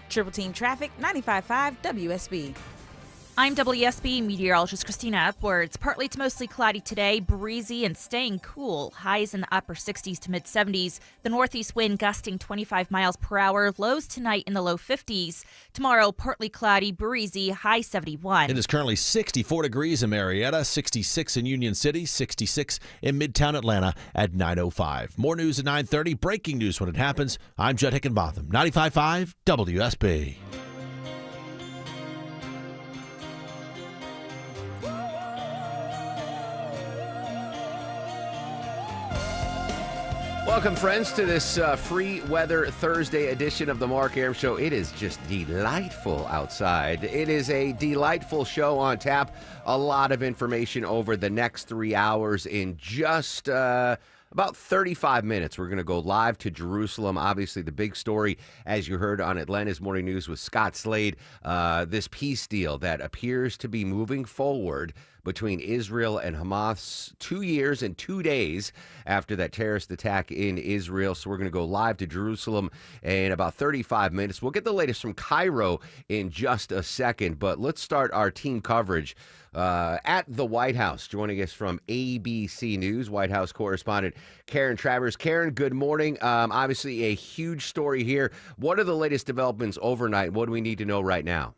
Triple Team Traffic, 95.5 WSB. I'm WSB meteorologist Christina Upwards. Partly to mostly cloudy today, breezy and staying cool. Highs in the upper 60s to mid 70s. The northeast wind gusting 25 miles per hour. Lows tonight in the low 50s. Tomorrow, partly cloudy, breezy, high 71. It is currently 64 degrees in Marietta, 66 in Union City, 66 in Midtown Atlanta at 9:05. More news at 9:30. Breaking news when it happens. I'm Judd Hickenbotham, 95.5 WSB. Welcome, friends, to this free weather Thursday edition of the Mark Arum Show. It is just delightful outside. It is a delightful show on tap. A lot of information over the next 3 hours. In just about 35 minutes, we're going to go live to Jerusalem. Obviously, the big story, as you heard on Atlanta's Morning News with Scott Slade, this peace deal that appears to be moving forward between Israel and Hamas 2 years and 2 days after that terrorist attack in Israel. So we're going to go live to Jerusalem in about 35 minutes. We'll get the latest from Cairo in just a second, but let's start our team coverage at the White House. Joining us from ABC News, White House correspondent Karen Travers. Karen, good morning. Obviously a huge story here. What are the latest developments overnight? What do we need to know right now?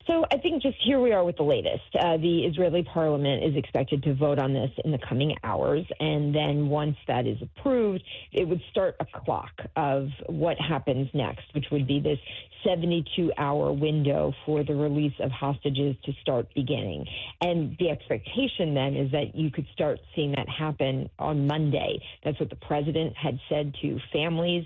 So I think just here we are with the latest. The Israeli parliament is expected to vote on this in the coming hours. And then once that is approved, it would start a clock of what happens next, which would be this 72-hour window for the release of hostages to start beginning. And the expectation then is that you could start seeing that happen on Monday. That's what the president had said to families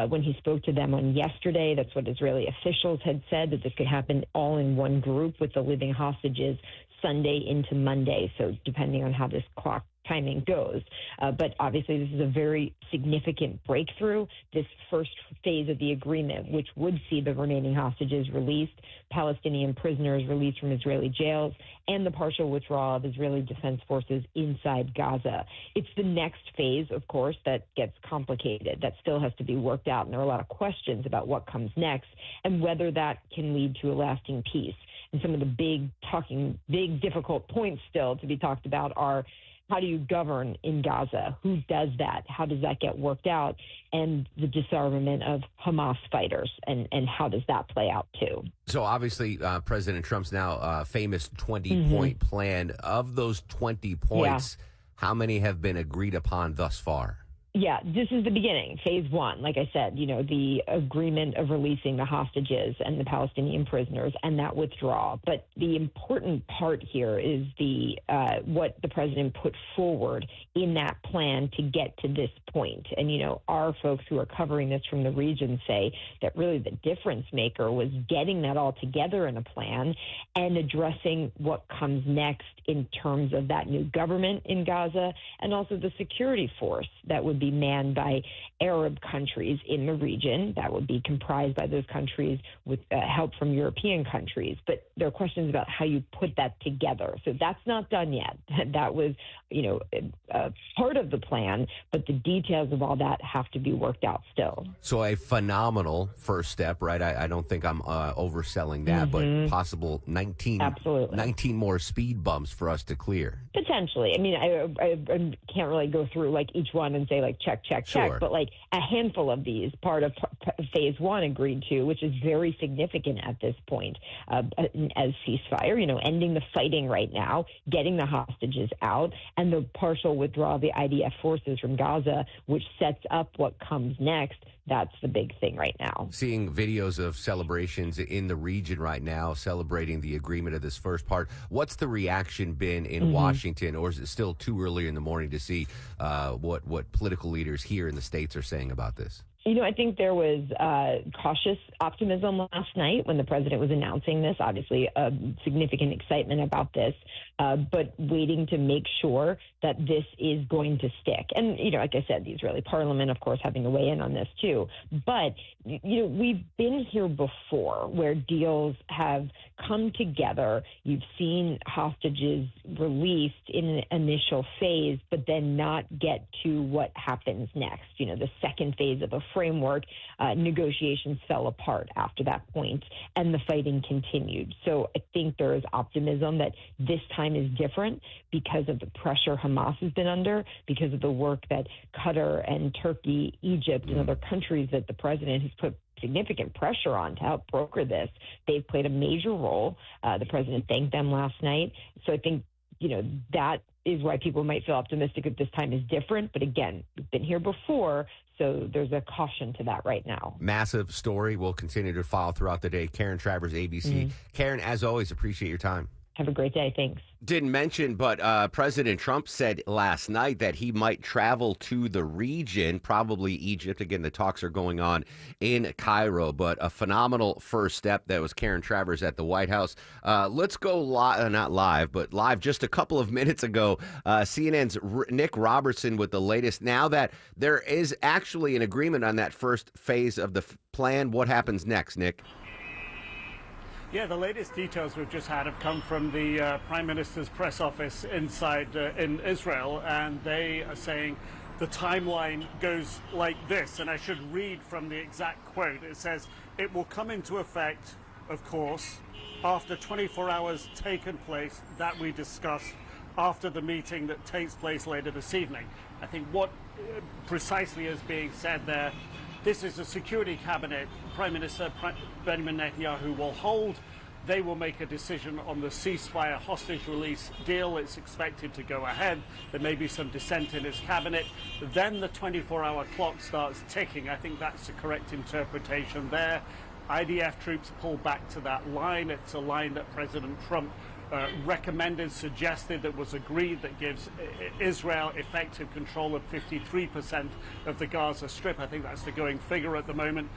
when he spoke to them on yesterday. That's what Israeli officials had said, that this could happen all in one group with the living hostages Sunday into Monday. So depending on how this clock timing goes. But obviously, this is a very significant breakthrough, this first phase of the agreement, which would see the remaining hostages released, Palestinian prisoners released from Israeli jails, and the partial withdrawal of Israeli Defense Forces inside Gaza. It's the next phase, of course, that gets complicated. That still has to be worked out, and there are a lot of questions about what comes next and whether that can lead to a lasting peace. And some of the big difficult points still to be talked about are, how do you govern in Gaza? Who does that? How does that get worked out? And the disarmament of Hamas fighters, and how does that play out too? So obviously, President Trump's now famous 20-point plan. Of those 20 points, how many have been agreed upon thus far? Yeah, this is the beginning, phase one. Like I said, the agreement of releasing the hostages and the Palestinian prisoners and that withdrawal. But the important part here is what the president put forward in that plan to get to this point. And, our folks who are covering this from the region say that really the difference maker was getting that all together in a plan and addressing what comes next in terms of that new government in Gaza and also the security force that would be manned by Arab countries in the region. That would be comprised by those countries with help from European countries. But there are questions about how you put that together. So that's not done yet. That was, part of the plan, but the details of all that have to be worked out still. So a phenomenal first step, right? I don't think I'm overselling that, but possible 19 more speed bumps for us to clear. Potentially. I mean, I can't really go through each one and say check, but a handful of these, part of phase one agreed to, which is very significant at this point as ceasefire, ending the fighting right now, getting the hostages out, and the partial withdrawal of the IDF forces from Gaza, which sets up what comes next. That's the big thing right now. Seeing videos of celebrations in the region right now, celebrating the agreement of this first part. What's the reaction been in Washington, or is it still too early in the morning to see what political leaders here in the States are saying about this? I think there was cautious optimism last night when the president was announcing this. Obviously, significant excitement about this, but waiting to make sure that this is going to stick. And, like I said, the Israeli parliament, of course, having to weigh in on this too. But, we've been here before where deals have come together. You've seen hostages released in an initial phase, but then not get to what happens next, the second phase of a framework, negotiations fell apart after that point, and the fighting continued. So I think there is optimism that this time is different because of the pressure Hamas has been under, because of the work that Qatar and Turkey, Egypt, and other countries that the president has put significant pressure on to help broker this. They've played a major role. The president thanked them last night. So I think, that is why people might feel optimistic that this time is different. But again, we've been here before, so there's a caution to that right now. Massive story. We'll continue to follow throughout the day. Karen Travers, ABC. Karen, as always, appreciate your time. Have a great day. Thanks. Didn't mention, but President Trump said last night that he might travel to the region, probably Egypt. Again, the talks are going on in Cairo, but a phenomenal first step. That was Karen Travers at the White House. Let's go live, not live, but live just a couple of minutes ago. CNN's Nick Robertson with the latest. Now that there is actually an agreement on that first phase of the plan, what happens next, Nick? Yeah, the latest details we've just had have come from the Prime Minister's press office inside in Israel, and they are saying the timeline goes like this, and I should read from the exact quote. It says, it will come into effect, of course, after 24 hours taken place that we discussed after the meeting that takes place later this evening. I think what precisely is being said there, this is a security cabinet Prime Minister Benjamin Netanyahu will hold. They will make a decision on the ceasefire hostage release deal. It's expected to go ahead. There may be some dissent in his cabinet. Then the 24-hour clock starts ticking. I think that's the correct interpretation there. IDF troops pull back to that line. It's a line that President Trump recommended, suggested, that was agreed, that gives Israel effective control of 53% of the Gaza Strip. I think that's the going figure at the moment.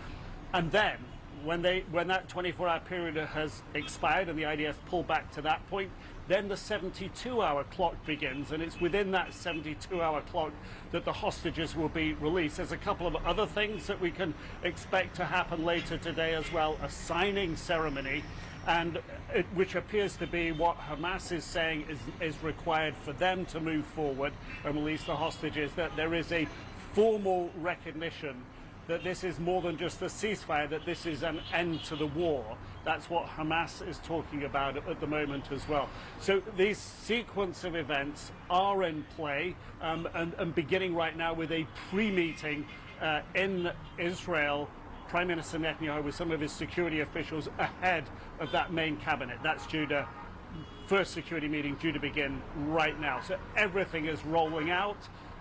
And then, when that 24-hour period has expired and the IDF pull back to that point, then the 72-hour clock begins, and it's within that 72-hour clock that the hostages will be released. There's a couple of other things that we can expect to happen later today as well. A signing ceremony, and which appears to be what Hamas is saying is required for them to move forward and release the hostages, that there is a formal recognition that this is more than just a ceasefire, that this is an end to the war. That's what Hamas is talking about at the moment as well. So these sequence of events are in play and beginning right now with a pre-meeting in Israel, Prime Minister Netanyahu with some of his security officials ahead of that main cabinet. That's first security meeting due to begin right now. So everything is rolling out,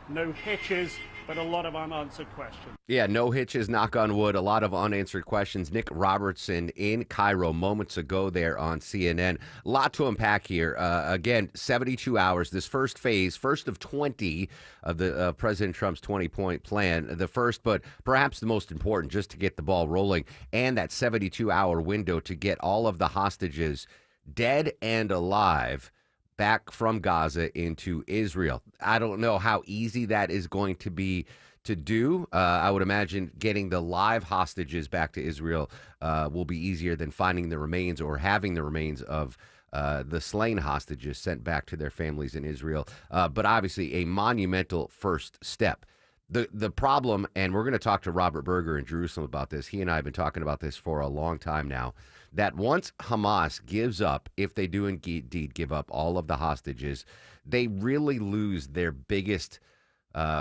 no hitches, but a lot of unanswered questions. Yeah, no hitches, knock on wood, a lot of unanswered questions. Nick Robertson in Cairo moments ago there on CNN. A lot to unpack here. Again, 72 hours, this first phase, first of 20 of the President Trump's 20-point plan. The first, but perhaps the most important, just to get the ball rolling, and that 72-hour window to get all of the hostages, dead and alive, back from Gaza into Israel. I don't know how easy that is going to be to do. I would imagine getting the live hostages back to Israel will be easier than finding the remains or having the remains of the slain hostages sent back to their families in Israel. But obviously a monumental first step. The problem, and we're going to talk to Robert Berger in Jerusalem about this. He and I have been talking about this for a long time now, that once Hamas gives up, if they do indeed give up all of the hostages, they really lose their biggest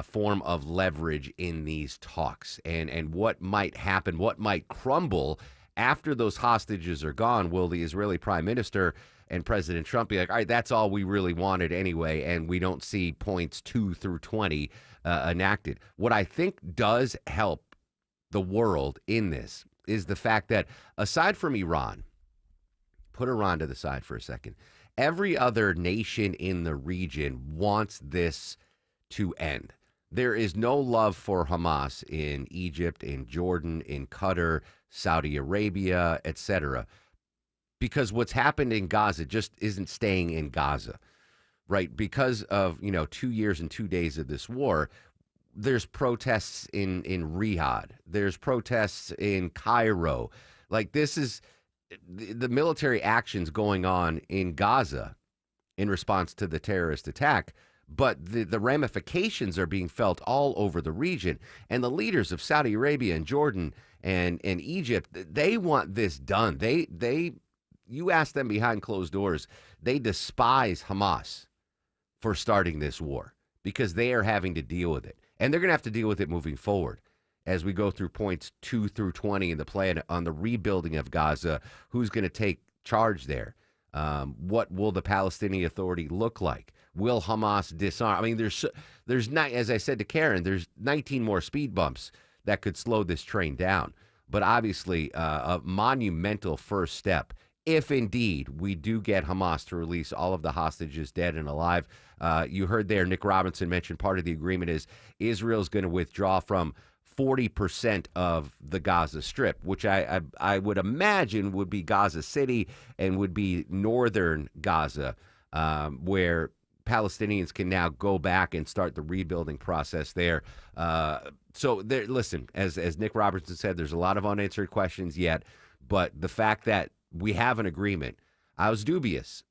form of leverage in these talks. And what might happen, what might crumble after those hostages are gone? Will the Israeli Prime Minister and President Trump be like, all right, that's all we really wanted anyway, and we don't see points 2 through 20 enacted? What I think does help the world in this is the fact that aside from Iran, put Iran to the side for a second, every other nation in the region wants this to end. There is no love for Hamas in Egypt, in Jordan, in Qatar, Saudi Arabia, etc. Because what's happened in Gaza just isn't staying in Gaza, right? Because of, 2 years and 2 days of this war, there's protests in Riyadh. There's protests in Cairo. Like, this is the military actions going on in Gaza in response to the terrorist attack. but the ramifications are being felt all over the region. And the leaders of Saudi Arabia and Jordan and Egypt, they want this done. You ask them behind closed doors, they despise Hamas for starting this war because they are having to deal with it. And they're going to have to deal with it moving forward as we go through points 2 through 20 in the plan on the rebuilding of Gaza. Who's going to take charge there? What will the Palestinian Authority look like? Will Hamas disarm? I mean, there's not, as I said to Karen, there's 19 more speed bumps that could slow this train down. But obviously, a monumental first step, if indeed we do get Hamas to release all of the hostages dead and alive. You heard there, Nick Robinson mentioned part of the agreement is Israel's going to withdraw from 40% of the Gaza Strip, which I would imagine would be Gaza City and would be northern Gaza, where Palestinians can now go back and start the rebuilding process there. So there, listen, as Nick Robertson said, there's a lot of unanswered questions yet, but the fact that we have an agreement, I was dubious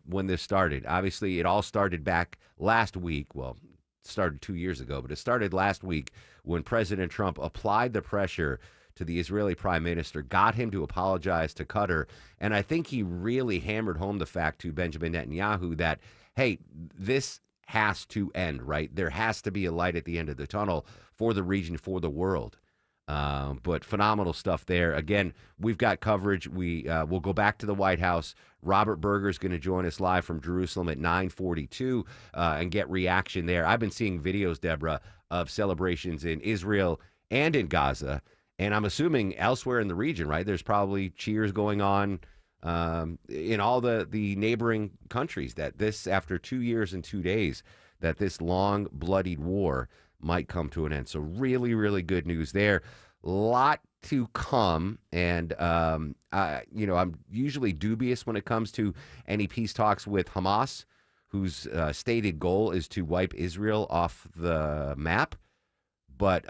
when this started. Obviously, it all started back last week. Well, it started 2 years ago, but it started last week when President Trump applied the pressure to the Israeli prime minister, got him to apologize to Qatar. And I think he really hammered home the fact to Benjamin Netanyahu that, hey, this has to end, right? There has to be a light at the end of the tunnel for the region, for the world. But phenomenal stuff there. Again, we've got coverage. We'll go back to the White House. Robert Berger is going to join us live from Jerusalem at 9:42 and get reaction there. I've been seeing videos, Deborah, of celebrations in Israel and in Gaza, and I'm assuming elsewhere in the region, right? There's probably cheers going on in all the neighboring countries that this, after 2 years and 2 days, that this long, bloodied war might come to an end. So really, really good news there. Lot to come. And, I'm usually dubious when it comes to any peace talks with Hamas, whose stated goal is to wipe Israel off the map. But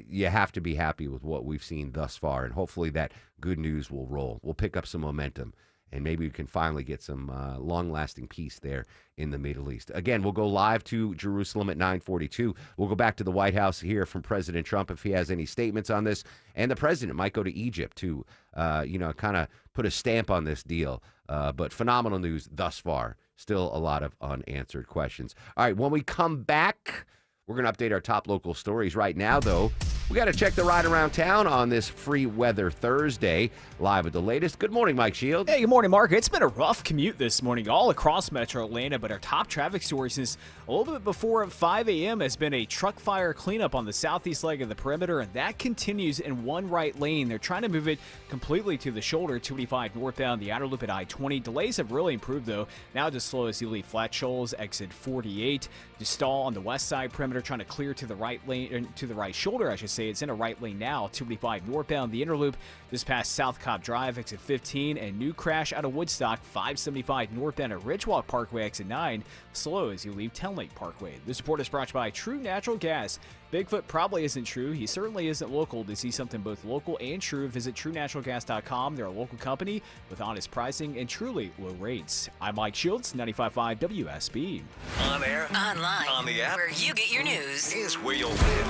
you have to be happy with what we've seen thus far. And hopefully that good news will roll. We'll pick up some momentum. And maybe we can finally get some long-lasting peace there in the Middle East. Again, we'll go live to Jerusalem at 9:42. We'll go back to the White House, hear from President Trump if he has any statements on this. And the president might go to Egypt to, kind of put a stamp on this deal. But phenomenal news thus far. Still a lot of unanswered questions. All right, when we come back, we're going to update our top local stories. Right now, though, we got to check the ride around town on this Free Weather Thursday. Live with the latest. Good morning, Mike Shields. Hey, good morning, Mark. It's been a rough commute this morning all across Metro Atlanta, but our top traffic story since a little bit before 5 a.m. has been a truck fire cleanup on the southeast leg of the perimeter, and that continues in one right lane. They're trying to move it completely to the shoulder, 285 northbound, the outer loop at I-20. Delays have really improved, though. Now just slow as you leave Flat Shoals, exit 48. Just stall on the west side perimeter, trying to clear to the right lane, to the right shoulder, I should say. It's in a right lane now, 285 northbound, the inner loop just past South Cobb Drive, exit 15, and new crash out of Woodstock, 575 northbound at Ridgewalk Parkway, exit 9, slow as you leave Town Lake Parkway. This report is brought to you by True Natural Gas. Bigfoot probably isn't true. He certainly isn't local. To see something both local and true, visit TrueNaturalGas.com. They're a local company with honest pricing and truly low rates. I'm Mike Shields, 95.5 WSB. On air, online, on the app, where you get your news, is where you'll live.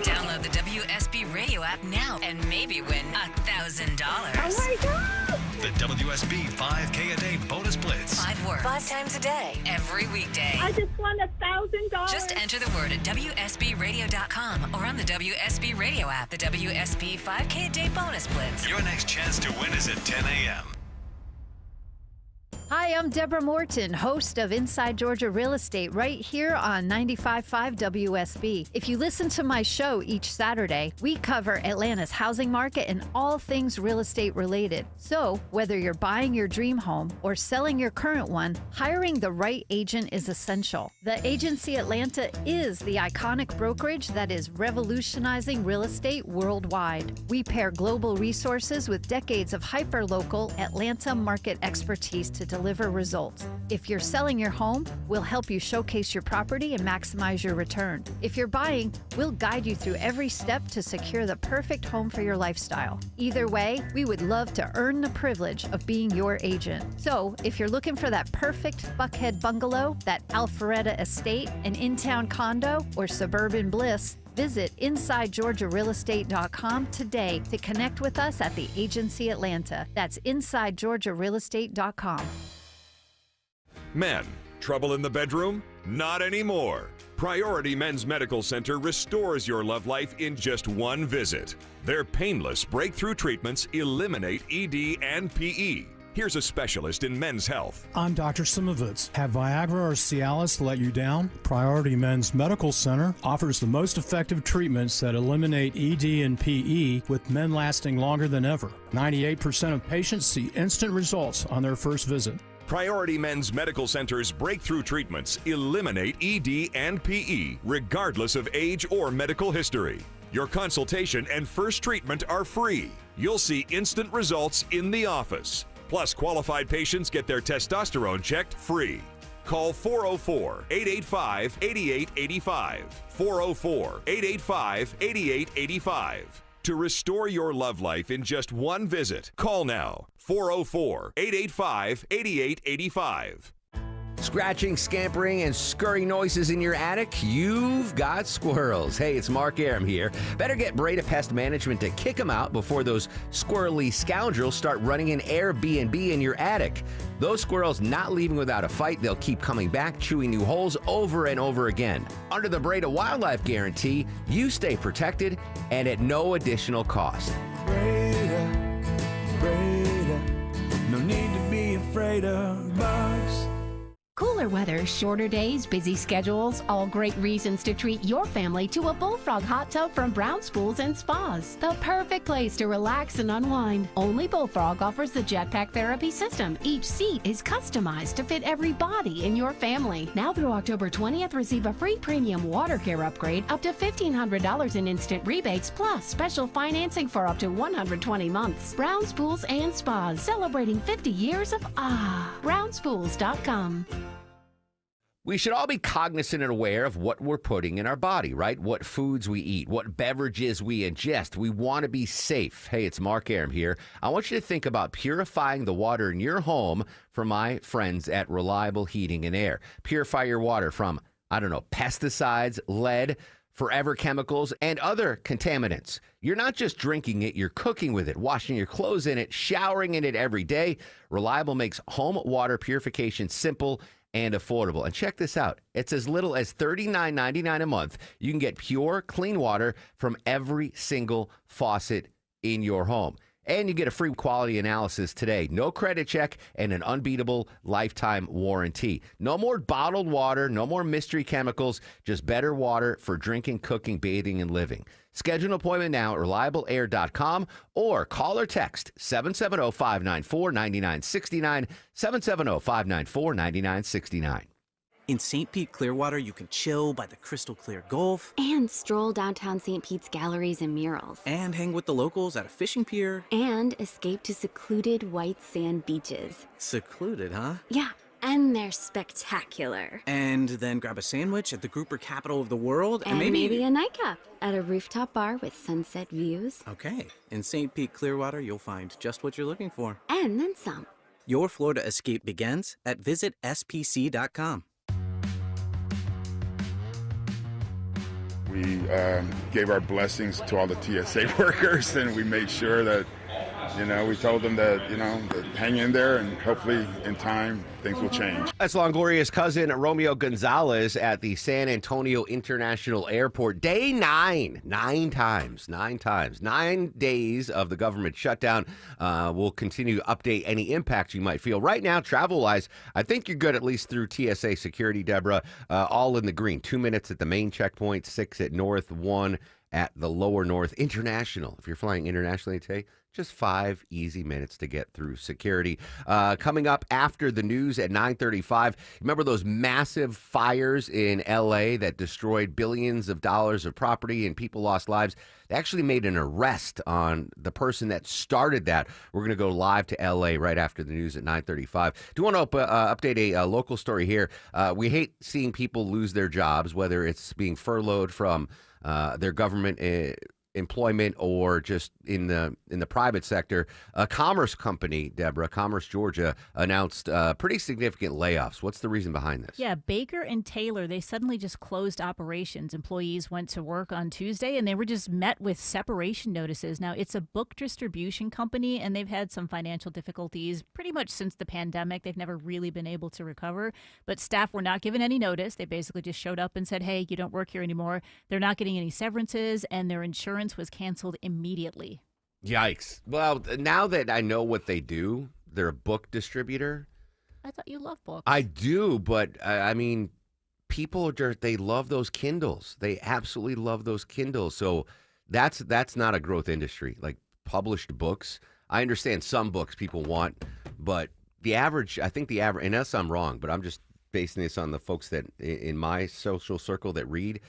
Download the WSB radio app now and maybe win $1,000. Oh my God! The WSB 5K a day bonus blitz. 5 words, 5 times a day, every weekday. I just won $1,000. Just enter the word at WSBRadio.com or on the WSB radio app. The WSB 5K a day bonus blitz. Your next chance to win is at 10 a.m. Hi, I'm Deborah Morton, host of Inside Georgia Real Estate, right here on 95.5 WSB. If you listen to my show each Saturday, we cover Atlanta's housing market and all things real estate related. So, whether you're buying your dream home or selling your current one, hiring the right agent is essential. The Agency Atlanta is the iconic brokerage that is revolutionizing real estate worldwide. We pair global resources with decades of hyperlocal Atlanta market expertise to deliver deliver results. If you're selling your home, we'll help you showcase your property and maximize your return. If you're buying, we'll guide you through every step to secure the perfect home for your lifestyle. Either way, we would love to earn the privilege of being your agent. So, if you're looking for that perfect Buckhead bungalow, that Alpharetta estate, an in-town condo, or suburban bliss, visit InsideGeorgiaRealEstate.com today to connect with us at the Agency Atlanta. That's InsideGeorgiaRealEstate.com. Men, trouble in the bedroom? Not anymore. Priority Men's Medical Center restores your love life in just one visit. Their painless breakthrough treatments eliminate ED and PE. Here's a specialist in men's health. I'm Dr. Simovitz. Have Viagra or Cialis let you down? Priority Men's Medical Center offers the most effective treatments that eliminate ED and PE, with men lasting longer than ever. 98% of patients see instant results on their first visit. Priority Men's Medical Center's breakthrough treatments eliminate ED and PE, regardless of age or medical history. Your consultation and first treatment are free. You'll see instant results in the office. Plus, qualified patients get their testosterone checked free. Call 404-885-8885. 404-885-8885. To restore your love life in just one visit, call now. 404-885-8885. Scratching, scampering, and scurrying noises in your attic? You've got squirrels. Hey, it's Mark Aram here. Better get Breda Pest Management to kick them out before those squirrely scoundrels start running an Airbnb in your attic. Those squirrels not leaving without a fight. They'll keep coming back, chewing new holes over and over again. Under the Breda Wildlife Guarantee, you stay protected and at no additional cost. Breda, no need to be afraid of bugs. Cooler weather, shorter days, busy schedules, all great reasons to treat your family to a Bullfrog hot tub from Brown's Pools and Spas. The perfect place to relax and unwind. Only Bullfrog offers the Jetpack Therapy System. Each seat is customized to fit every body in your family. Now through October 20th, receive a free premium water care upgrade, up to $1,500 in instant rebates, plus special financing for up to 120 months. Brown's Pools and Spas, celebrating 50 years of BrownsPools.com. We should all be cognizant and aware of what we're putting in our body, right? What foods we eat, what beverages we ingest. We want to be safe. Hey, it's Mark Aram here. I want you to think about purifying the water in your home from my friends at Reliable Heating and Air. Purify your water from, pesticides, lead, forever chemicals, and other contaminants. You're not just drinking it, you're cooking with it, washing your clothes in it, showering in it every day. Reliable makes home water purification simple and affordable. And check this out. It's as little as $39.99 a month. You can get pure, clean water from every single faucet in your home. And you get a free quality analysis today. No credit check and an unbeatable lifetime warranty. No more bottled water, no more mystery chemicals, just better water for drinking, cooking, bathing, and living. Schedule an appointment now at reliableair.com or call or text 770-594-9969, 770-594-9969. In St. Pete Clearwater, you can chill by the crystal clear Gulf. And stroll downtown St. Pete's galleries and murals. And hang with the locals at a fishing pier. And escape to secluded white sand beaches. Secluded, huh? Yeah, and they're spectacular. And then grab a sandwich at the grouper capital of the world. And maybe a nightcap at a rooftop bar with sunset views. Okay, in St. Pete Clearwater, you'll find just what you're looking for. And then some. Your Florida escape begins at visitspc.com. We gave our blessings to all the TSA workers, and we made sure that, we told them that, that hang in there, and hopefully in time things will change. That's Longoria's cousin Romeo Gonzalez at the San Antonio International Airport. Day 9, 9 times, 9 times, 9 days of the government shutdown. We'll continue to update any impact you might feel. Right now, travel-wise, I think you're good at least through TSA security, Deborah. All in the green. 2 minutes at the main checkpoint, 6 at North, 1 at the lower North. International. If you're flying internationally today, Just 5 easy minutes to get through security. Coming up after the news at 9:35. Remember those massive fires in L.A. that destroyed billions of dollars of property and people lost lives? They actually made an arrest on the person that started that. We're going to go live to L.A. right after the news at 9:35. Do want to update a local story here. We hate seeing people lose their jobs, whether it's being furloughed from their government employment or just in the private sector. A Commerce company, Deborah, Commerce Georgia, announced pretty significant layoffs. What's the reason behind this? Yeah, Baker and Taylor, they suddenly just closed operations. Employees went to work on Tuesday and they were just met with separation notices. Now, it's a book distribution company and they've had some financial difficulties pretty much since the pandemic. They've never really been able to recover, but staff were not given any notice. They basically just showed up and said, hey, you don't work here anymore. They're not getting any severances and their insurance was canceled immediately. Yikes. Well, now that I know what they do, they're a book distributor. I thought you loved books. I do, but I mean, people, they love those Kindles. They absolutely love those Kindles. So that's not a growth industry. Like published books, I understand some books people want, but I think the average, unless I'm wrong, but I'm just basing this on the folks that in my social circle that read,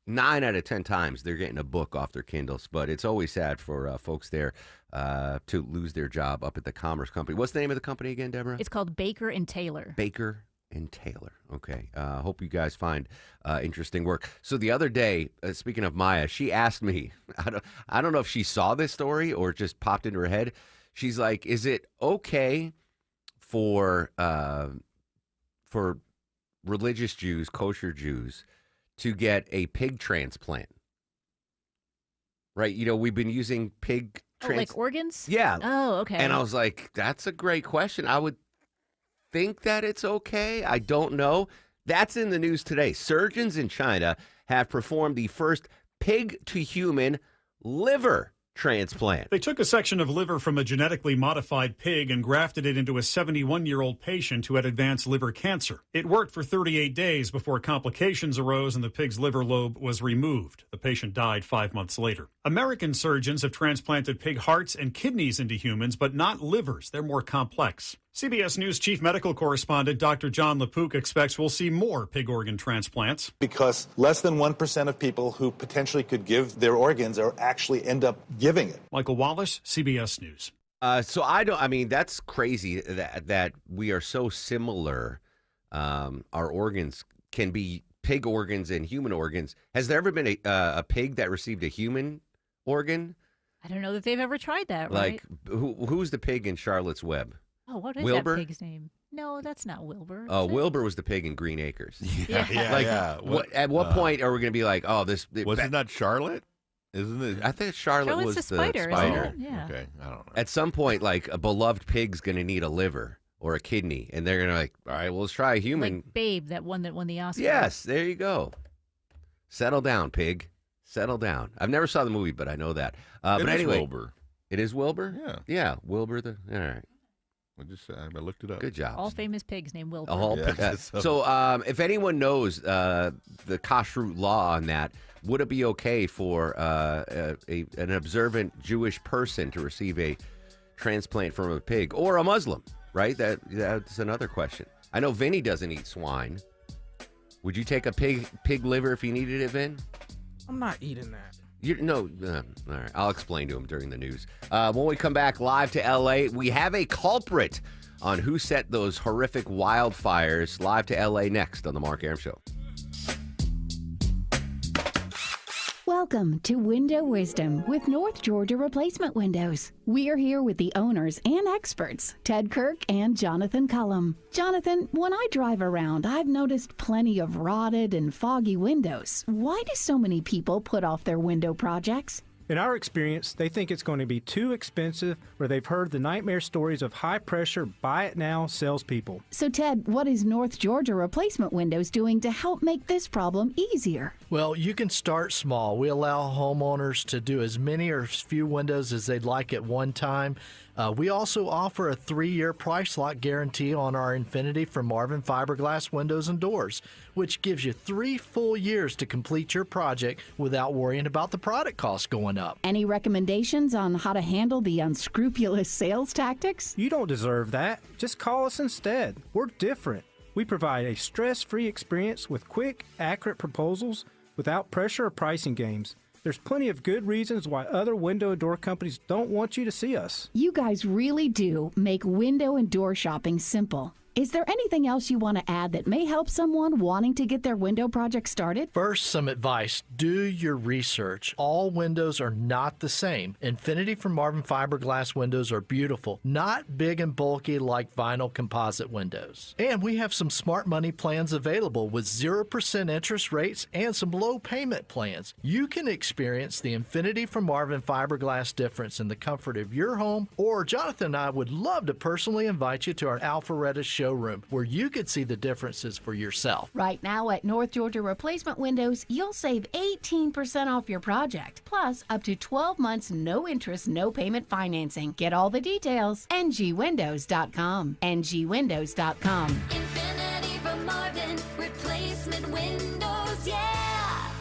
9 out of 10 times they're getting a book off their Kindles, but it's always sad for folks there to lose their job up at the Commerce company. What's the name of the company again, Deborah? It's called Baker and Taylor. Baker and Taylor. Okay. Hope you guys find interesting work. So the other day, speaking of Maya, she asked me, I don't know if she saw this story or just popped into her head. She's like, is it okay for religious Jews, kosher Jews, to get a pig transplant? Right? You know, we've been using pig like organs? Yeah. Oh, okay. And I was like, that's a great question. I would think that it's okay. I don't know. That's in the news today. Surgeons in China have performed the first pig-to-human liver transplant. They took a section of liver from a genetically modified pig and grafted it into a 71-year-old patient who had advanced liver cancer. It worked for 38 days before complications arose and the pig's liver lobe was removed. The patient died 5 months later. American surgeons have transplanted pig hearts and kidneys into humans, but not livers. They're more complex. CBS News chief medical correspondent Dr. John LaPook expects we'll see more pig organ transplants. Because less than 1% of people who potentially could give their organs or actually end up giving it. Michael Wallace, CBS News. That's crazy that we are so similar. Our organs can be pig organs and human organs. Has there ever been a pig that received a human organ? I don't know that they've ever tried that, Like, right? who's the pig in Charlotte's Web? Oh, what is Wilbur? that pig's name? No, that's not Wilbur. Oh, Wilbur was the pig in Green Acres. Yeah. At what point are we going to be like, oh, this... Wasn't that Charlotte? Isn't it? I think Charlotte was the spider. spider. Isn't it? Yeah. Okay, I don't know. At some point, like, a beloved pig's going to need a liver or a kidney, and they're going to like, all right, well, let's try a human. Like Babe, that one that won the Oscar. Yes, there you go. Settle down, pig. Settle down. I've never saw the movie, but I know that. But anyway, Wilbur. It is Wilbur? Yeah. Yeah, Wilbur. All right. I looked it up. Good job. All famous pigs named Wilbur. So if anyone knows the kashrut law on that, would it be okay for an observant Jewish person to receive a transplant from a pig or a Muslim? Right? That's another question. I know Vinny doesn't eat swine. Would you take a pig liver if you needed it, Vin? I'm not eating that. All right. I'll explain to him during the news. When we come back live to L.A., we have a culprit on who set those horrific wildfires. Live to L.A. next on The Mark Arum Show. Welcome to Window Wisdom with North Georgia Replacement Windows. We are here with the owners and experts, Ted Kirk and Jonathan Cullum. Jonathan, when I drive around, I've noticed plenty of rotted and foggy windows. Why do so many people put off their window projects? In our experience, they think it's going to be too expensive, or they've heard the nightmare stories of high-pressure, buy-it-now salespeople. So, Ted, what is North Georgia Replacement Windows doing to help make this problem easier? Well, you can start small. We allow homeowners to do as many or as few windows as they'd like at one time. We also offer a 3-year price lock guarantee on our Infinity from Marvin Fiberglass windows and doors, which gives you 3 full years to complete your project without worrying about the product cost going up. Any recommendations on how to handle the unscrupulous sales tactics? You don't deserve that. Just call us instead. We're different. We provide a stress-free experience with quick, accurate proposals without pressure or pricing games. There's plenty of good reasons why other window and door companies don't want you to see us. You guys really do make window and door shopping simple. Is there anything else you want to add that may help someone wanting to get their window project started? First, some advice. Do your research. All windows are not the same. Infinity from Marvin fiberglass windows are beautiful, not big and bulky like vinyl composite windows. And we have some smart money plans available with 0% interest rates and some low payment plans. You can experience the Infinity from Marvin fiberglass difference in the comfort of your home, or Jonathan and I would love to personally invite you to our Alpharetta showroom where you could see the differences for yourself. Right now at North Georgia Replacement Windows, you'll save 18% off your project, plus up to 12 months no interest, no payment financing. Get all the details. ngwindows.com. ngwindows.com. Infinity from Marvin, replacement windows, yeah!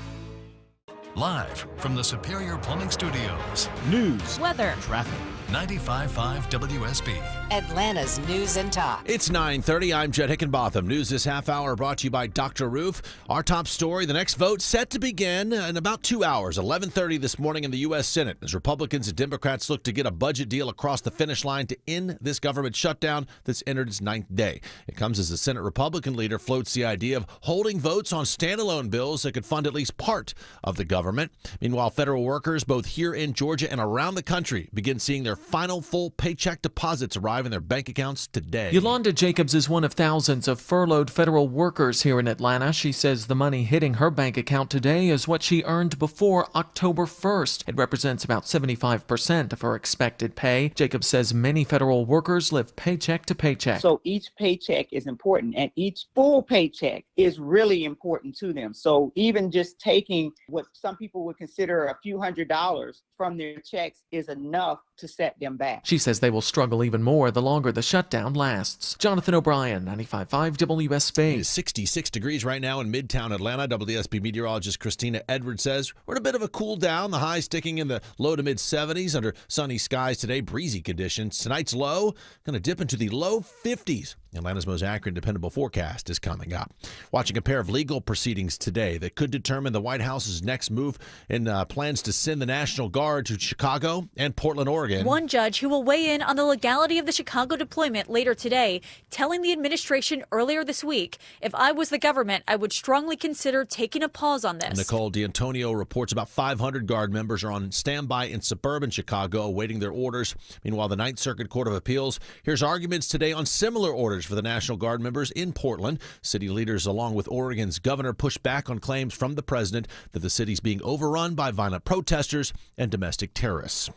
Live from the Superior Plumbing Studios. News, weather, traffic. 95.5 WSB. Atlanta's News and Talk. It's 9:30. I'm Jed Hickenbotham. News this half hour brought to you by Dr. Roof. Our top story, the next vote set to begin in about 2 hours, 11:30 this morning in the U.S. Senate, as Republicans and Democrats look to get a budget deal across the finish line to end this government shutdown that's entered its 9th day. It comes as the Senate Republican leader floats the idea of holding votes on standalone bills that could fund at least part of the government. Meanwhile, federal workers both here in Georgia and around the country begin seeing their final full paycheck deposits arrive in their bank accounts today. Yolanda Jacobs is one of thousands of furloughed federal workers here in Atlanta. She says the money hitting her bank account today is what she earned before October 1st. It represents about 75% of her expected pay. Jacobs says many federal workers live paycheck to paycheck. So each paycheck is important, and each full paycheck is really important to them. So even just taking what some people would consider a few $100s from their checks is enough to set them back. She says they will struggle even more the longer the shutdown lasts. Jonathan O'Brien, 95.5 WSB. It is 66 degrees right now in Midtown Atlanta. WSB meteorologist Christina Edwards says we're in a bit of a cool down. The high sticking in the low to mid 70s under sunny skies today. Breezy conditions. Tonight's low going to dip into the low 50s. Atlanta's most accurate and dependable forecast is coming up. Watching a pair of legal proceedings today that could determine the White House's next move in plans to send the National Guard to Chicago and Portland, Oregon. One judge who will weigh in on the legality of the Chicago deployment later today, telling the administration earlier this week, if I was the government, I would strongly consider taking a pause on this. Nicole D'Antonio reports about 500 Guard members are on standby in suburban Chicago awaiting their orders. Meanwhile, the Ninth Circuit Court of Appeals hears arguments today on similar orders for the National Guard members in Portland. City leaders, along with Oregon's governor, pushed back on claims from the president that the city's being overrun by violent protesters and domestic terrorists.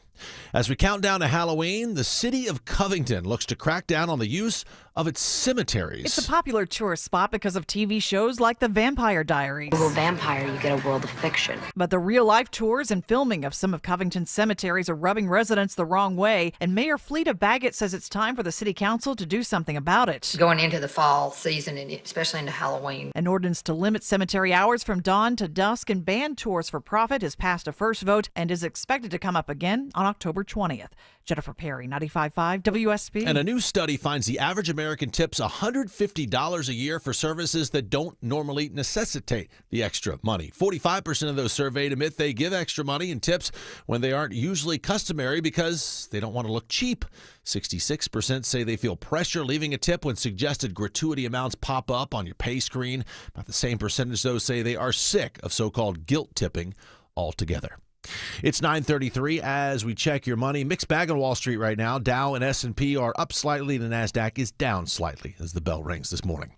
As we count down to Halloween, the city of Covington looks to crack down on the use of its cemeteries. It's a popular tourist spot because of TV shows like The Vampire Diaries. As a vampire, you get a world of fiction. But the real-life tours and filming of some of Covington's cemeteries are rubbing residents the wrong way, and Mayor Fleta Baggett says it's time for the city council to do something about it. Going into the fall season, and especially into Halloween. An ordinance to limit cemetery hours from dawn to dusk and ban tours for profit has passed a first vote and is expected to come up again on October 20th. Jennifer Perry, 95.5 WSB. And a new study finds the average American tips $150 a year for services that don't normally necessitate the extra money. 45% of those surveyed admit they give extra money and tips when they aren't usually customary because they don't want to look cheap. 66% say they feel pressure leaving a tip when suggested gratuity amounts pop up on your pay screen. About the same percentage, though, say they are sick of so-called guilt tipping altogether. It's 9:33 as we check your money. Mixed bag on Wall Street right now. Dow and S&P are up slightly. The NASDAQ is down slightly as the bell rings this morning.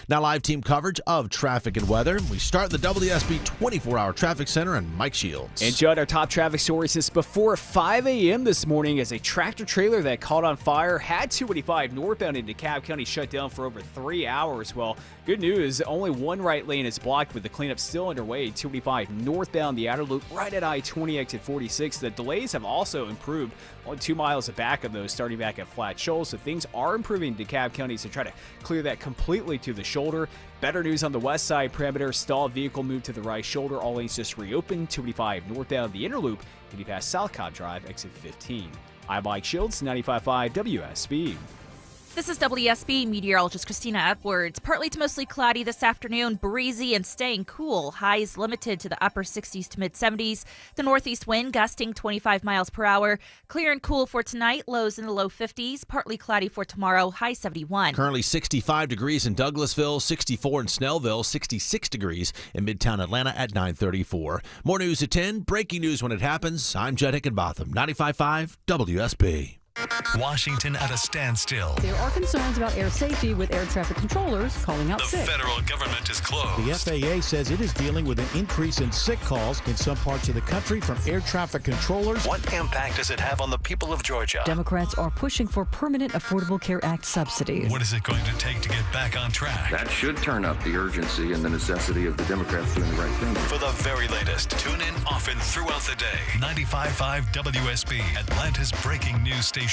Now live team coverage of traffic and weather. We start the WSB 24-hour traffic center and Mike Shields. And Judd, our top traffic story says before 5 a.m. this morning as a tractor trailer that caught on fire had 285 northbound in DeKalb County shut down for over 3 hours. Well, good news, only one right lane is blocked with the cleanup still underway. 285 northbound the outer loop right at I-20 exit 46. The delays have also improved. Only 2 miles back of those starting back at Flat Shoals. So things are improving in DeKalb County to try to clear that completely partially to the shoulder. Better news on the west side perimeter. Stalled vehicle moved to the right shoulder. All lanes just reopened. 285 northbound the inner loop. Can be past South Cobb Drive, exit 15. I'm Mike Shields, 95.5 WSB. This is WSB meteorologist Christina Edwards. Partly to mostly cloudy this afternoon, breezy and staying cool. Highs limited to the upper 60s to mid 70s. The northeast wind gusting 25 miles per hour. Clear and cool for tonight, lows in the low 50s. Partly cloudy for tomorrow, high 71. Currently 65 degrees in Douglasville, 64 in Snellville, 66 degrees in Midtown Atlanta at 9:34. More news at 10. Breaking news when it happens. I'm Jed Hickenbotham, 95.5 WSB. Washington at a standstill. There are concerns about air safety with air traffic controllers calling out The sick. federal government is closed. The FAA says it is dealing with an increase in sick calls in some parts of the country from air traffic controllers. What impact does it have on the people of Georgia? Democrats are pushing for permanent Affordable Care Act subsidies. What is it going to take to get back on track? That should turn up the urgency and the necessity of the Democrats doing the right thing. For the very latest, tune in often throughout the day. 95.5 WSB, Atlanta's breaking news station.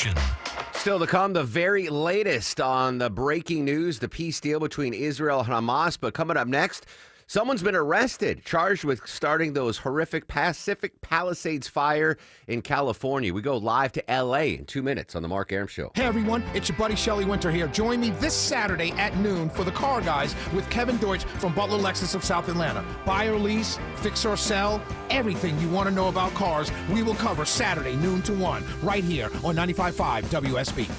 Still to come, the very latest on the breaking news, the peace deal between Israel and Hamas. But coming up next, someone's been arrested, charged with starting those horrific Pacific Palisades fire in California. We go live to L.A. in 2 minutes on The Mark Arum Show. Hey, everyone. It's your buddy Shelley Winter here. Join me this Saturday at noon for The Car Guys with Kevin Deutsch from Butler Lexus of South Atlanta. Buy or lease, fix or sell, everything you want to know about cars, we will cover Saturday, noon to 1, right here on 95.5 WSB.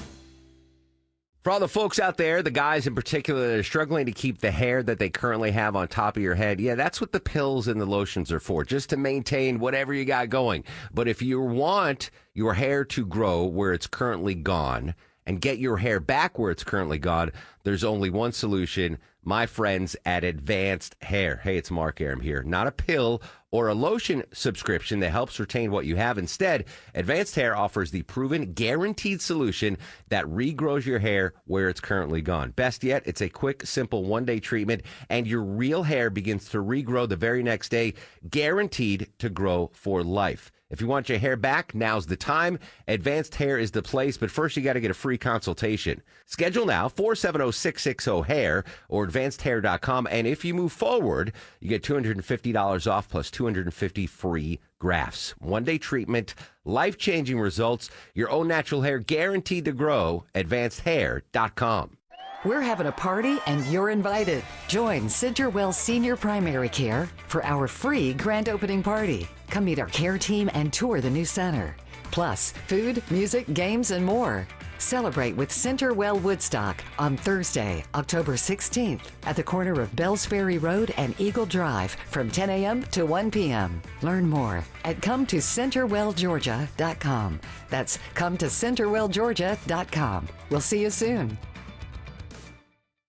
For all the folks out there, the guys in particular that are struggling to keep the hair that they currently have on top of your head, yeah, that's what the pills and the lotions are for, just to maintain whatever you got going. But if you want your hair to grow where it's currently gone and get your hair back where it's currently gone, there's only one solution, my friends at Advanced Hair. Hey, it's Mark Arum here. Not a pill or a lotion subscription that helps retain what you have. Instead, Advanced Hair offers the proven, guaranteed solution that regrows your hair where it's currently gone. Best yet, it's a quick, simple one-day treatment, and your real hair begins to regrow the very next day, guaranteed to grow for life. If you want your hair back, now's the time. Advanced Hair is the place, but first you got to get a free consultation. Schedule now, 470-660-HAIR or advancedhair.com. And if you move forward, you get $250 off plus 250 free grafts. One-day treatment, life-changing results, your own natural hair guaranteed to grow. Advancedhair.com. We're having a party and you're invited. Join Centerwell Senior Primary Care for our free grand opening party. Come meet our care team and tour the new center. Plus, food, music, games, and more. Celebrate with Centerwell Woodstock on Thursday, October 16th at the corner of Bells Ferry Road and Eagle Drive from 10 a.m. to 1 p.m. Learn more at CometoCenterwellGeorgia.com. That's CometoCenterwellGeorgia.com. We'll see you soon.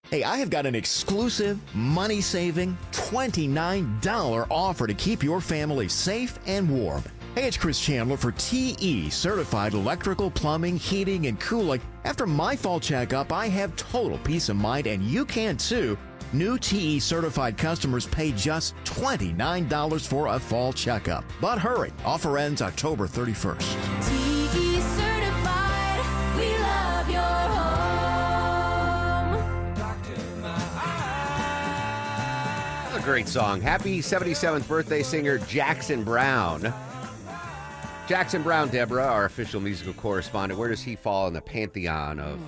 Hey, I have got an exclusive, money-saving, $29 offer to keep your family safe and warm. Hey, it's Chris Chandler for TE Certified Electrical, Plumbing, Heating, and Cooling. After my fall checkup, I have total peace of mind, and you can too. New TE Certified customers pay just $29 for a fall checkup. But hurry, offer ends October 31st. TE Certified, we love your home. A great song. Happy 77th birthday, singer Jackson Browne. Jackson Browne, Deborah, our official musical correspondent. Where does he fall in the pantheon of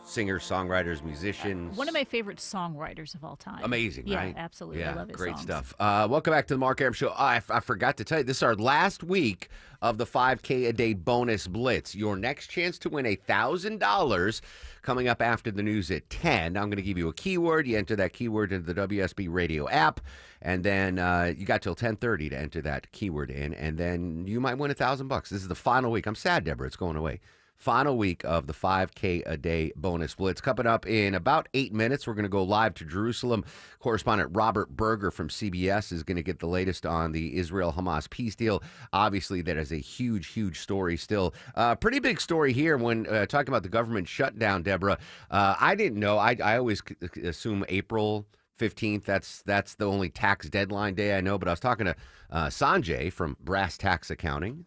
singers, songwriters, musicians? One of my favorite songwriters of all time. Amazing, yeah, right? Absolutely. Yeah, I love his great songs. stuff. Welcome back to the Mark Arum Show. I forgot to tell you, this is our last week of the 5K a day bonus blitz. Your next chance to win $1,000 coming up after the news at 10. I'm going to give you a keyword. You enter that keyword into the WSB radio app, and then you got till 10:30 to enter that keyword in, and then you might win $1,000. This is the final week. I'm sad, Deborah. It's going away. Final week of the 5K a day bonus blitz. Coming up in about 8 minutes, we're going to go live to Jerusalem. Correspondent Robert Berger from CBS is going to get the latest on the Israel-Hamas peace deal. Obviously, that is a huge, huge story still. Pretty big story here when talking about the government shutdown, Deborah. I didn't know. I always assume April 15th. That's the only tax deadline day I know. But I was talking to Sanjay from Brass Tax Accounting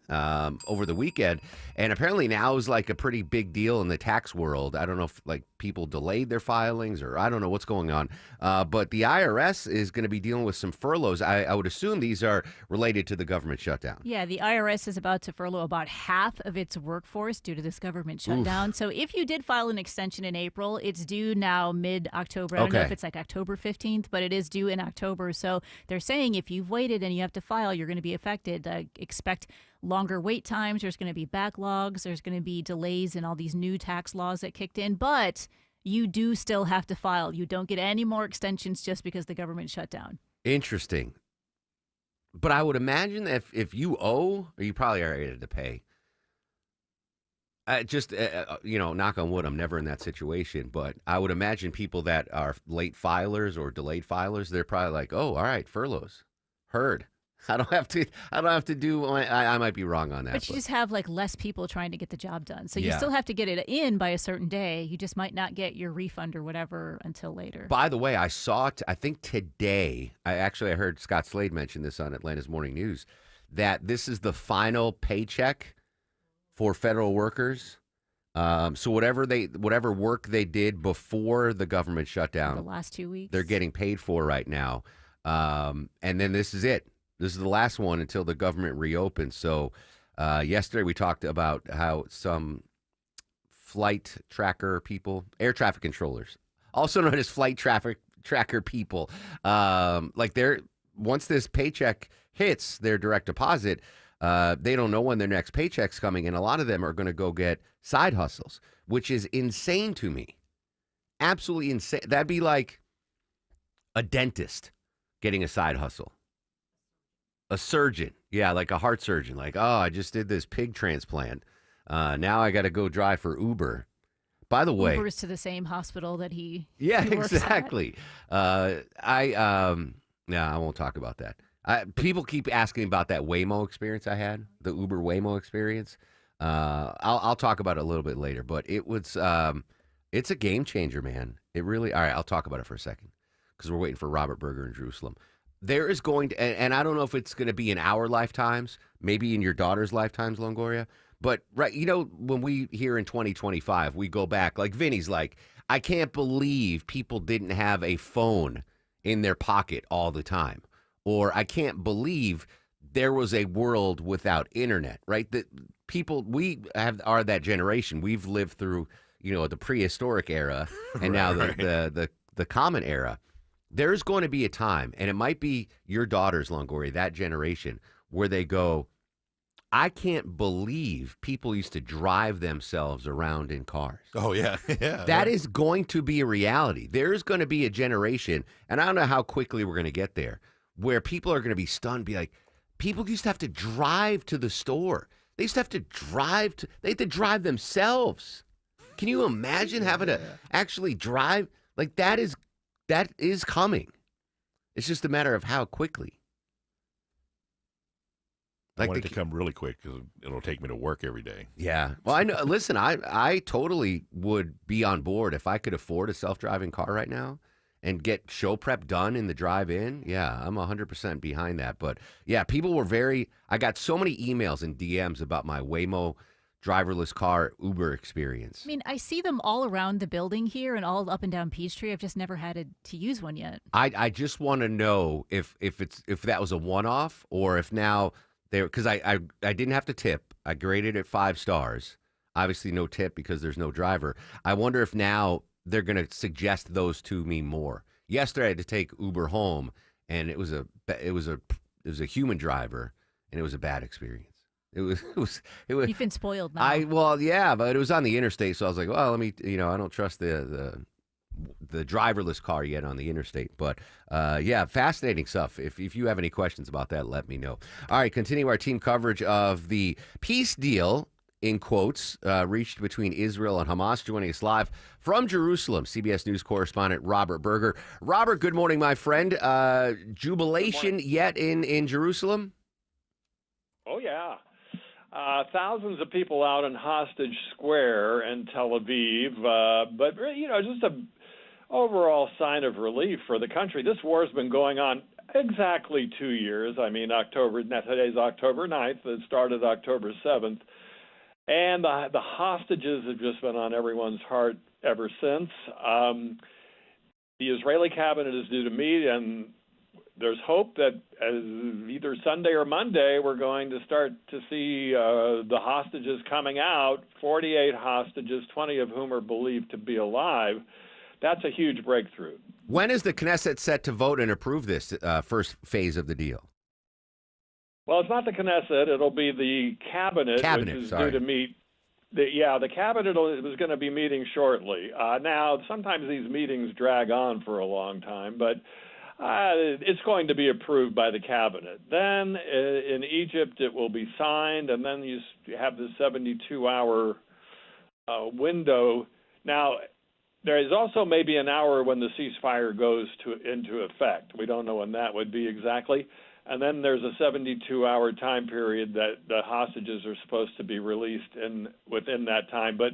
over the weekend, and apparently now is like a pretty big deal in the tax world. I don't know if like people delayed their filings, or I don't know what's going on. But the IRS is going to be dealing with some furloughs. I would assume these are related to the government shutdown. Yeah, the IRS is about to furlough about half of its workforce due to this government shutdown. So if you did file an extension in April, it's due now mid-October. I don't know if it's like October 15th, but it is due in October. So they're saying if you've waited and you have to file, you're going to be affected. Expect longer wait times. There's going to be backlogs. There's going to be delays in all these new tax laws that kicked in. But you do still have to file. You don't get any more extensions just because the government shut down. Interesting. But I would imagine that if you owe, or you probably are able to pay. Knock on wood, I'm never in that situation. But I would imagine people that are late filers or delayed filers, they're probably like, oh, all right, furloughs. Heard. I don't have to do. I might be wrong on that. But you just have like less people trying to get the job done. So you Yeah. still have to get it in by a certain day. You just might not get your refund or whatever until later. By the way, I saw I think today, I heard Scott Slade mention this on Atlanta's Morning News, that this is the final paycheck for federal workers. So whatever work they did before the government shutdown, The last 2 weeks. they're getting paid for right now. And then this is it. This is the last one until the government reopens. So yesterday we talked about how some flight tracker people, air traffic controllers, also known as flight traffic tracker people, once this paycheck hits their direct deposit, they don't know when their next paycheck's coming, and a lot of them are going to go get side hustles, which is insane to me. Absolutely insane. That'd be like a dentist getting a side hustle. A surgeon, yeah, like a heart surgeon. Like, oh, I just did this pig transplant. Now I got to go drive for Uber. By the way, Uber's to the same hospital that he yeah, he works at. exactly. I won't talk about that. People keep asking about that Waymo experience I had, the Uber Waymo experience. I'll talk about it a little bit later, but it's a game changer, man. It really. All right, I'll talk about it for a second because we're waiting for Robert Berger in Jerusalem. There is going to, and I don't know if it's going to be in our lifetimes, maybe in your daughter's lifetimes, Longoria. But right, when we here in 2025, we go back, like Vinny's like, I can't believe people didn't have a phone in their pocket all the time. Or I can't believe there was a world without internet, right? That people, are that generation. We've lived through, the prehistoric era and now the common era. There's going to be a time, and it might be your daughters, Longoria, that generation, where they go, I can't believe people used to drive themselves around in cars. Oh, yeah. That is going to be a reality. There's going to be a generation, and I don't know how quickly we're going to get there, where people are going to be stunned, be like, people used to have to drive to the store. They used to have to they had to drive themselves. Can you imagine having to actually drive? Like, that is coming. It's just a matter of how quickly. I want it to come really quick because it'll take me to work every day. Yeah. Well, I know. Listen, I totally would be on board if I could afford a self-driving car right now and get show prep done in the drive-in. Yeah, I'm 100% behind that. But yeah, people were I got so many emails and DMs about my Waymo driverless car Uber experience. I mean, I see them all around the building here and all up and down Peachtree. I've just never had to use one yet. I just want to know if that was a one-off or if now because I didn't have to tip. I graded it 5 stars. Obviously no tip because there's no driver. I wonder if now they're going to suggest those to me more. Yesterday I had to take Uber home and it was a human driver and it was a bad experience. It was. You've been spoiled now. But it was on the interstate, so I was like, well, let me, I don't trust the driverless car yet on the interstate. But fascinating stuff. If you have any questions about that, let me know. All right, continue our team coverage of the peace deal, in quotes, reached between Israel and Hamas. Joining us live from Jerusalem, CBS News correspondent Robert Berger. Robert, good morning, my friend. Jubilation yet in Jerusalem? Oh, yeah. Thousands of people out in Hostage Square in Tel Aviv, but just a overall sign of relief for the country. This war has been going on exactly 2 years. I mean, today's October 9th. It started October 7th. And the hostages have just been on everyone's heart ever since. The Israeli cabinet is due to meet, and there's hope that as either Sunday or Monday, we're going to start to see the hostages coming out, 48 hostages, 20 of whom are believed to be alive. That's a huge breakthrough. When is the Knesset set to vote and approve this first phase of the deal? Well, it's not the Knesset. It'll be the cabinet which is due to meet. The cabinet is going to be meeting shortly. Now, sometimes these meetings drag on for a long time, but it's going to be approved by the cabinet. Then in Egypt, it will be signed, and then you have the 72-hour window. Now, there is also maybe an hour when the ceasefire goes into effect. We don't know when that would be exactly. And then there's a 72-hour time period that the hostages are supposed to be released within that time. But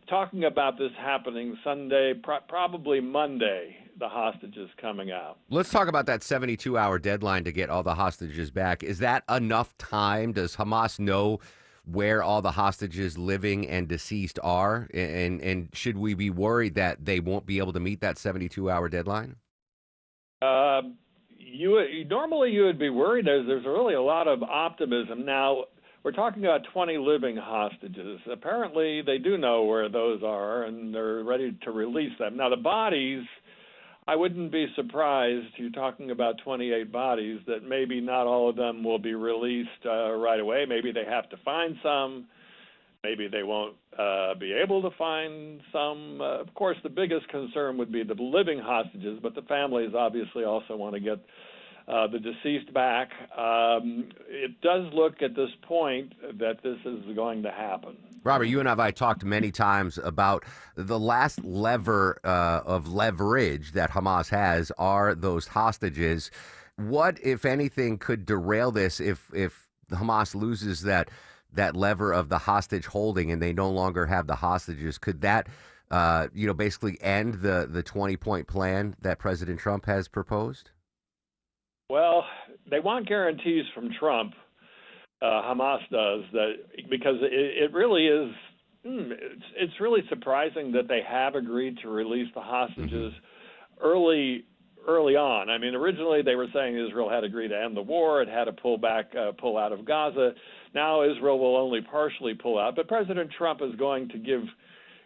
talking about this happening Sunday, probably Monday, the hostages coming out. Let's talk about that 72-hour deadline to get all the hostages back. Is that enough time? Does Hamas know where all the hostages living and deceased are? And should we be worried that they won't be able to meet that 72-hour deadline? Normally you would be worried. There's really a lot of optimism. Now, we're talking about 20 living hostages. Apparently, they do know where those are, and they're ready to release them. Now, the bodies, I wouldn't be surprised, you're talking about 28 bodies, that maybe not all of them will be released right away. Maybe they have to find some. Maybe they won't be able to find some. Of course, the biggest concern would be the living hostages, but the families obviously also want to get the deceased back. It does look at this point that this is going to happen. Robert, you and I talked many times about the last lever of leverage that Hamas has are those hostages. What, if anything, could derail this if Hamas loses that lever of the hostage holding and they no longer have the hostages? Could that, basically end the 20-point plan that President Trump has proposed? Well, they want guarantees from Trump. Hamas does, that because it really is. It's really surprising that they have agreed to release the hostages early on. I mean, originally they were saying Israel had agreed to end the war. It had to pull out of Gaza. Now Israel will only partially pull out. But President Trump is going to give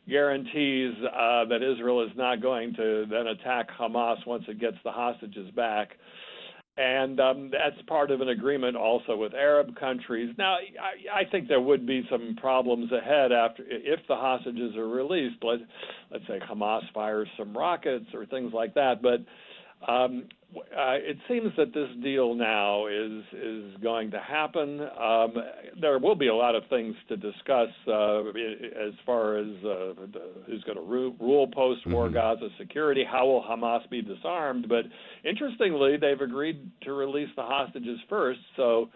guarantees that Israel is not going to then attack Hamas once it gets the hostages back. And that's part of an agreement also with Arab countries. Now, I think there would be some problems ahead if the hostages are released. Let's say Hamas fires some rockets or things like that. But it seems that this deal now is going to happen. There will be a lot of things to discuss as far as who's going to rule post-war Gaza security. How will Hamas be disarmed? But interestingly, they've agreed to release the hostages first, so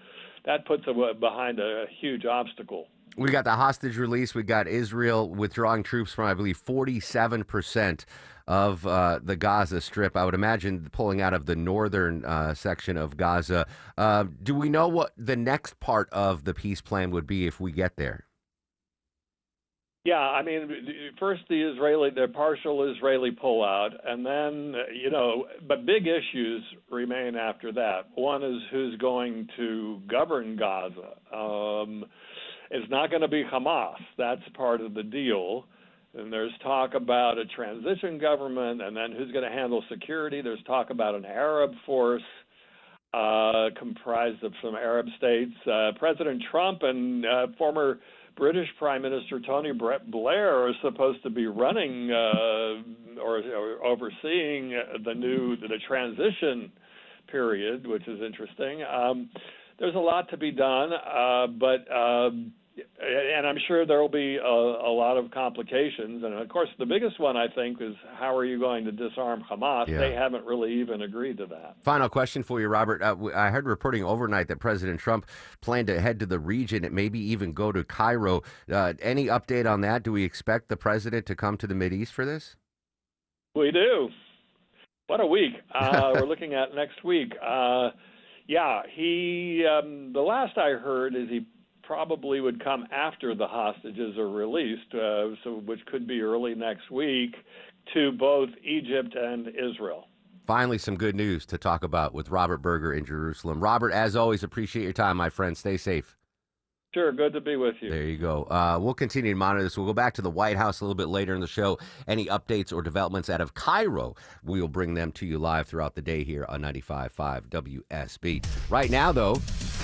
that puts them behind a huge obstacle. We got the hostage release. We got Israel withdrawing troops from, I believe, 47% of the Gaza Strip. I would imagine pulling out of the northern section of Gaza. Do we know what the next part of the peace plan would be if we get there? Yeah, I mean, first the partial Israeli pullout, and then, but big issues remain after that. One is who's going to govern Gaza. It's not going to be Hamas. That's part of the deal. And there's talk about a transition government, and then who's going to handle security. There's talk about an Arab force comprised of some Arab states. President Trump and former British Prime Minister Tony Blair are supposed to be running or overseeing the transition period, which is interesting. There's a lot to be done, and I'm sure there will be a lot of complications. And, of course, the biggest one, I think, is how are you going to disarm Hamas? Yeah. They haven't really even agreed to that. Final question for you, Robert. I heard reporting overnight that President Trump planned to head to the region and maybe even go to Cairo. Any update on that? Do we expect the president to come to the Mideast for this? We do. What a week. We're looking at next week. Yeah, the last I heard is he probably would come after the hostages are released, which could be early next week, to both Egypt and Israel. Finally, some good news to talk about with Robert Berger in Jerusalem. Robert, as always, appreciate your time, my friend. Stay safe. Sure, good to be with you. There you go. We'll continue to monitor this. We'll go back to the White House a little bit later in the show. Any updates or developments out of Cairo, we will bring them to you live throughout the day here on 95.5 WSB. Right now, though,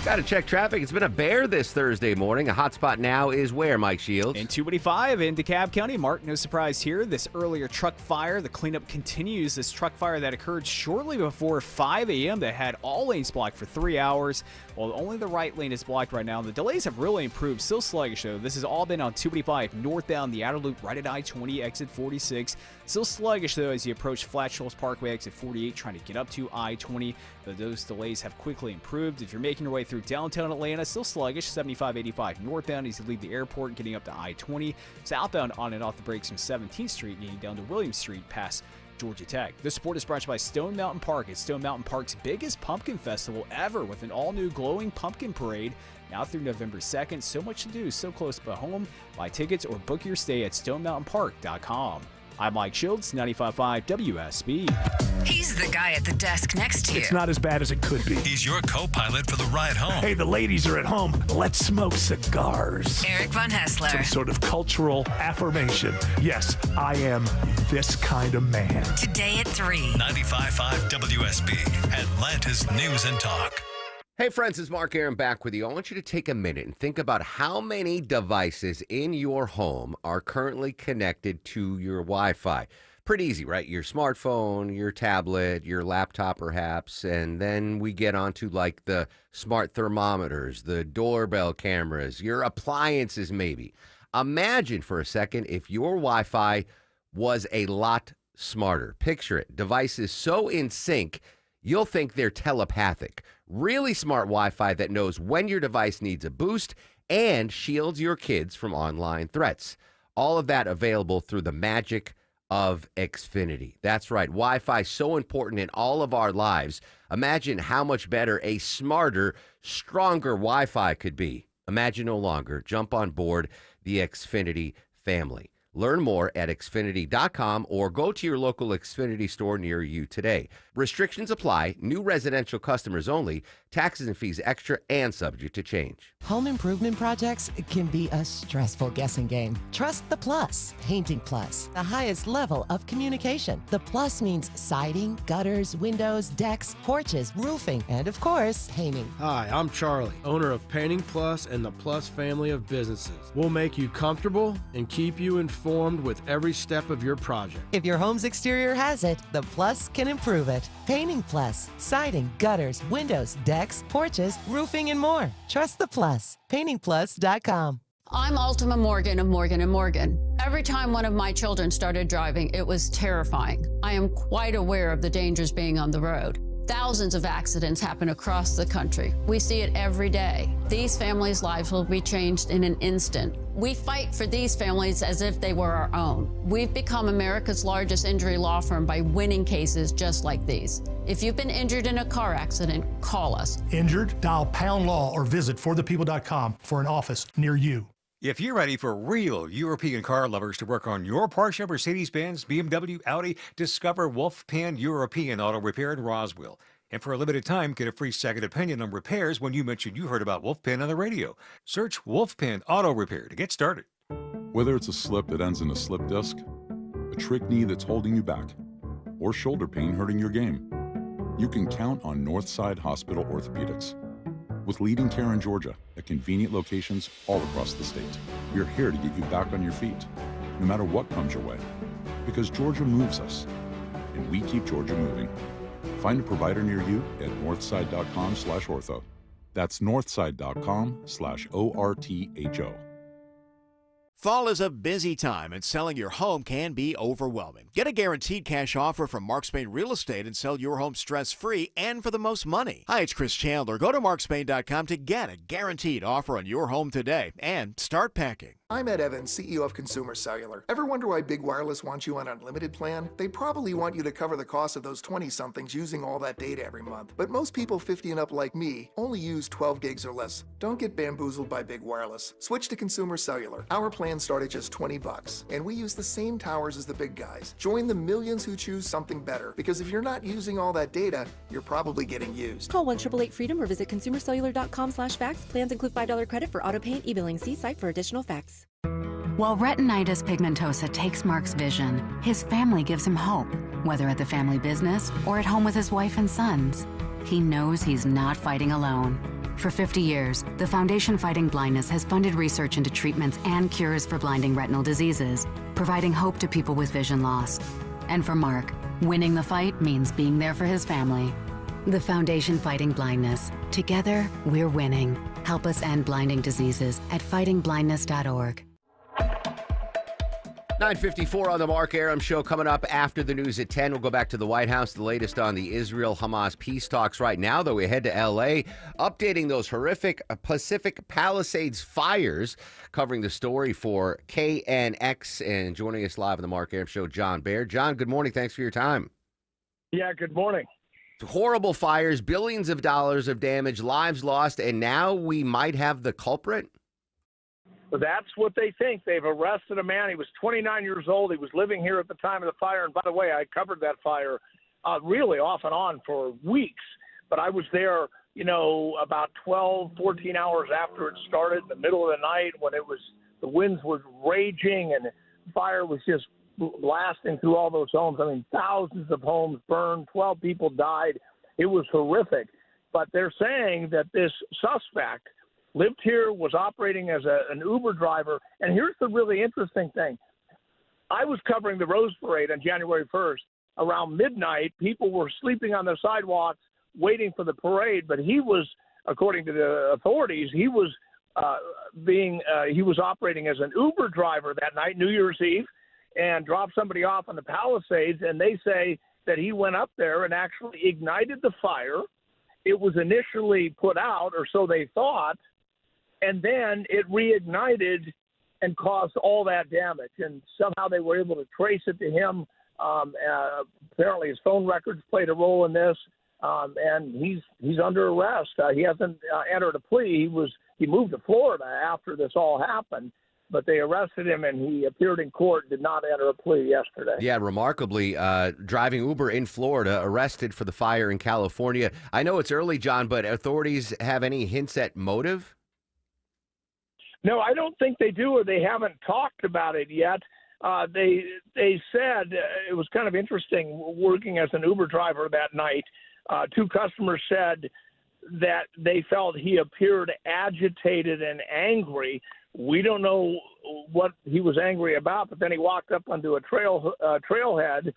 got to check traffic. It's been a bear this Thursday morning. A hot spot now is where, Mike Shields? In 285 in DeKalb County. Mark, no surprise here. This earlier truck fire, the cleanup continues. This truck fire that occurred shortly before 5 a.m. that had all lanes blocked for 3 hours. Well, only the right lane is blocked right now. The delays have really improved. Still sluggish, though. This has all been on 285 northbound, the outer loop right at I-20, exit 46. Still sluggish, though, as you approach Flat Shoals Parkway, exit 48, trying to get up to I-20. Those delays have quickly improved. If you're making your way through downtown Atlanta, still sluggish, 75-85 northbound as you leave the airport, getting up to I-20. Southbound on and off the brakes from 17th Street, getting down to Williams Street past Georgia Tech. This support is brought to you by Stone Mountain Park. It's Stone Mountain Park's biggest pumpkin festival ever, with an all-new glowing pumpkin parade now through November 2nd. So much to do, so close to home. Buy tickets or book your stay at stonemountainpark.com. I'm Mike Shields, 95.5 WSB. He's the guy at the desk next to you. It's not as bad as it could be. He's your co-pilot for the ride home. Hey, the ladies are at home. Let's smoke cigars. Eric Von Hessler. Some sort of cultural affirmation. Yes, I am this kind of man. Today at 3. 95.5 WSB, Atlanta's News and Talk. Hey friends, it's Mark Aaron back with you. I want you to take a minute and think about how many devices in your home are currently connected to your Wi-Fi. Pretty easy, right? Your smartphone, your tablet, your laptop perhaps, and then we get onto like the smart thermometers, the doorbell cameras, your appliances maybe. Imagine for a second if your Wi-Fi was a lot smarter. Picture it. Devices so in sync, you'll think they're telepathic. Really smart Wi-Fi that knows when your device needs a boost and shields your kids from online threats. All of that available through the magic of Xfinity. That's right. Wi-Fi is so important in all of our lives. Imagine how much better a smarter, stronger Wi-Fi could be. Imagine no longer. Jump on board the Xfinity family. Learn more at Xfinity.com or go to your local Xfinity store near you today. Restrictions apply. New residential customers only. Taxes and fees extra and subject to change. Home improvement projects can be a stressful guessing game. Trust the Plus. Painting Plus, the highest level of communication. The Plus means siding, gutters, windows, decks, porches, roofing, and of course, painting. Hi, I'm Charlie, owner of Painting Plus and the Plus family of businesses. We'll make you comfortable and keep you informed with every step of your project. If your home's exterior has it, the Plus can improve it. Painting Plus, siding, gutters, windows, decks, porches, roofing, and more. Trust the Plus. PaintingPlus.com. I'm Ultima Morgan of Morgan & Morgan. Every time one of my children started driving, it was terrifying. I am quite aware of the dangers being on the road. Thousands of accidents happen across the country. We see it every day. These families' lives will be changed in an instant. We fight for these families as if they were our own. We've become America's largest injury law firm by winning cases just like these. If you've been injured in a car accident, call us. Injured? Dial Pound Law or visit forthepeople.com for an office near you. If you're ready for real European car lovers to work on your Porsche, Mercedes-Benz, BMW, Audi, discover Wolfpan European Auto Repair in Roswell. And for a limited time, get a free second opinion on repairs when you mention you heard about Wolfpan on the radio. Search Wolfpan Auto Repair to get started. Whether it's a slip that ends in a slip disc, a trick knee that's holding you back, or shoulder pain hurting your game, you can count on Northside Hospital Orthopedics. With leading care in Georgia at convenient locations all across the state, we're here to get you back on your feet, no matter what comes your way. Because Georgia moves us, and we keep Georgia moving. Find a provider near you at northside.com/ortho. That's northside.com/ORTHO. Fall is a busy time, and selling your home can be overwhelming. Get a guaranteed cash offer from Mark Spain Real Estate and sell your home stress-free and for the most money. Hi, it's Chris Chandler. Go to markspain.com to get a guaranteed offer on your home today and start packing. I'm Ed Evans, CEO of Consumer Cellular. Ever wonder why Big Wireless wants you on an unlimited plan? They probably want you to cover the cost of those 20-somethings using all that data every month. But most people 50 and up like me only use 12 gigs or less. Don't get bamboozled by Big Wireless. Switch to Consumer Cellular. Our plans start at just $20, and we use the same towers as the big guys. Join the millions who choose something better, because if you're not using all that data, you're probably getting used. Call 1-888-FREEDOM or visit consumercellular.com/facts. Plans include $5 credit for auto pay and e-billing. See site for additional facts. While retinitis pigmentosa takes Mark's vision, his family gives him hope, whether at the family business or at home with his wife and sons. He knows he's not fighting alone. For 50 years, the Foundation Fighting Blindness has funded research into treatments and cures for blinding retinal diseases, providing hope to people with vision loss. And for Mark, winning the fight means being there for his family. The Foundation Fighting Blindness. Together, we're winning. Help us end blinding diseases at fightingblindness.org. 9:54 on the Mark Arum Show. Coming up after the news at 10, we'll go back to the White House. The latest on the Israel-Hamas peace talks right now, though we head to L.A., updating those horrific Pacific Palisades fires, covering the story for KNX. And joining us live on the Mark Arum Show, John Baird. John, good morning. Thanks for your time. Yeah, good morning. Horrible fires, billions of dollars of damage, lives lost, and now we might have the culprit? That's what they think. They've arrested a man. He was 29 years old. He was living here at the time of the fire. And by the way, I covered that fire really off and on for weeks. But I was there, about 12, 14 hours after it started, in the middle of the night, when the winds were raging and the fire was just blasting through all those homes. I mean, thousands of homes burned, 12 people died. It was horrific. But they're saying that this suspect lived here, was operating as an Uber driver. And here's the really interesting thing. I was covering the Rose Parade on January 1st. Around midnight, people were sleeping on the sidewalks waiting for the parade. But he was, according to the authorities, he was operating as an Uber driver that night, New Year's Eve, and dropped somebody off on the Palisades. And they say that he went up there and actually ignited the fire. It was initially put out, or so they thought, and then it reignited and caused all that damage. And somehow they were able to trace it to him. Apparently his phone records played a role in this, and he's under arrest. He hasn't entered a plea. He moved to Florida after this all happened, but they arrested him, and he appeared in court, did not enter a plea yesterday. Yeah, remarkably, driving Uber in Florida, arrested for the fire in California. I know it's early, John, but authorities have any hints at motive? No, I don't think they do, or they haven't talked about it yet. They said it was kind of interesting working as an Uber driver that night. Two customers said that they felt he appeared agitated and angry. We don't know what he was angry about, but then he walked up onto a trailhead,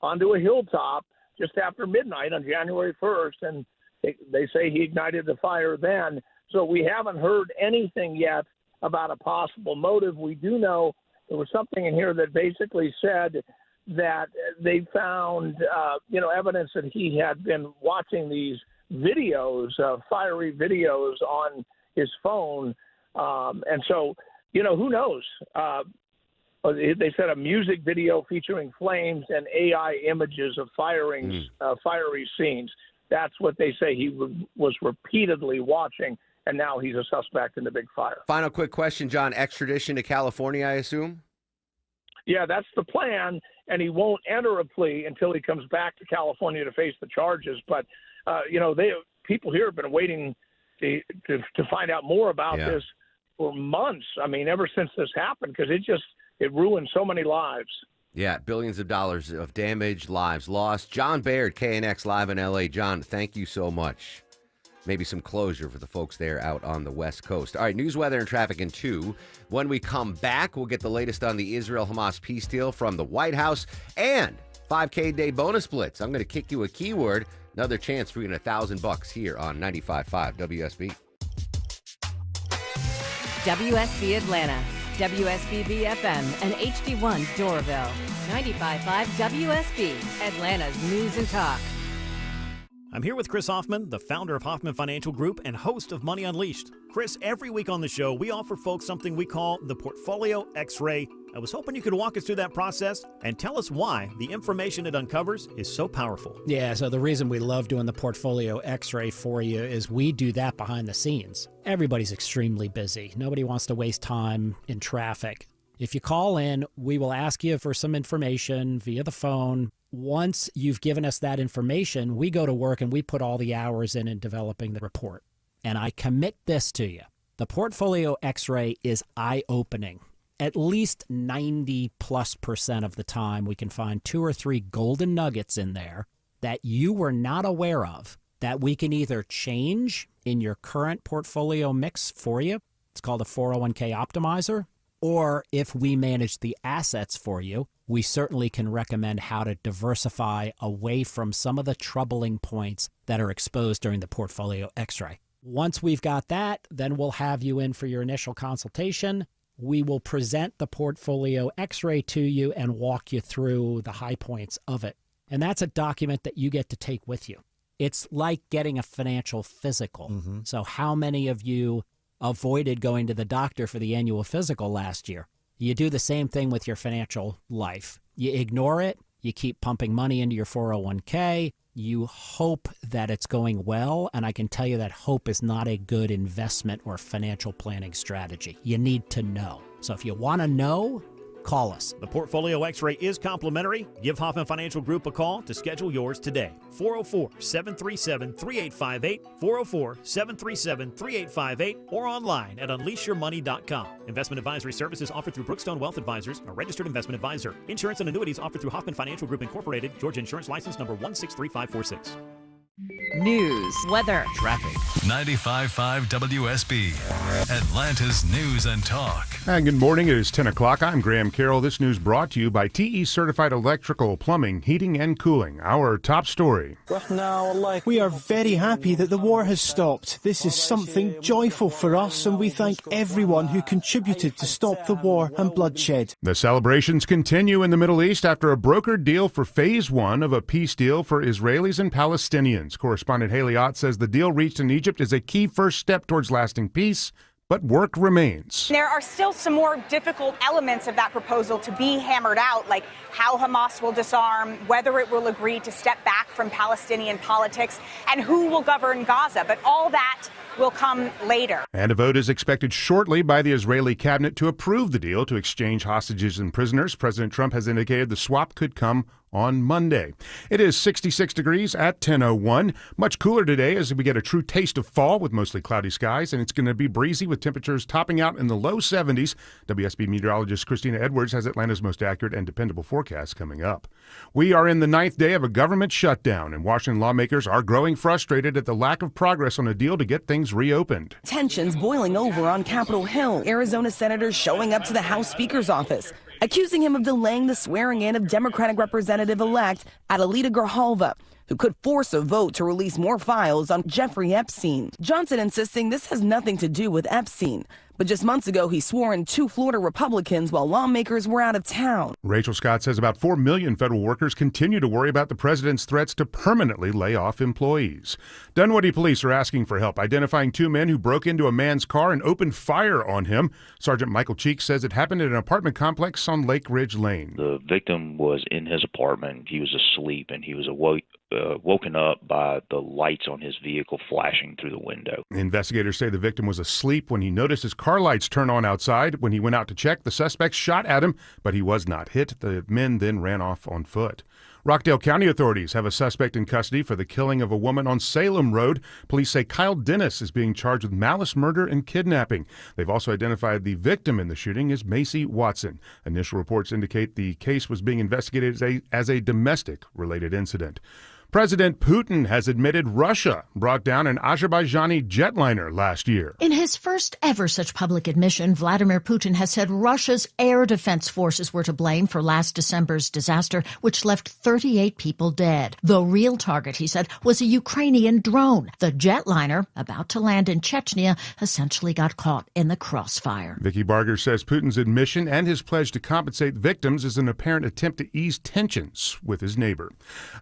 onto a hilltop just after midnight on January 1st, and they say he ignited the fire then. So we haven't heard anything yet about a possible motive. We do know there was something in here that basically said that they found, evidence that he had been watching these videos, fiery videos on his phone. And so, who knows? They said a music video featuring flames and AI images of fiery scenes. That's what they say he was repeatedly watching. And now he's a suspect in the big fire. Final quick question, John. Extradition to California, I assume? Yeah, that's the plan, and he won't enter a plea until he comes back to California to face the charges. But, people here have been waiting to find out more about this for months. I mean, ever since this happened, because it ruined so many lives. Yeah, billions of dollars of damage, lives lost. John Baird, KNX, live in L.A. John, thank you so much. Maybe some closure for the folks there out on the West Coast. All right, news, weather, and traffic in 2. When we come back, we'll get the latest on the Israel-Hamas peace deal from the White House and 5K Day bonus blitz. I'm going to kick you a keyword. Another chance for you to win $1,000 here on 95.5 WSB. WSB Atlanta, WSB BFM, and HD1 Doraville. 95.5 WSB, Atlanta's news and talk. I'm here with Chris Hoffman, the founder of Hoffman Financial Group and host of Money Unleashed. Chris, every week on the show, we offer folks something we call the Portfolio X-Ray. I was hoping you could walk us through that process and tell us why the information it uncovers is so powerful. Yeah, so the reason we love doing the Portfolio X-Ray for you is we do that behind the scenes. Everybody's extremely busy. Nobody wants to waste time in traffic. If you call in, we will ask you for some information via the phone. Once you've given us that information, we go to work and we put all the hours in developing the report. And I commit this to you. The Portfolio X-Ray is eye-opening. At least 90+% of the time, we can find 2 or 3 golden nuggets in there that you were not aware of that we can either change in your current portfolio mix for you. It's called a 401k optimizer. Or if we manage the assets for you, we certainly can recommend how to diversify away from some of the troubling points that are exposed during the Portfolio X-Ray. Once we've got that, then we'll have you in for your initial consultation. We will present the Portfolio X-Ray to you and walk you through the high points of it. And that's a document that you get to take with you. It's like getting a financial physical. Mm-hmm. So how many of you avoided going to the doctor for the annual physical last year? You do the same thing with your financial life. You ignore it. You keep pumping money into your 401k. You hope that it's going well, and I can tell you that hope is not a good investment or financial planning strategy. You need to know. So if you want to know, call us. The Portfolio X-Ray is complimentary. Give Hoffman Financial Group a call to schedule yours today. 404-737-3858, 404-737-3858, or online at unleashyourmoney.com. Investment advisory services offered through Brookstone Wealth Advisors, a registered investment advisor. Insurance and annuities offered through Hoffman Financial Group Incorporated, Georgia Insurance License number 163546. News, weather, traffic. 95.5 WSB, Atlanta's News and Talk. And good morning. It is 10 o'clock. I'm Graham Carroll. This news brought to you by TE Certified Electrical, Plumbing, Heating, and Cooling. Our top story. We are very happy that the war has stopped. This is something joyful for us, and we thank everyone who contributed to stop the war and bloodshed. The celebrations continue in the Middle East after a brokered deal for Phase 1 of a peace deal for Israelis and Palestinians. Correspondent Haley Ott says the deal reached in Egypt is a key first step towards lasting peace, but work remains. There are still some more difficult elements of that proposal to be hammered out, like how Hamas will disarm, whether it will agree to step back from Palestinian politics, and who will govern Gaza. But all that will come later. And a vote is expected shortly by the Israeli cabinet to approve the deal to exchange hostages and prisoners. President Trump has indicated the swap could come on Monday. It is 66 degrees at 10:01. Much cooler today as we get a true taste of fall with mostly cloudy skies, and it's going to be breezy with temperatures topping out in the low 70s. WSB meteorologist Christina Edwards has Atlanta's most accurate and dependable forecast coming up. We are in the 9th day of a government shutdown, and Washington lawmakers are growing frustrated at the lack of progress on a deal to get things reopened. Tensions boiling over on Capitol Hill. Arizona senators showing up to the House Speaker's office, accusing him of delaying the swearing-in of Democratic Representative-elect Adelita Grijalva, who could force a vote to release more files on Jeffrey Epstein. Johnson insisting this has nothing to do with Epstein. But just months ago, he swore in 2 Florida Republicans while lawmakers were out of town. Rachel Scott says about 4 million federal workers continue to worry about the president's threats to permanently lay off employees. Dunwoody police are asking for help identifying 2 men who broke into a man's car and opened fire on him. Sergeant Michael Cheek says it happened at an apartment complex on Lake Ridge Lane. The victim was in his apartment. He was asleep, and he was woken up by the lights on his vehicle flashing through the window. Investigators say the victim was asleep when he noticed his car lights turn on outside. When he went out to check, the suspect shot at him, but he was not hit. The men then ran off on foot. Rockdale County authorities have a suspect in custody for the killing of a woman on Salem Road. Police say Kyle Dennis is being charged with malice murder and kidnapping. They've also identified the victim in the shooting as Macy Watson. Initial reports indicate the case was being investigated as a domestic-related incident. President Putin has admitted Russia brought down an Azerbaijani jetliner last year. In his first ever such public admission, Vladimir Putin has said Russia's air defense forces were to blame for last December's disaster, which left 38 people dead. The real target, he said, was a Ukrainian drone. The jetliner, about to land in Chechnya, essentially got caught in the crossfire. Vicky Barger says Putin's admission and his pledge to compensate victims is an apparent attempt to ease tensions with his neighbor.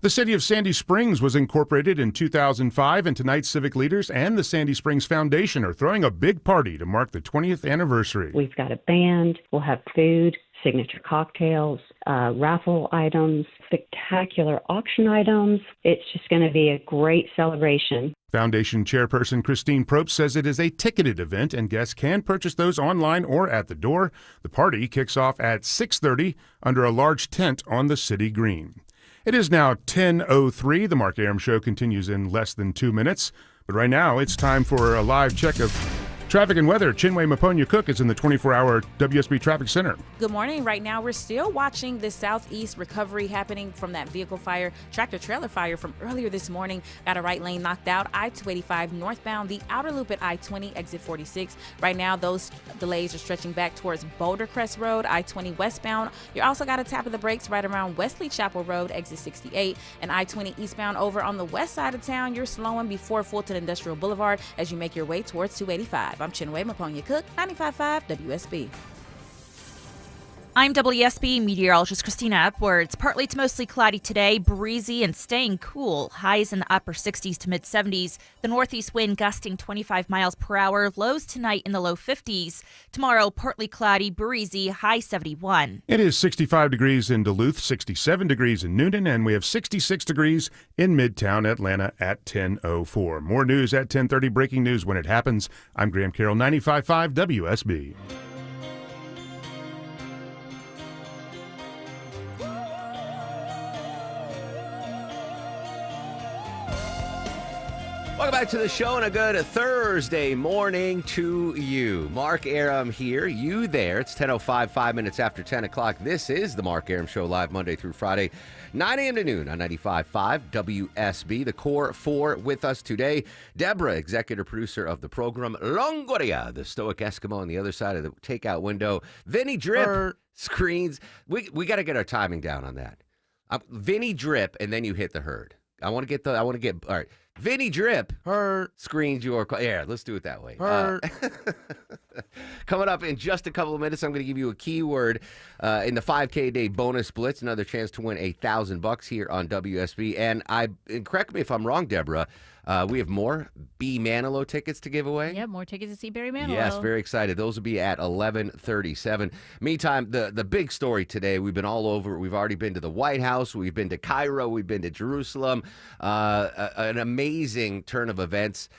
The city of Sandy Springs was incorporated in 2005, and tonight's civic leaders and the Sandy Springs Foundation are throwing a big party to mark the 20th anniversary. We've got a band, we'll have food, signature cocktails, raffle items, spectacular auction items. It's just going to be a great celebration. Foundation chairperson Christine Probst says it is a ticketed event and guests can purchase those online or at the door. The party kicks off at 6:30 under a large tent on the city green. It is now 10:03. The Mark Arum Show continues in less than 2 minutes. But right now, it's time for a live check of traffic and weather. Chinwe Maponya-Cook is in the 24-hour WSB Traffic Center. Good morning. Right now, we're still watching the southeast recovery happening from that vehicle fire, tractor-trailer fire from earlier this morning. Got a right lane knocked out. I-285 northbound, the outer loop at I-20, exit 46. Right now, those delays are stretching back towards Boulder Crest Road, I-20 westbound. You also got a tap of the brakes right around Wesley Chapel Road, exit 68, and I-20 eastbound over on the west side of town. You're slowing before Fulton Industrial Boulevard as you make your way towards 285. I'm Chinwe Maponya-Cook, 95.5 WSB. I'm WSB meteorologist Christina Upwards. Partly to mostly cloudy today, breezy and staying cool. Highs in the upper 60s to mid 70s. The northeast wind gusting 25 miles per hour. Lows tonight in the low 50s. Tomorrow, partly cloudy, breezy, high 71. It is 65 degrees in Duluth, 67 degrees in Newton, and we have 66 degrees in Midtown Atlanta at 10:04. More news at 10:30. Breaking news when it happens. I'm Graham Carroll, 95.5 WSB. Welcome back to the show and a good Thursday morning to you. Mark Arum here, you there. It's 10:05, 5 minutes after 10 o'clock. This is the Mark Arum Show, live Monday through Friday, 9 a.m. to noon on 95.5 WSB. The Core 4 with us today. Deborah, executive producer of the program. Longoria, the stoic Eskimo on the other side of the takeout window. Vinny Drip screens. We got to get our timing down on that. Vinny Drip, and then you hit the herd. All right. Vinny Drip screens your call. Yeah, let's do it that way. Coming up in just a couple of minutes, I'm going to give you a keyword in the 5K Day Bonus Blitz. Another chance to win $1,000 here on WSB. And correct me if I'm wrong, Deborah. We have more B. Manilow tickets to give away. Yeah, more tickets to see Barry Manilow. Yes, very excited. Those will be at 11:37. Meantime, the big story today, we've been all over. We've already been to the White House. We've been to Cairo. We've been to Jerusalem. An amazing turn of events.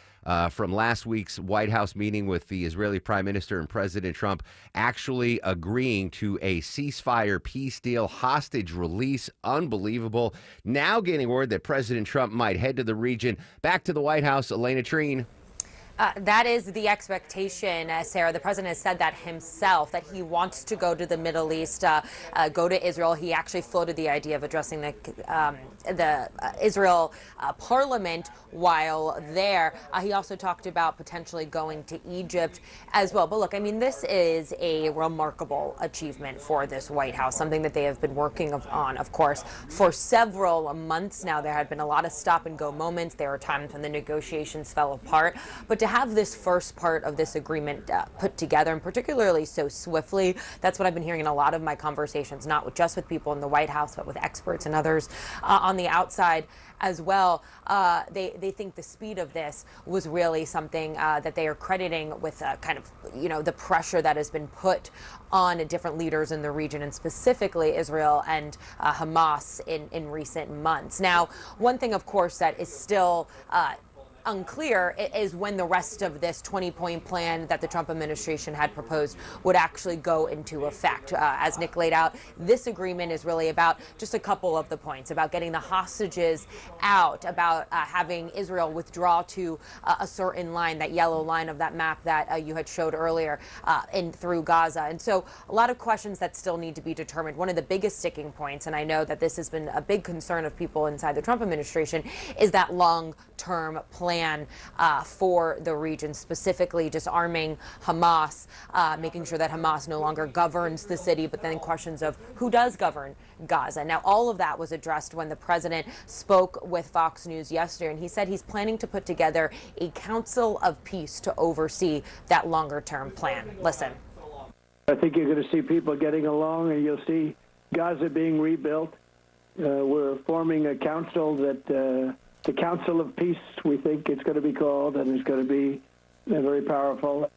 From last week's White House meeting with the Israeli Prime Minister and President Trump actually agreeing to a ceasefire peace deal, hostage release. Unbelievable. Now getting word that President Trump might head to the region. Back to the White House, Elena Treen. That is the expectation, Sarah. The president has said that himself, that he wants to go to the Middle East, go to Israel. He actually floated the idea of addressing the Israel parliament while there. He also talked about potentially going to Egypt as well. But look, I mean, this is a remarkable achievement for this White House, something that they have been working on, of course, for several months now. There had been a lot of stop and go moments. There were times when the negotiations fell apart. But to have this first part of this agreement put together, and particularly so swiftly, that's what I've been hearing in a lot of my conversations, not just with people in the White House, but with experts and others on the outside as well. They think the speed of this was really something that they are crediting with kind of, the pressure that has been put on different leaders in the region, and specifically Israel and Hamas in recent months. Now, one thing, of course, that is still unclear is when the rest of this 20-point plan that the Trump administration had proposed would actually go into effect. As Nick laid out, this agreement is really about just a couple of the points, about getting the hostages out, about having Israel withdraw to a certain line, that yellow line of that map that you had showed earlier through Gaza. And so a lot of questions that still need to be determined. One of the biggest sticking points, and I know that this has been a big concern of people inside the Trump administration, is that long-term plan for the region, specifically disarming Hamas, making sure that Hamas no longer governs the city, but then questions of who does govern Gaza. Now, all of that was addressed when the president spoke with Fox News yesterday, and he said he's planning to put together a council of peace to oversee that longer-term plan. Listen. I think you're going to see people getting along, and you'll see Gaza being rebuilt. We're forming a council that the Council of Peace, we think it's going to be called, and it's going to be very powerful.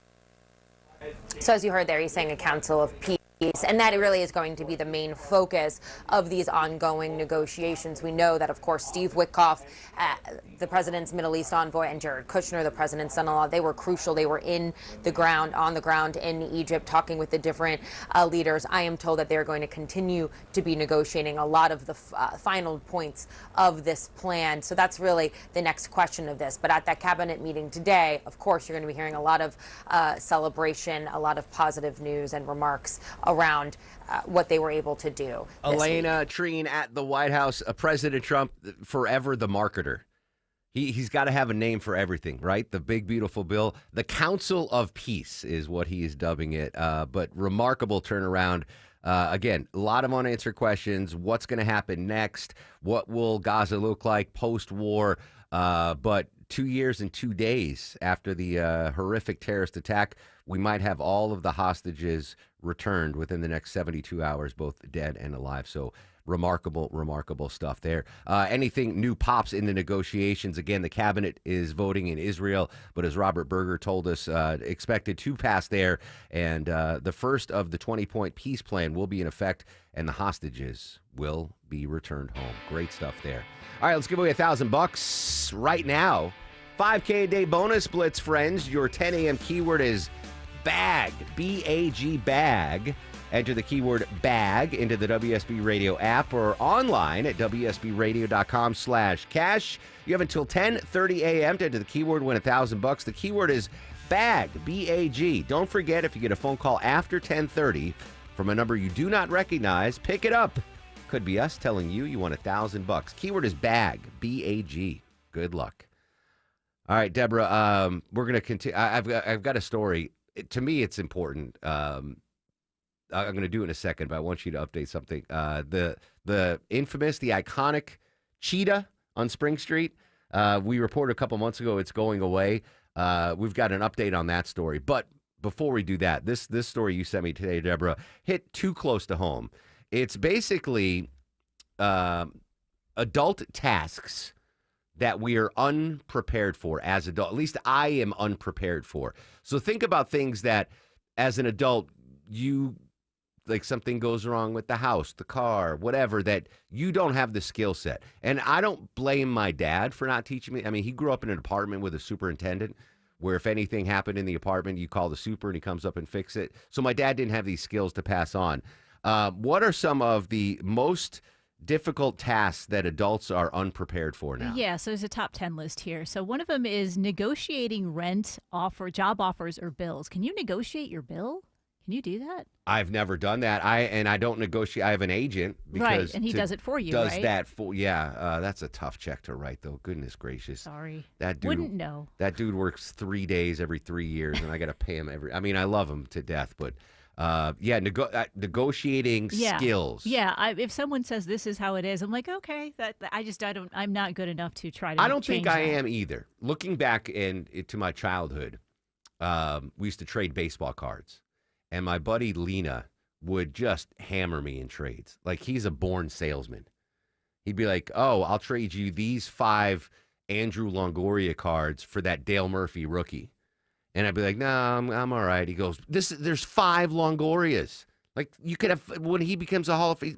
So as you heard there, he's saying a Council of Peace. And that really is going to be the main focus of these ongoing negotiations. We know that, of course, Steve Witkoff, the president's Middle East envoy, and Jared Kushner, the president's son-in-law, they were crucial. They were on the ground in Egypt, talking with the different leaders. I am told that they're going to continue to be negotiating a lot of the final points of this plan. So that's really the next question of this. But at that cabinet meeting today, of course, you're going to be hearing a lot of celebration, a lot of positive news and remarks around what they were able to do. Elena Treen at the White House. President Trump, forever the marketer. He's got to have a name for everything, right? The big, beautiful bill. The Council of Peace is what he is dubbing it. But remarkable turnaround. Again, a lot of unanswered questions. What's going to happen next? What will Gaza look like post-war? But 2 years and 2 days after the horrific terrorist attack, we might have all of the hostages returned within the next 72 hours, both dead and alive. So remarkable, remarkable stuff there. Anything new pops in the negotiations? Again, the cabinet is voting in Israel, but as Robert Berger told us, expected to pass there. And the first of the 20-point peace plan will be in effect, and the hostages will be returned home. Great stuff there. All right, let's give away $1,000 right now. 5K a day bonus blitz, friends. Your 10 a.m. keyword is BAG, B-A-G, BAG. Enter the keyword BAG into the WSB Radio app or online at WSBradio.com/cash. You have until 10:30 a.m. to enter the keyword, win $1,000. The keyword is BAG, B-A-G. Don't forget, if you get a phone call after 10:30 from a number you do not recognize, pick it up. Could be us telling you you won $1,000. Keyword is BAG, B-A-G. Good luck. All right, Deborah, we're going to continue. I've got a story. To me, it's important. I'm going to do it in a second, but I want you to update something. The infamous, the iconic cheetah on Spring Street, we reported a couple months ago it's going away. We've got an update on that story. But before we do that, this story you sent me today, Deborah, hit too close to home. It's basically adult tasks that we are unprepared for as adults. At least I am unprepared for. So think about things that, as an adult, like something goes wrong with the house, the car, whatever, that you don't have the skill set. And I don't blame my dad for not teaching me. I mean, he grew up in an apartment with a superintendent where if anything happened in the apartment, you call the super and he comes up and fix it. So my dad didn't have these skills to pass on. What are some of the most difficult tasks that adults are unprepared for now? Yeah, so there's a top 10 list here. So one of them is negotiating rent, job offers, or bills. Can you negotiate your bill? Can you do that? I've never done that. I don't negotiate. I have an agent because right, and he does it for you. Right? That's a tough check to write, though. Goodness gracious. Sorry, that dude wouldn't know. That dude works 3 days every 3 years, and I got to pay him every. I mean, I love him to death, but. Negotiating skills. Yeah, if someone says this is how it is, I'm like, okay. I'm not good enough to try to. I don't think I that. am either. Looking back to my childhood, we used to trade baseball cards, and my buddy Lena would just hammer me in trades. Like he's a born salesman. He'd be like, "Oh, I'll trade you these 5 Andrew Longoria cards for that Dale Murphy rookie." And I'd be like, no, I'm all right. He goes, there's 5 Longorias. Like, you could have, when he becomes a Hall of Fame.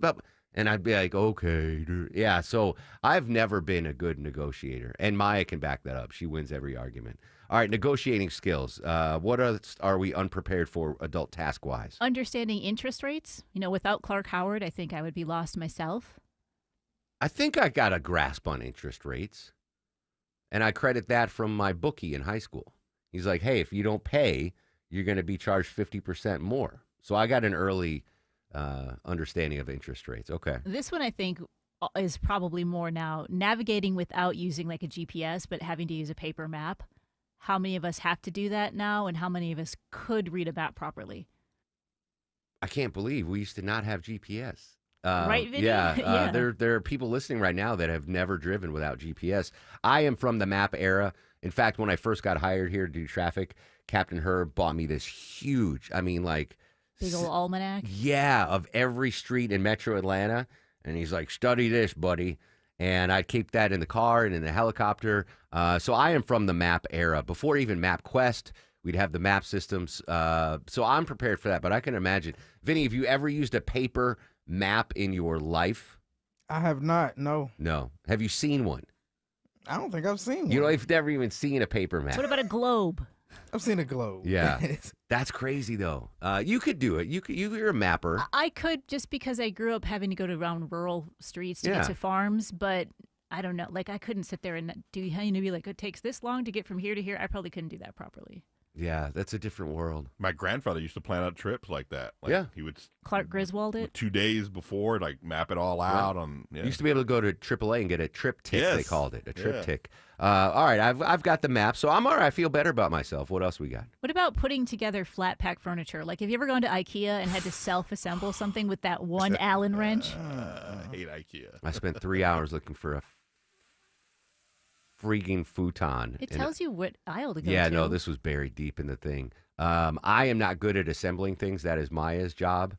And I'd be like, okay. Yeah, so I've never been a good negotiator. And Maya can back that up. She wins every argument. All right, negotiating skills. What are we unprepared for adult task-wise? Understanding interest rates. Without Clark Howard, I think I would be lost myself. I think I got a grasp on interest rates. And I credit that from my bookie in high school. He's like, hey, if you don't pay, you're going to be charged 50% more. So I got an early understanding of interest rates. Okay. This one, I think, is probably more now navigating without using like a GPS, but having to use a paper map. How many of us have to do that now, and how many of us could read a map properly? I can't believe we used to not have GPS. Right, Vinny? Yeah. There are people listening right now that have never driven without GPS. I am from the map era. In fact, when I first got hired here to do traffic, Captain Herb bought me this huge, big old almanac. Yeah, of every street in Metro Atlanta. And he's like, study this, buddy. And I'd keep that in the car and in the helicopter. So I am from the map era. Before even MapQuest, we'd have the map systems. So I'm prepared for that. But I can imagine. Vinny, have you ever used a paper map in your life? I have not, no. No. Have you seen one? I don't think I've seen one. You know, you've never even seen a paper map. What about a globe? I've seen a globe. Yeah. That's crazy, though. You could do it. You're a mapper. I could, just because I grew up having to go to around rural streets to get to farms, but I don't know. Like, I couldn't sit there and be like, it takes this long to get from here to here. I probably couldn't do that properly. Yeah, that's a different world. My grandfather used to plan out trips like that. He would Clark Griswold it 2 days before, like map it all out on. Yeah. Used to be able to go to AAA and get a triptych. Yes. They called it a triptych. All right, I've got the map, so I'm all right. I feel better about myself. What else we got? What about putting together flat pack furniture? Like, have you ever gone to IKEA and had to self-assemble something with that one Allen wrench? I hate IKEA. I spent 3 hours looking for a freaking futon. It tells you what aisle to go to. Yeah, no, this was buried deep in the thing. I am not good at assembling things. That is Maya's job.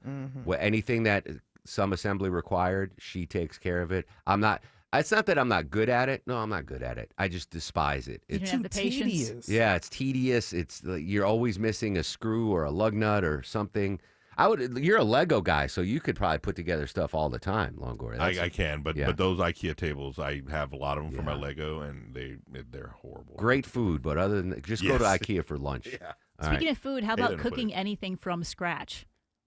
Anything that some assembly required, she takes care of it. I'm not. It's not that I'm not good at it. No, I'm not good at it. I just despise it. You don't have the patience. Tedious. Yeah, it's tedious. It's you're always missing a screw or a lug nut or something. You're a Lego guy, so you could probably put together stuff all the time, Longoria. I can, but those IKEA tables, I have a lot of them for my Lego, and they're horrible. Great food, but other than just go to IKEA for lunch. Yeah. Speaking of food, how about cooking anything from scratch?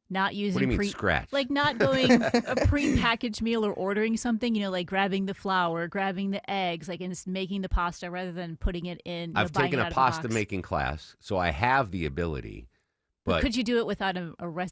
Not using What do you mean scratch? Like not going a pre-packaged meal or ordering something, like grabbing the flour, grabbing the eggs, like and just making the pasta rather than putting it in. I've buying taken it a out of pasta box. making class, so I have the ability. But could you do it without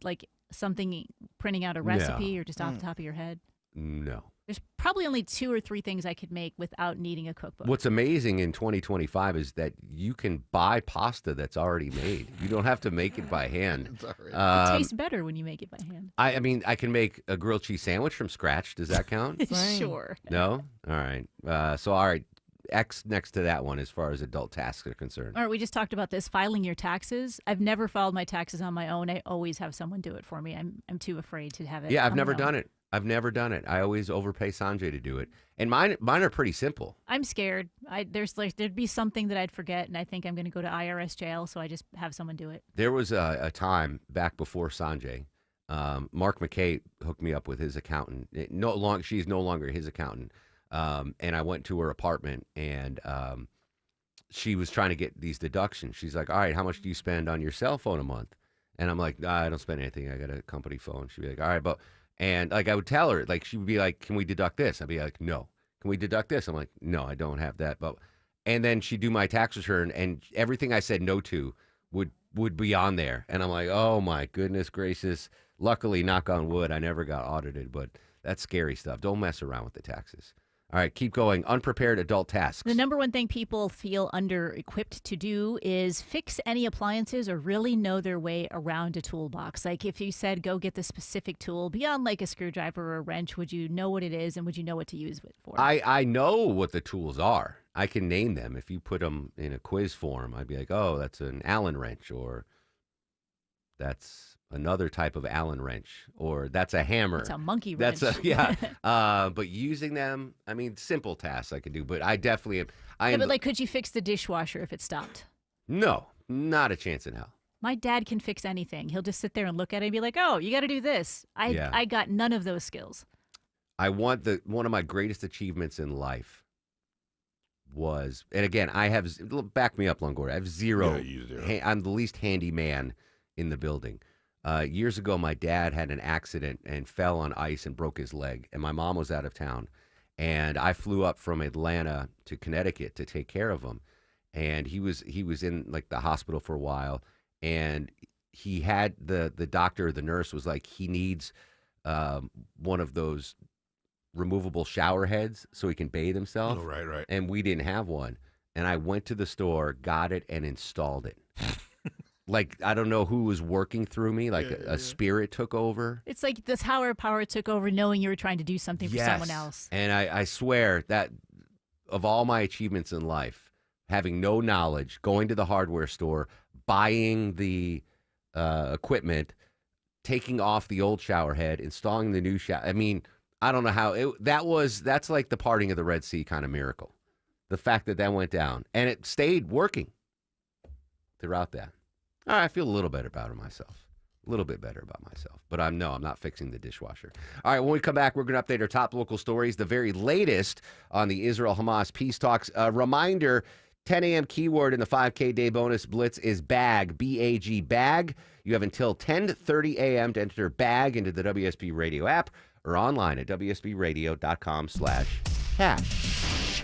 like something printing out a recipe or just off the top of your head? No. There's probably only 2 or 3 things I could make without needing a cookbook. What's amazing in 2025 is that you can buy pasta that's already made. You don't have to make it by hand. It tastes better when you make it by hand. I mean, I can make a grilled cheese sandwich from scratch. Does that count? Sure. No? All right. All right. X next to that one as far as adult tasks are concerned. All right, we just talked about this, filing your taxes. I've never filed my taxes on my own. I always have someone do it for me. I'm too afraid to have it. Yeah, I've never done it. I've never done it. I always overpay Sanjay to do it. And mine are pretty simple. I'm scared. There'd be something that I'd forget, and I think I'm going to go to IRS jail, so I just have someone do it. There was a time back before Sanjay. Mark McKay hooked me up with his accountant. She's no longer his accountant. And I went to her apartment, and she was trying to get these deductions. She's like, all right, how much do you spend on your cell phone a month? And I'm like, nah, I don't spend anything. I got a company phone. She'd be like, all right, and like I would tell her, like she would be like, can we deduct this? I'd be like, no. Can we deduct this? I'm like, no, I don't have that. And then she'd do my tax return, and everything I said no to would be on there. And I'm like, oh my goodness gracious. Luckily, knock on wood, I never got audited, but that's scary stuff. Don't mess around with the taxes. All right, keep going. Unprepared adult tasks. The number one thing people feel under-equipped to do is fix any appliances or really know their way around a toolbox. Like if you said, go get the specific tool beyond like a screwdriver or a wrench, would you know what it is and would you know what to use it for? I know what the tools are. I can name them. If you put them in a quiz form, I'd be like, oh, that's an Allen wrench, or that's another type of Allen wrench, or that's a hammer. It's a monkey wrench. But using them, I mean, simple tasks I could do, but I definitely am. But like, could you fix the dishwasher if it stopped? No, not a chance in hell. My dad can fix anything. He'll just sit there and look at it and be like, oh, you got to do this. I got none of those skills. One of my greatest achievements in life was, and again, back me up, Longoria. I have zero. Yeah, you do. I'm the least handy man in the building. Years ago, my dad had an accident and fell on ice and broke his leg, and my mom was out of town. And I flew up from Atlanta to Connecticut to take care of him. And he was in like the hospital for a while, and he had the doctor, the nurse was like, he needs one of those removable shower heads so he can bathe himself. Oh, right. And we didn't have one. And I went to the store, got it, and installed it. Like, I don't know who was working through me, like a spirit took over. It's like this higher power took over knowing you were trying to do something for someone else. And I swear that of all my achievements in life, having no knowledge, going to the hardware store, buying the equipment, taking off the old shower head, installing the new shower. I mean, I don't know how that's like the parting of the Red Sea kind of miracle. The fact that went down and it stayed working throughout that. All right, I feel a little better about it myself. A little bit better about myself. But I'm not fixing the dishwasher. All right, when we come back, we're going to update our top local stories, the very latest on the Israel-Hamas peace talks. A reminder, 10 a.m. keyword in the 5K day bonus blitz is BAG, B-A-G, BAG. You have until 10:30 a.m. to enter BAG into the WSB Radio app or online at WSBRadio.com/cash.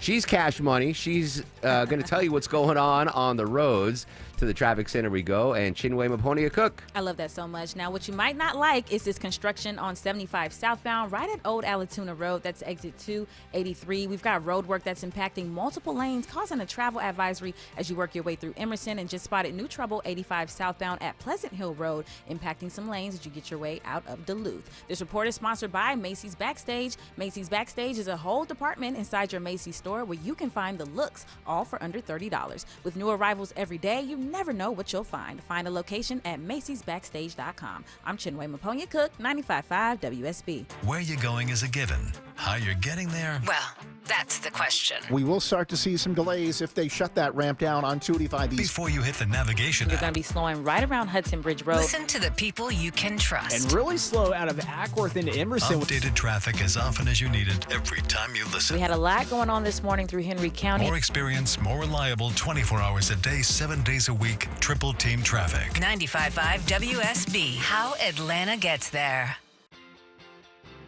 She's Cash Money. She's going to tell you what's going on the roads. To the traffic center we go, and Chinwe Maponia-Cook. I love that so much. Now, what you might not like is this construction on 75 southbound, right at Old Allatoona Road. That's exit 283. We've got road work that's impacting multiple lanes, causing a travel advisory as you work your way through Emerson, and just spotted new trouble 85 southbound at Pleasant Hill Road, impacting some lanes as you get your way out of Duluth. This report is sponsored by Macy's Backstage. Macy's Backstage is a whole department inside your Macy's store where you can find the looks, all for under $30. With new arrivals every day, you never know what you'll find. Find a location at Macy'sBackstage.com. I'm Chinwe Maponia-Cook, 95.5 WSB. Where you going is a given. How you're getting there? Well, that's the question. We will start to see some delays if they shut that ramp down on 285 East. Before you hit the navigation You're going to be slowing right around Hudson Bridge Road. Listen to the people you can trust. And really slow out of Ackworth into Emerson. Updated traffic as often as you need it every time you listen. We had a lot going on this morning through Henry County. More experience, more reliable, 24 hours a day, 7 days a week, triple team traffic. 95.5 WSB. How Atlanta gets there.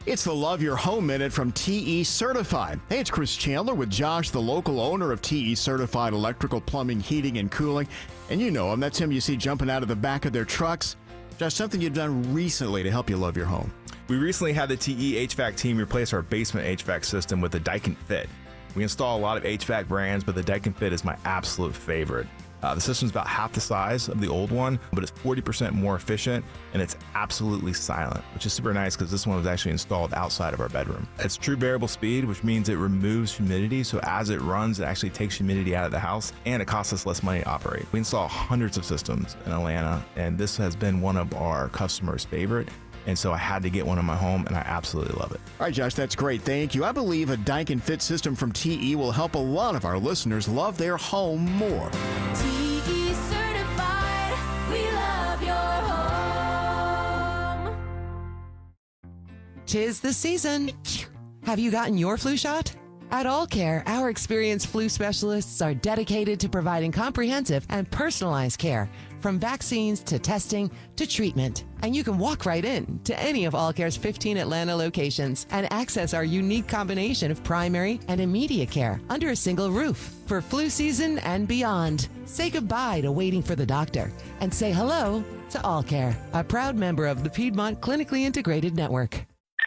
It's the Love Your Home Minute from TE Certified. Hey, it's Chris Chandler with Josh, the local owner of TE Certified Electrical, Plumbing, Heating, and Cooling. And you know him. That's him you see jumping out of the back of their trucks. Josh, something you've done recently to help you love your home. We recently had the TE HVAC team replace our basement HVAC system with the Daikin Fit. We install a lot of HVAC brands, but the Daikin Fit is my absolute favorite. The system's about half the size of the old one, but it's 40% more efficient, and it's absolutely silent, which is super nice because this one was actually installed outside of our bedroom. It's true variable speed, which means it removes humidity, so as it runs, it actually takes humidity out of the house, and it costs us less money to operate. We install hundreds of systems in Atlanta, and this has been one of our customers' favorite. And so I had to get one in my home, and I absolutely love it. All right, Josh, that's great. Thank you. I believe a Daikin Fit system from TE will help a lot of our listeners love their home more. TE certified, we love your home. 'Tis the season. Have you gotten your flu shot? At All Care, our experienced flu specialists are dedicated to providing comprehensive and personalized care, from vaccines to testing to treatment. And you can walk right in to any of All Care's 15 Atlanta locations and access our unique combination of primary and immediate care under a single roof. For flu season and beyond, say goodbye to waiting for the doctor and say hello to All Care, a proud member of the Piedmont Clinically Integrated Network.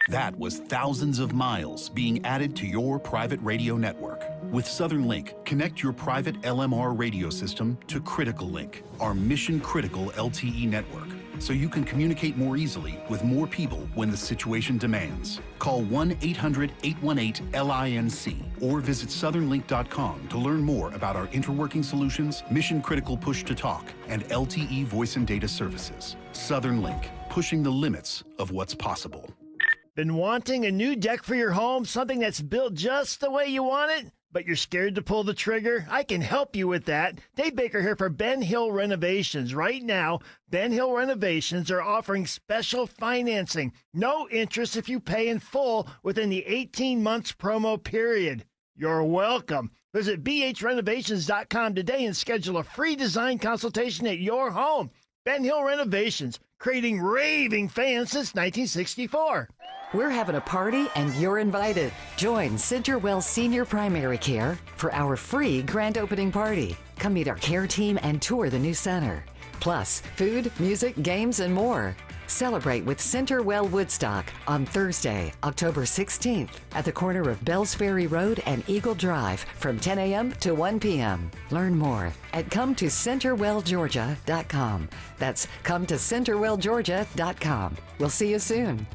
That was thousands of miles being added to your private radio network. With Southern Link, connect your private LMR radio system to Critical Link, our mission-critical LTE network, so you can communicate more easily with more people when the situation demands. Call 1-800-818-LINC or visit southernlink.com to learn more about our interworking solutions, mission-critical push-to-talk, and LTE voice and data services. Southern Link, pushing the limits of what's possible. Been wanting a new deck for your home, something that's built just the way you want it, but you're scared to pull the trigger? I can help you with that. Dave Baker here for Ben Hill Renovations. Right now, Ben Hill Renovations are offering special financing. No interest if you pay in full within the 18 months promo period. You're welcome. Visit bhrenovations.com today and schedule a free design consultation at your home. Ben Hill Renovations, creating raving fans since 1964. We're having a party and you're invited. Join Centerwell Senior Primary Care for our free grand opening party. Come meet our care team and tour the new center. Plus, food, music, games, and more. Celebrate with Centerwell Woodstock on Thursday, October 16th at the corner of Bells Ferry Road and Eagle Drive from 10 a.m. to 1 p.m. Learn more at CometoCenterwellGeorgia.com. That's CometoCenterwellGeorgia.com. We'll see you soon.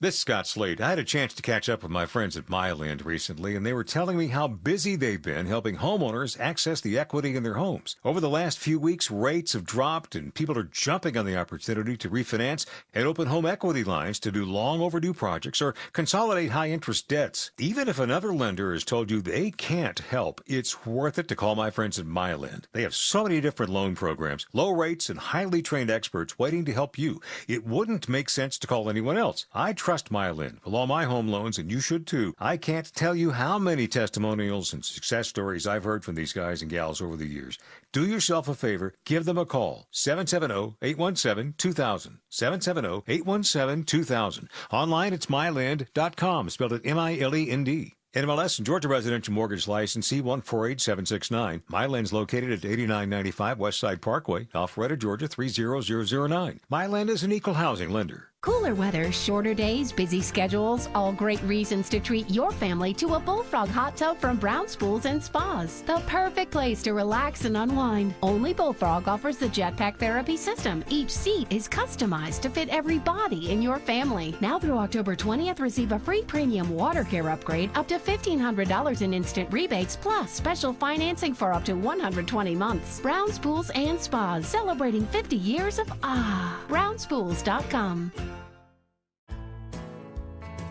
This is Scott Slade. I had a chance to catch up with my friends at Myland recently, and they were telling me how busy they've been helping homeowners access the equity in their homes. Over the last few weeks, rates have dropped, and people are jumping on the opportunity to refinance and open home equity lines to do long overdue projects or consolidate high-interest debts. Even if another lender has told you they can't help, it's worth it to call my friends at Myland. They have so many different loan programs, low rates, and highly trained experts waiting to help you. It wouldn't make sense to call anyone else. I trust Myland with all my home loans, and you should too. I can't tell you how many testimonials and success stories I've heard from these guys and gals over the years. Do yourself a favor, give them a call. 770-817-2000. 770-817-2000. Online, it's myland.com, spelled it M-I-L-E-N-D. NMLS and Georgia Residential Mortgage License C148769. Myland's located at 8995 Westside Parkway, Alpharetta, Georgia 30009. Myland is an equal housing lender. Cooler weather, shorter days, busy schedules, all great reasons to treat your family to a Bullfrog hot tub from Brown's Pools and Spas. The perfect place to relax and unwind. Only Bullfrog offers the Jetpack Therapy system. Each seat is customized to fit every body in your family. Now through October 20th, receive a free premium water care upgrade up to $1,500 in instant rebates, plus special financing for up to 120 months. Brown's Pools and Spas, celebrating 50 years of BrownsPools.com.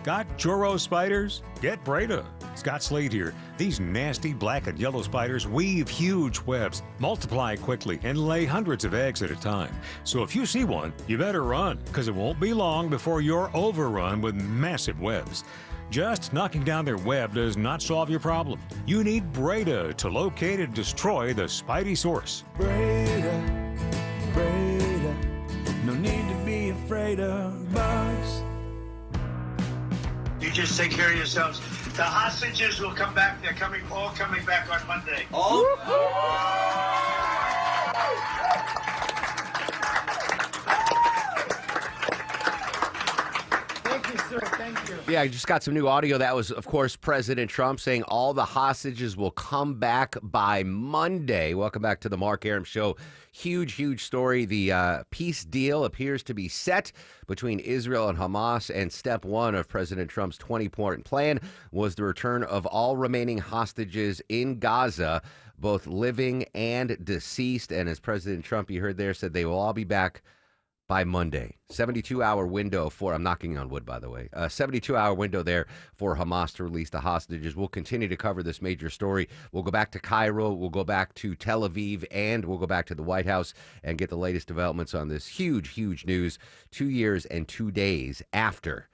Got Joro spiders? Get Breda. Scott Slade here. These nasty black and yellow spiders weave huge webs, multiply quickly, and lay hundreds of eggs at a time. So if you see one, you better run, because it won't be long before you're overrun with massive webs. Just knocking down their web does not solve your problem. You need Breda to locate and destroy the spidey source. Breda, Breda, no need to be afraid of bugs. You just take care of yourselves. The hostages will come back. They're all coming back on Monday. Thank you, sir. Thank you. Yeah, I just got some new audio. That was, of course, President Trump saying all the hostages will come back by Monday. Welcome back to the Mark Arum Show. Huge, huge story. The peace deal appears to be set between Israel and Hamas, and step one of President Trump's 20-point plan was the return of all remaining hostages in Gaza, both living and deceased. And as President Trump, you heard there, said they will all be back by Monday. 72-hour window for, I'm knocking on wood, by the way, 72-hour window there for Hamas to release the hostages. We'll continue to cover this major story. We'll go back to Cairo, we'll go back to Tel Aviv, and we'll go back to the White House and get the latest developments on this huge, huge news 2 years and 2 days after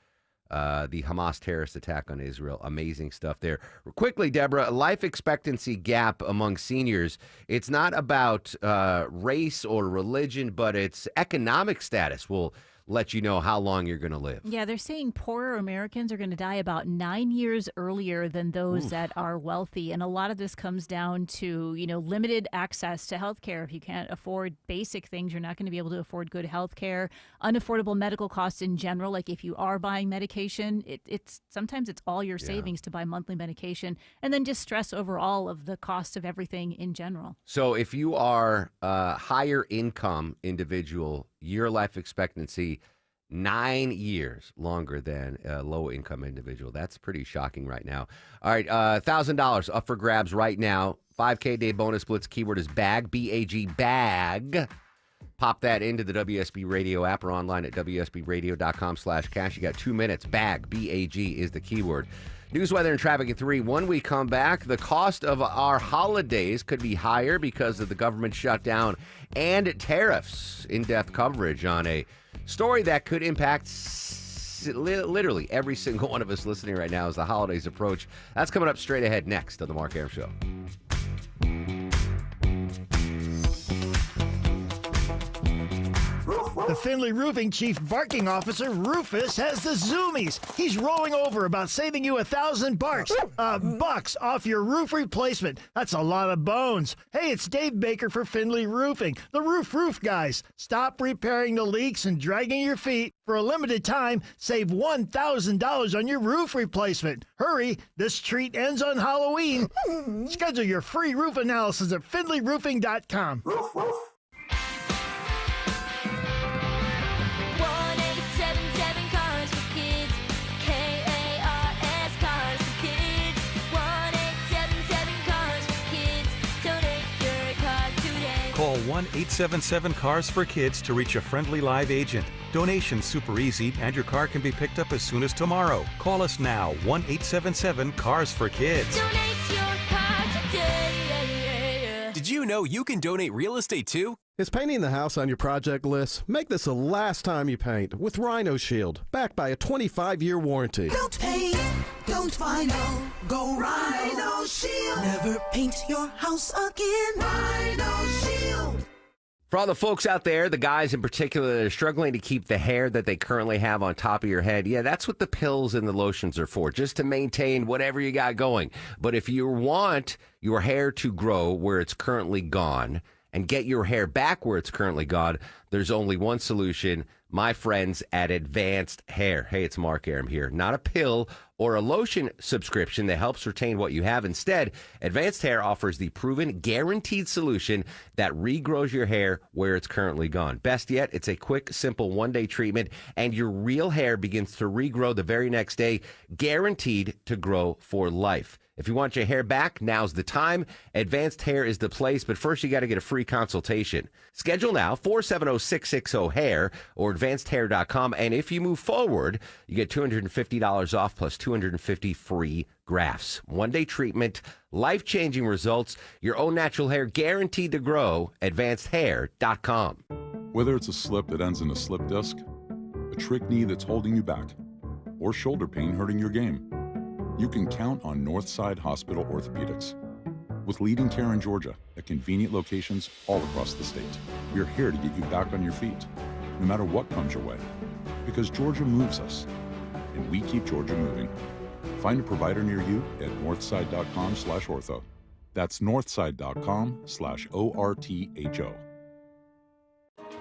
the Hamas terrorist attack on Israel. Amazing stuff there. Quickly, Deborah, life expectancy gap among seniors. It's not about race or religion, but it's economic status will let you know how long you're going to live. Yeah, they're saying poorer Americans are going to die about 9 years earlier than those that are wealthy. And a lot of this comes down to, limited access to health care. If you can't afford basic things, you're not going to be able to afford good health care. Unaffordable medical costs in general, like if you are buying medication, it's sometimes it's all your savings to buy monthly medication. And then just stress overall of the cost of everything in general. So if you are a higher income individual, your life expectancy 9 years longer than a low income individual. That's pretty shocking right now. All right, $1,000 up for grabs right now. 5K day bonus blitz. Keyword is bag, B-A-G, bag. Pop that into the WSB Radio app or online at WSBradio.com/cash. You got 2 minutes. Bag, B-A-G is the keyword. News, weather, and traffic at 3. When we come back, the cost of our holidays could be higher because of the government shutdown and tariffs. In-depth coverage on a story that could impact literally every single one of us listening right now as the holidays approach. That's coming up straight ahead next on The Mark Arum Show. The Findlay Roofing Chief Barking Officer, Rufus, has the zoomies. He's rolling over about saving you $1,000 bucks off your roof replacement. That's a lot of bones. Hey, it's Dave Baker for Findlay Roofing, the roof guys. Stop repairing the leaks and dragging your feet. For a limited time, save $1,000 on your roof replacement. Hurry, this treat ends on Halloween. Schedule your free roof analysis at FindlayRoofing.com. 1877 Cars for Kids. Call 1-877-CARS-FOR-KIDS to reach a friendly live agent. Donation's super easy, and your car can be picked up as soon as tomorrow. Call us now, 1-877-CARS-FOR-KIDS. Donate your car today. Did you know you can donate real estate too? Is painting the house on your project list? Make this the last time you paint with Rhino Shield, backed by a 25-year warranty. Don't paint, don't vinyl, go Rhino Shield. Never paint your house again. Rhino Shield. For all the folks out there, the guys in particular that are struggling to keep the hair that they currently have on top of your head, yeah, that's what the pills and the lotions are for, just to maintain whatever you got going. But if you want your hair to grow where it's currently gone and get your hair back where it's currently gone, there's only one solution, my friends at Advanced Hair. Hey, it's Mark Arum here. Not a pill or a lotion subscription that helps retain what you have. Instead, Advanced Hair offers the proven, guaranteed solution that regrows your hair where it's currently gone. Best yet, it's a quick, simple one-day treatment, and your real hair begins to regrow the very next day, guaranteed to grow for life. If you want your hair back, now's the time. Advanced Hair is the place, but first you got to get a free consultation. Schedule now, 470-660-HAIR or advancedhair.com. And if you move forward, you get $250 off plus 250 free grafts. One-day treatment, life-changing results, your own natural hair guaranteed to grow, advancedhair.com. Whether it's a slip that ends in a slip disc, a trick knee that's holding you back, or shoulder pain hurting your game, you can count on Northside Hospital Orthopedics. With leading care in Georgia at convenient locations all across the state, we're here to get you back on your feet, no matter what comes your way. Because Georgia moves us, and we keep Georgia moving. Find a provider near you at northside.com/ortho. That's northside.com/ORTHO.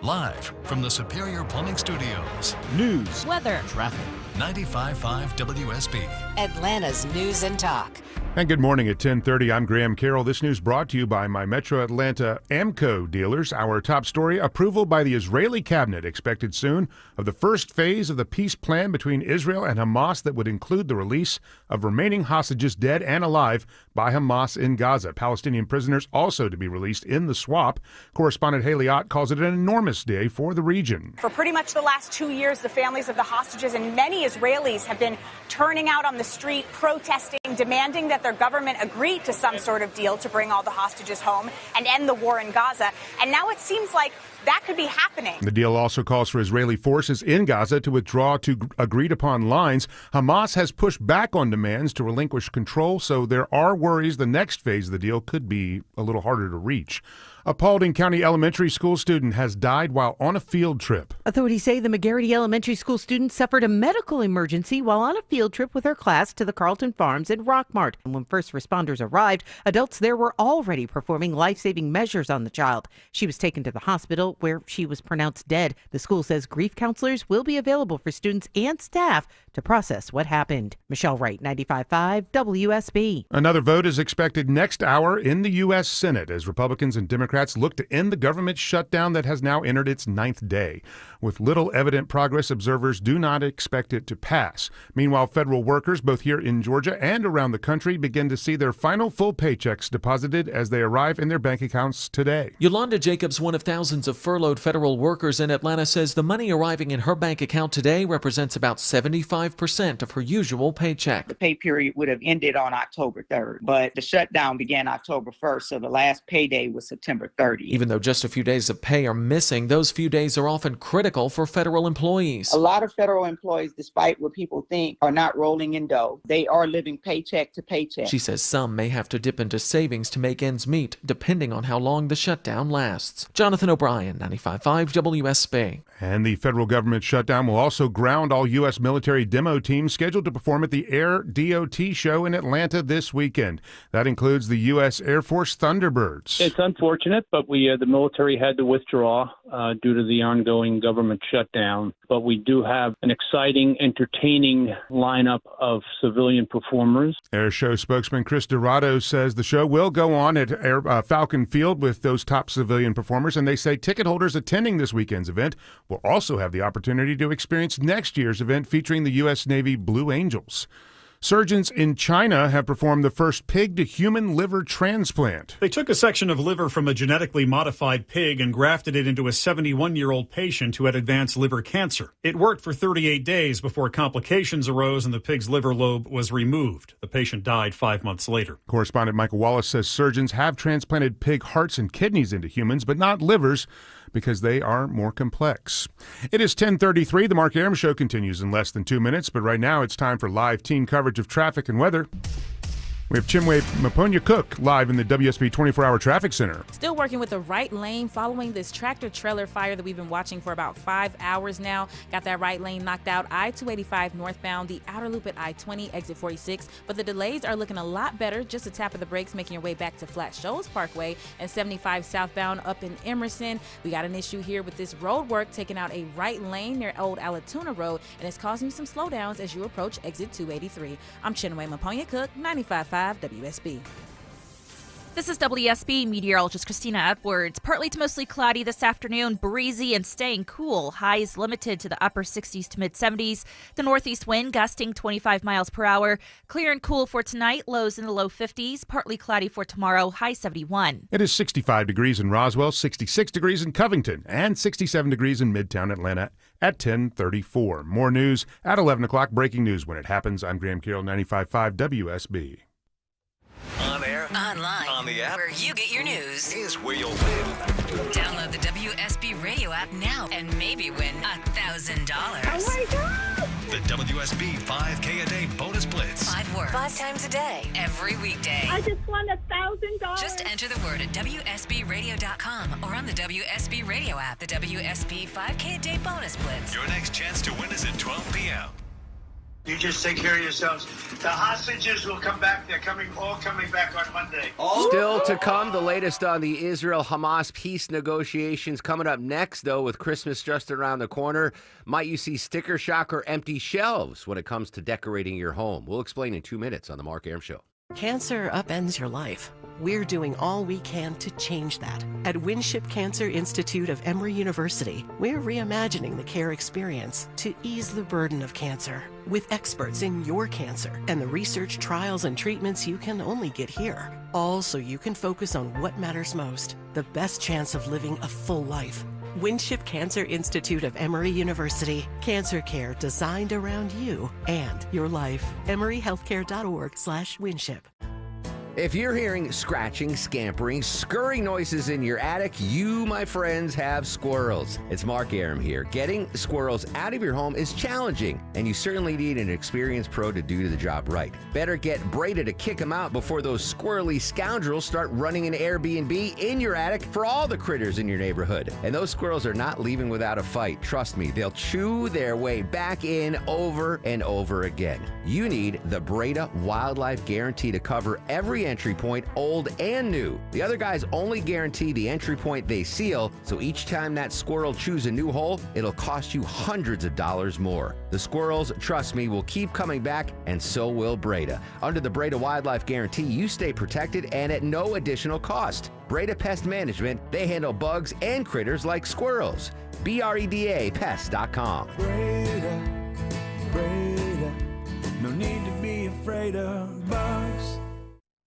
Live from the Superior Plumbing Studios. News, weather, traffic. 95.5 WSB. Atlanta's News and Talk. And good morning at 10:30. I'm Graham Carroll. This news brought to you by my Metro Atlanta Amco dealers. Our top story, approval by the Israeli cabinet expected soon of the first phase of the peace plan between Israel and Hamas that would include the release of remaining hostages dead and alive by Hamas in Gaza. Palestinian prisoners also to be released in the swap. Correspondent Haley Ott calls it an enormous day for the region. For pretty much the last 2 years, the families of the hostages and many Israelis have been turning out on the street, protesting, demanding that their government agree to some sort of deal to bring all the hostages home and end the war in Gaza. And now it seems like that could be happening. The deal also calls for Israeli forces in Gaza to withdraw to agreed-upon lines. Hamas has pushed back on demands to relinquish control, so there are worries the next phase of the deal could be a little harder to reach. A Paulding County elementary school student has died while on a field trip. Authorities say the McGarity Elementary School student suffered a medical emergency while on a field trip with her class to the Carlton Farms in Rockmart. And when first responders arrived, adults there were already performing life-saving measures on the child. She was taken to the hospital where she was pronounced dead. The school says grief counselors will be available for students and staff to process what happened. Michelle Wright, 95.5 WSB. Another vote is expected next hour in the U.S. Senate as Republicans and Democrats look to end the government shutdown that has now entered its 9th day. With little evident progress, observers do not expect it to pass. Meanwhile, federal workers, both here in Georgia and around the country, begin to see their final full paychecks deposited as they arrive in their bank accounts today. Yolanda Jacobs, one of thousands of furloughed federal workers in Atlanta, says the money arriving in her bank account today represents about 75% of her usual paycheck. The pay period would have ended on October 3rd, but the shutdown began October 1st, so the last payday was September 30th. Even though just a few days of pay are missing, those few days are often critical for federal employees. A lot of federal employees, despite what people think, are not rolling in dough. They are living paycheck to paycheck. She says some may have to dip into savings to make ends meet, depending on how long the shutdown lasts. Jonathan O'Brien, 95.5 WSB. And the federal government shutdown will also ground all U.S. military demo teams scheduled to perform at the Air DOT show in Atlanta this weekend. That includes the U.S. Air Force Thunderbirds. It's unfortunate, but the military had to withdraw due to the ongoing government shutdown. But we do have an exciting, entertaining lineup of civilian performers. Air Show spokesman Chris Dorado says the show will go on at Falcon Field with those top civilian performers, and they say ticket holders attending this weekend's event will also have the opportunity to experience next year's event featuring the U.S. Navy Blue Angels. Surgeons in China have performed the first pig-to-human liver transplant. They took a section of liver from a genetically modified pig and grafted it into a 71-year-old patient who had advanced liver cancer. It worked for 38 days before complications arose and the pig's liver lobe was removed. The patient died 5 months later. Correspondent Michael Wallace says surgeons have transplanted pig hearts and kidneys into humans, but not livers, because they are more complex. It is 10:33. The Mark Arum Show continues in less than 2 minutes, but right now it's time for live team coverage of traffic and weather. We have Chinwe Maponya-Cook live in the WSB 24-hour traffic center. Still working with the right lane following this tractor-trailer fire that we've been watching for about 5 hours now. Got that right lane knocked out. I-285 northbound, the outer loop at I-20, exit 46. But the delays are looking a lot better. Just a tap of the brakes making your way back to Flat Shoals Parkway and 75 southbound up in Emerson. We got an issue here with this road work taking out a right lane near Old Alatuna Road, and it's causing you some slowdowns as you approach exit 283. I'm Chinwe Maponya-Cook, 95.5 WSB. This is WSB meteorologist Christina Edwards. Partly to mostly cloudy this afternoon, breezy and staying cool. Highs limited to the upper 60s to mid 70s. The northeast wind gusting 25 miles per hour. Clear and cool for tonight, lows in the low 50s. Partly cloudy for tomorrow, high 71. It is 65 degrees in Roswell, 66 degrees in Covington, and 67 degrees in Midtown Atlanta at 10:34. More news at 11 o'clock. Breaking news when it happens. I'm Graham Carroll, 95.5 WSB. On air, online, on the app, where you get your news, is where you'll live. Download the WSB radio app now and maybe win $1,000. Oh my God! The WSB 5K a day bonus blitz. 5 words, 5 times a day, every weekday. I just won $1,000. Just enter the word at WSBradio.com or on the WSB radio app. The WSB 5K a day bonus blitz. Your next chance to win is at 12 p.m. You just take care of yourselves. The hostages will come back. They're all coming back on Monday. Still to come, the latest on the Israel-Hamas peace negotiations. Coming up next, though, with Christmas just around the corner, might you see sticker shock or empty shelves when it comes to decorating your home? We'll explain in 2 minutes on The Mark Arum Show. Cancer upends your life. We're doing all we can to change that. At Winship Cancer Institute of Emory University, we're reimagining the care experience to ease the burden of cancer. With experts in your cancer and the research, trials, and treatments you can only get here. All so you can focus on what matters most, the best chance of living a full life. Winship Cancer Institute of Emory University. Cancer care designed around you and your life. EmoryHealthcare.org/Winship. If you're hearing scratching, scampering, scurrying noises in your attic, you, my friends, have squirrels. It's Mark Arum here. Getting squirrels out of your home is challenging, and you certainly need an experienced pro to do the job right. Better get Breda to kick them out before those squirrely scoundrels start running an Airbnb in your attic for all the critters in your neighborhood. And those squirrels are not leaving without a fight. Trust me, they'll chew their way back in over and over again. You need the Breda Wildlife Guarantee to cover every entry point, old and new. The other guys only guarantee the entry point they seal, so each time that squirrel chews a new hole, it'll cost you hundreds of dollars more. The squirrels, trust me, will keep coming back, and so will Breda. Under the Breda Wildlife Guarantee, you stay protected and at no additional cost. Breda Pest Management, they handle bugs and critters like squirrels. BREDAPest.com. Breda, no need to be afraid of bugs.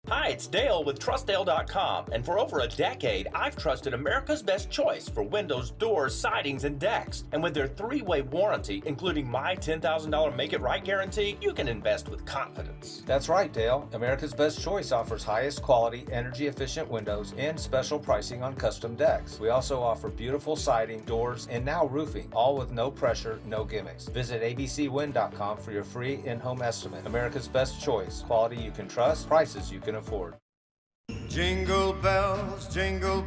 Hi, it's Dale with TrustDale.com, and for over a decade, I've trusted America's best choice for windows, doors, sidings, and decks. And with their 3-way warranty, including my $10,000 Make It Right guarantee, you can invest with confidence. That's right, Dale. America's Best Choice offers highest quality, energy-efficient windows and special pricing on custom decks. We also offer beautiful siding, doors, and now roofing, all with no pressure, no gimmicks. Visit abcwind.com for your free in-home estimate. America's Best Choice. Quality you can trust, prices you can afford. Jingle bells, jingle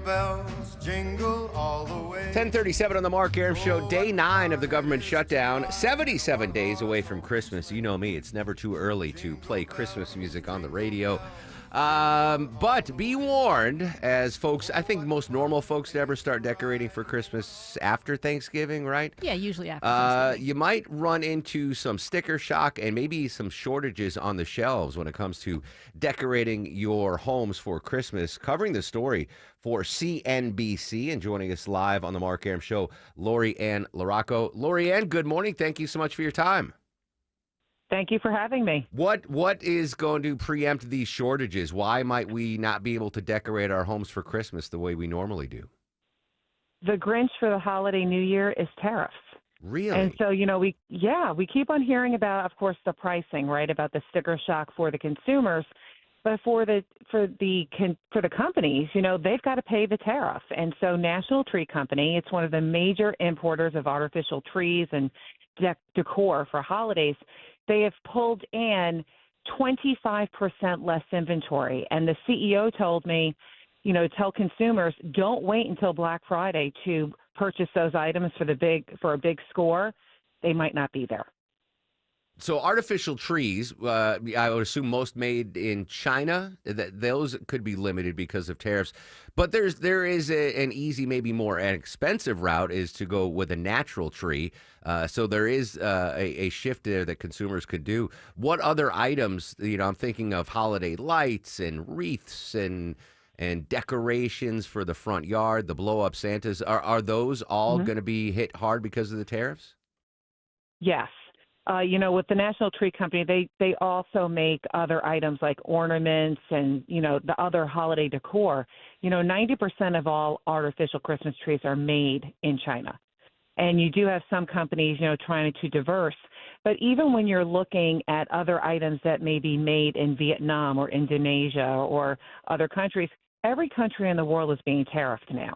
all the way. 10:37 on the Mark Arum Show, day 9 of the government shutdown, 77 days away from Christmas. You know me, it's never too early to play Christmas music on the radio. But be warned, as folks, I think most normal folks never start decorating for Christmas after Thanksgiving, right? Yeah, usually after Thanksgiving. You might run into some sticker shock and maybe some shortages on the shelves when it comes to decorating your homes for Christmas. Covering the story for CNBC and joining us live on the Mark Arum Show, Lori Ann LaRocco. Lori Ann, good morning. Thank you so much for your time. Thank you for having me. What is going to preempt these shortages? Why might we not be able to decorate our homes for Christmas the way we normally do? The Grinch for the holiday New Year is tariffs. Really? And so, we keep on hearing about, of course, the pricing, right? About the sticker shock for the consumers. But for the companies, they've got to pay the tariff. And so National Tree Company, it's one of the major importers of artificial trees and decor for holidays. They have pulled in 25% less inventory. And the CEO told me, tell consumers, don't wait until Black Friday to purchase those items for a big score. They might not be there. So artificial trees, I would assume most made in China, those could be limited because of tariffs. But there is an easy, maybe more expensive route is to go with a natural tree. So there is a shift there that consumers could do. What other items, I'm thinking of holiday lights and wreaths and decorations for the front yard, the blow-up Santas. Are those all going to be hit hard because of the tariffs? Yes. With the National Tree Company, they also make other items like ornaments and, the other holiday decor. 90% of all artificial Christmas trees are made in China. And you do have some companies, trying to diverse. But even when you're looking at other items that may be made in Vietnam or Indonesia or other countries, every country in the world is being tariffed now.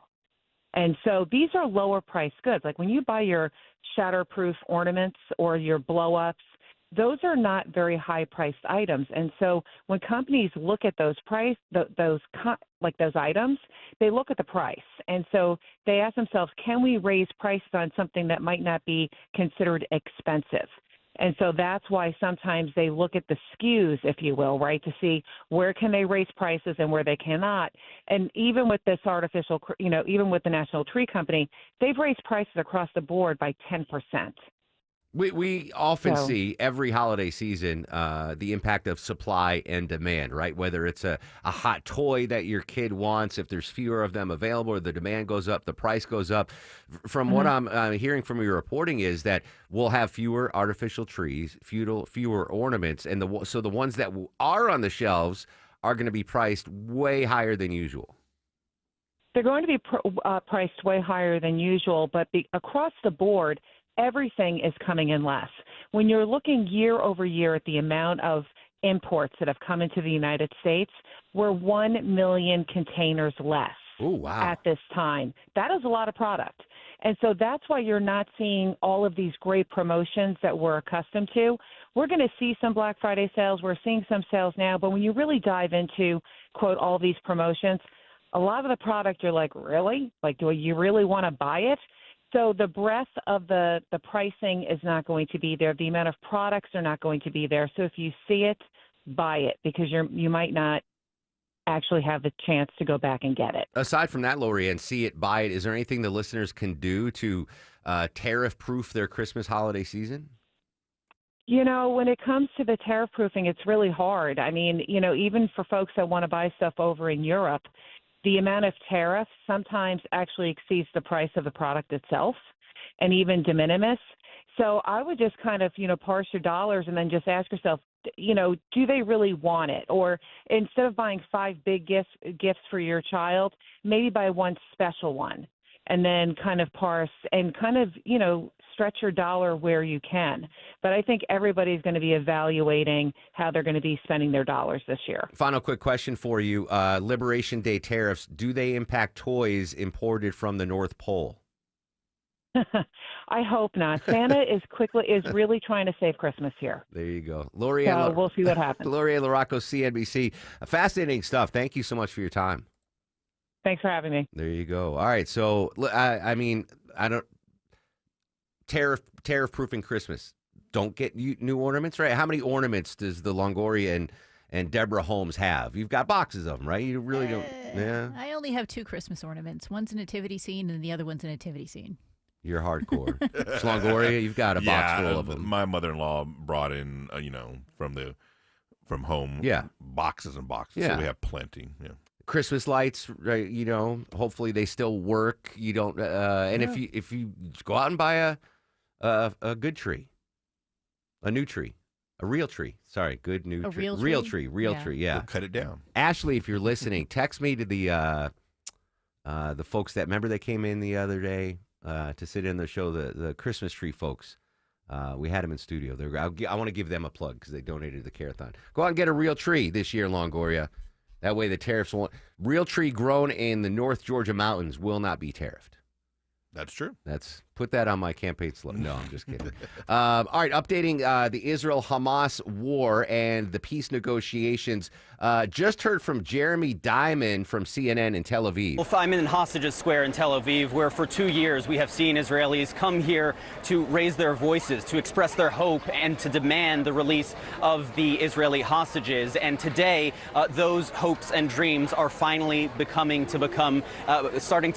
And so these are lower priced goods. Like when you buy your shatterproof ornaments or your blow-ups, those are not very high priced items. And so when companies look at those those items, they look at the price. And so they ask themselves, can we raise prices on something that might not be considered expensive? And so that's why sometimes they look at the SKUs, if you will, right, to see where can they raise prices and where they cannot. And even with this artificial, even with the National Tree Company, they've raised prices across the board by 10%. We often see every holiday season the impact of supply and demand, right? Whether it's a hot toy that your kid wants, if there's fewer of them available, or the demand goes up, the price goes up. From what I'm hearing from your reporting is that we'll have fewer artificial trees, fewer ornaments, and so the ones that are on the shelves are going to be priced way higher than usual. They're going to be priced way higher than usual, but across the board, everything is coming in less. When you're looking year over year at the amount of imports that have come into the United States, we're 1 million containers less at this time. That is a lot of product. And so that's why you're not seeing all of these great promotions that we're accustomed to. We're going to see some Black Friday sales. We're seeing some sales now. But when you really dive into, quote, all these promotions, a lot of the product you're like, really? Like, do you really want to buy it? So the breadth of the pricing is not going to be there. The amount of products are not going to be there. So if you see it, buy it because you might not actually have the chance to go back and get it. Aside from that, Lori, and see it, buy it, is there anything the listeners can do to tariff-proof their Christmas holiday season? When it comes to the tariff proofing, it's really hard. I mean, even for folks that want to buy stuff over in Europe, the amount of tariffs sometimes actually exceeds the price of the product itself and even de minimis. So I would just kind of, parse your dollars and then just ask yourself, do they really want it? Or instead of buying 5 big gifts for your child, maybe buy one special one and then kind of parse and kind of, stretch your dollar where you can. But I think everybody's going to be evaluating how they're going to be spending their dollars this year. Final quick question for you. Liberation Day tariffs, do they impact toys imported from the North Pole? I hope not. Santa is really trying to save Christmas here. There you go. Lori so we'll see what happens. Lori LaRocco, CNBC. Fascinating stuff. Thank you so much for your time. Thanks for having me. There you go. All right. So, tariff-proofing Christmas. Don't get new ornaments, right? How many ornaments does the Longoria and Deborah Holmes have? You've got boxes of them, right? You really don't. Yeah. I only have 2 Christmas ornaments. One's a nativity scene and the other one's a nativity scene. You're hardcore. Longoria, you've got a box full of them. My mother-in-law brought in, from home, boxes and boxes. Yeah. So we have plenty. Yeah. Christmas lights, right? Hopefully they still work. You don't, and if you go out and buy a good tree, a new tree, A real tree. Sorry, good new A tree. real Real tree? tree. Real Yeah. tree. Yeah. We'll cut it down. Ashley, if you're listening, text me to the folks that remember they came in the other day to sit in the show. The Christmas tree folks. We had them in studio. I want to give them a plug because they donated to the Carathon. Go out and get a real tree this year, Longoria. That way the tariffs won't. Real tree grown in the North Georgia mountains will not be tariffed. That's true. Put that on my campaign slogan. No, I'm just kidding. All right, updating the Israel-Hamas war and the peace negotiations. Just heard from Jeremy Diamond from CNN in Tel Aviv. Well, I'm in Hostages Square in Tel Aviv, where for 2 years we have seen Israelis come here to raise their voices, to express their hope, and to demand the release of the Israeli hostages. And today, those hopes and dreams are finally starting to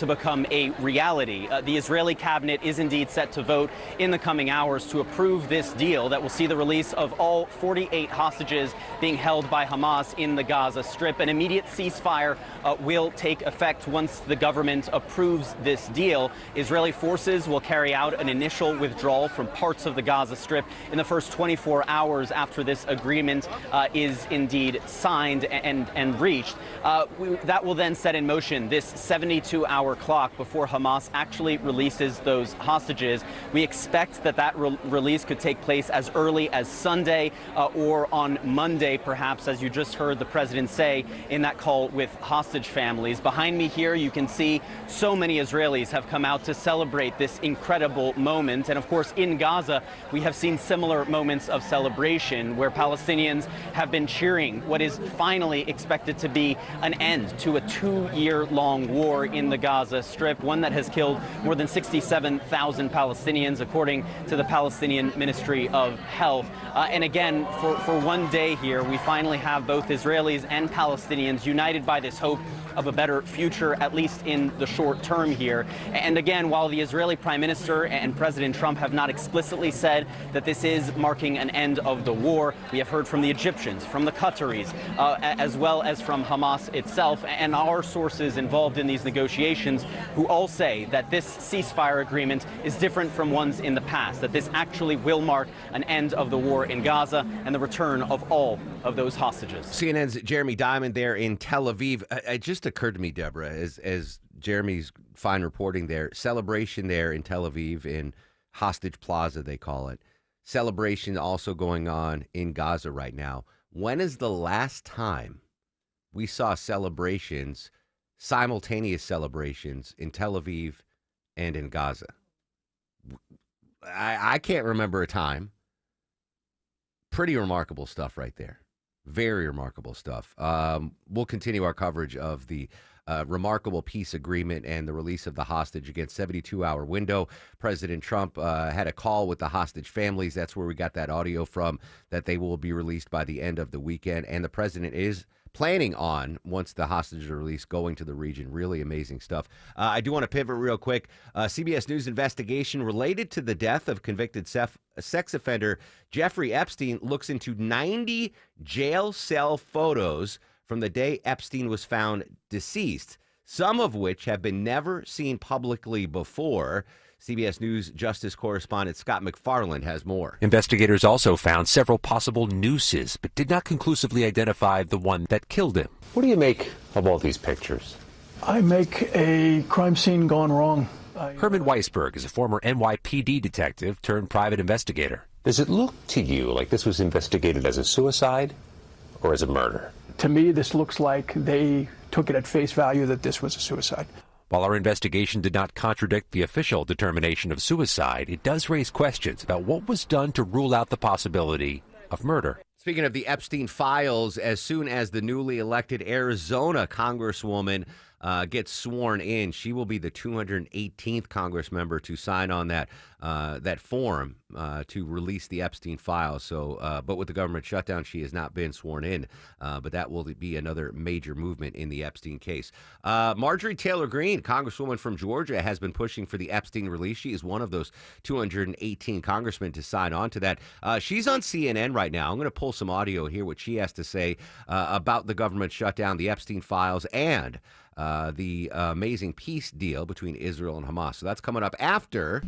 become a reality. The Israeli cabinet is indeed set to vote in the coming hours to approve this deal that will see the release of all 48 hostages being held by Hamas in the Gaza Strip. An immediate ceasefire will take effect once the government approves this deal. Israeli forces will carry out an initial withdrawal from parts of the Gaza Strip in the first 24 hours after this agreement is indeed signed and reached. That will then set in motion this 72-hour clock before Hamas actually releases those hostages. We expect that release could take place as early as Sunday or on Monday, perhaps, as you just heard the president say in that call with hostage families. Behind me here, you can see so many Israelis have come out to celebrate this incredible moment. And of course, in Gaza, we have seen similar moments of celebration where Palestinians have been cheering what is finally expected to be an end to a 2-year-long war in the Gaza Strip, one that has killed more than 67,000 Palestinians, according to the Palestinian Ministry of Health. And again, for one day here, we finally have both Israelis and Palestinians united by this hope of a better future, at least in the short term here. And again, while the Israeli Prime Minister and President Trump have not explicitly said that this is marking an end of the war, we have heard from the Egyptians, from the Qataris, as well as from Hamas itself, and our sources involved in these negotiations, who all say that this ceasefire agreement is different from ones in the past, that this actually will mark an end of the war in Gaza and the return of all of those hostages. CNN's Jeremy Diamond there in Tel Aviv. It just occurred to me, Deborah, as Jeremy's fine reporting there, celebration there in Tel Aviv in Hostage Plaza, they call it. Celebration also going on in Gaza right now. When is the last time we saw celebrations, simultaneous celebrations in Tel Aviv and in Gaza? I can't remember a time. Pretty remarkable stuff right there. Very remarkable stuff. We'll continue our coverage of the remarkable peace agreement and the release of the hostage against 72-hour window. President Trump had a call with the hostage families. That's where we got that audio from, that they will be released by the end of the weekend. And the president is planning on, once the hostages are released, going to the region. Really amazing stuff. I do want to pivot real quick. CBS News investigation related to the death of convicted sex offender Jeffrey Epstein looks into 90 jail cell photos from the day Epstein was found deceased, some of which have been never seen publicly before. CBS News Justice correspondent Scott McFarland has more. Investigators also found several possible nooses, but did not conclusively identify the one that killed him. What do you make of all these pictures? I make a crime scene gone wrong. Herman Weisberg is a former NYPD detective turned private investigator. Does it look to you like this was investigated as a suicide or as a murder? To me, this looks like they took it at face value that this was a suicide. While our investigation did not contradict the official determination of suicide, it does raise questions about what was done to rule out the possibility of murder. Speaking of the Epstein files, as soon as the newly elected Arizona Congresswoman gets sworn in, she will be the 218th Congress member to sign on that form to release the Epstein files. So, but with the government shutdown, she has not been sworn in. But that will be another major movement in the Epstein case. Marjorie Taylor Greene, Congresswoman from Georgia, has been pushing for the Epstein release. She is one of those 218 congressmen to sign on to that. She's on CNN right now. I'm going to pull some audio here, what she has to say about the government shutdown, the Epstein files, and the amazing peace deal between Israel and Hamas. So that's coming up after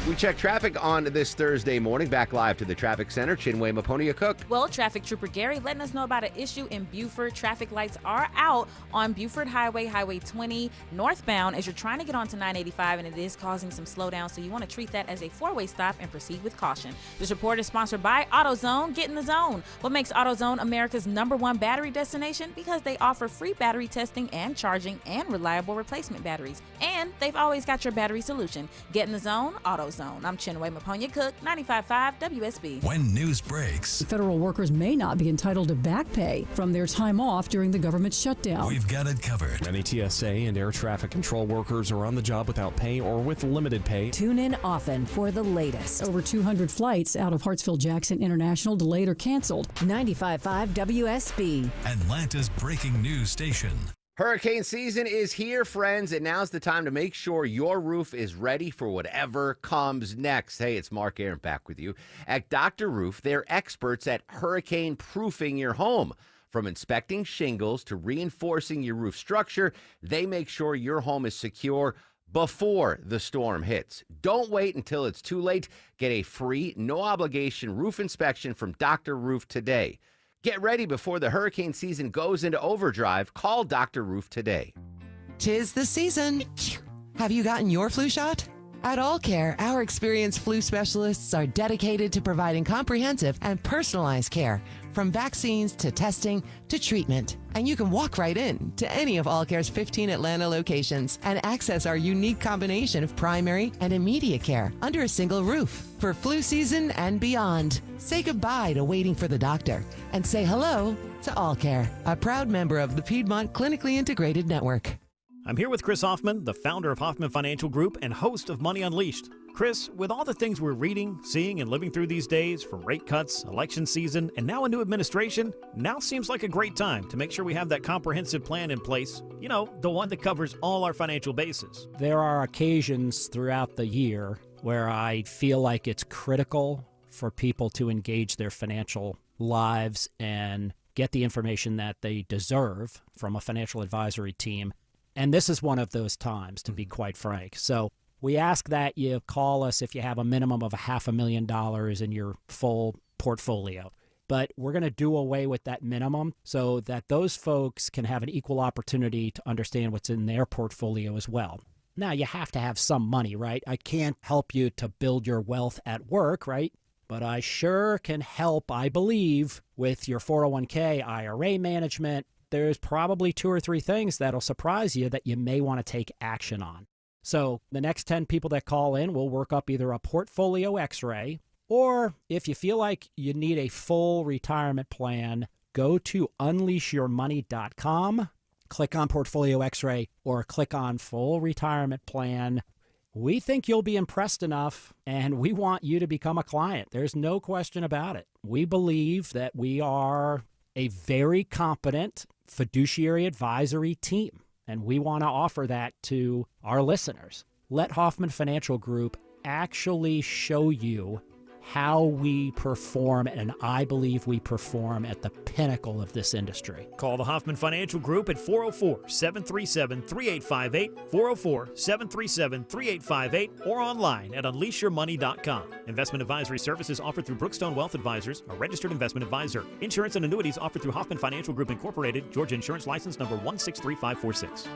We check traffic on this Thursday morning. Back live to the traffic center. Chinwe Maponia Cook. Well, Traffic Trooper Gary letting us know about an issue in Buford. Traffic lights are out on Buford Highway, Highway 20, northbound as you're trying to get onto 985, and it is causing some slowdown. So you want to treat that as a four-way stop and proceed with caution. This report is sponsored by AutoZone. Get in the zone. What makes AutoZone America's #1 battery destination? Because they offer free battery testing and charging and reliable replacement batteries. And they've always got your battery solution. Get in the zone, AutoZone. I'm Chinwe Maponia Cook, 95.5 WSB. When news breaks, federal workers may not be entitled to back pay from their time off during the government shutdown. we've got it covered. Many TSA and air traffic control workers are on the job without pay or with limited pay. Tune in often for the latest. Over 200 flights out of Hartsfield-Jackson International delayed or canceled. 95.5 WSB. Atlanta's breaking news station. Hurricane season is here, friends, and now's the time to make sure your roof is ready for whatever comes next. Hey, it's Mark Aaron back with you. At Dr. Roof, they're experts at hurricane proofing your home. From inspecting shingles to reinforcing your roof structure, they make sure your home is secure before the storm hits. Don't wait until it's too late. Get a free, no-obligation roof inspection from Dr. Roof today. Get ready before the hurricane season goes into overdrive. Call Dr. Roof today. 'Tis the season. Have you gotten your flu shot? At All Care, our experienced flu specialists are dedicated to providing comprehensive and personalized care, from vaccines to testing to treatment. And you can walk right in to any of All Care's 15 Atlanta locations and access our unique combination of primary and immediate care under a single roof. For flu season and beyond, say goodbye to waiting for the doctor and say hello to All Care, a proud member of the Piedmont Clinically Integrated Network. I'm here with Chris Hoffman, the founder of Hoffman Financial Group and host of Money Unleashed. Chris, with all the things we're reading, seeing, and living through these days, from rate cuts, election season, and now a new administration, now seems like a great time to make sure we have that comprehensive plan in place. You know, the one that covers all our financial bases. There are occasions throughout the year where I feel like it's critical for people to engage their financial lives and get the information that they deserve from a financial advisory team. And this is one of those times, to be quite frank. So we ask that you call us if you have a minimum of $500,000 in your full portfolio. But we're going to do away with that minimum so that those folks can have an equal opportunity to understand what's in their portfolio as well. Now, you have to have some money, right? I can't help you to build your wealth at work, right? But I sure can help, I believe, with your 401k, IRA management. There's probably 2 or 3 things that'll surprise you that you may want to take action on. So the next 10 people that call in will work up either a portfolio x-ray, or if you feel like you need a full retirement plan, go to unleashyourmoney.com, click on portfolio x-ray, or click on full retirement plan. We think you'll be impressed enough, and we want you to become a client. There's no question about it. We believe that we are a very competent fiduciary advisory team, and we want to offer that to our listeners. Let Hoffman Financial Group actually show you how we perform, and I believe we perform at the pinnacle of this industry. Call the Hoffman Financial Group at 404-737-3858, 404-737-3858, or online at unleashyourmoney.com. Investment advisory services offered through Brookstone Wealth Advisors, a registered investment advisor. Insurance and annuities offered through Hoffman Financial Group Incorporated, Georgia Insurance License number 163546.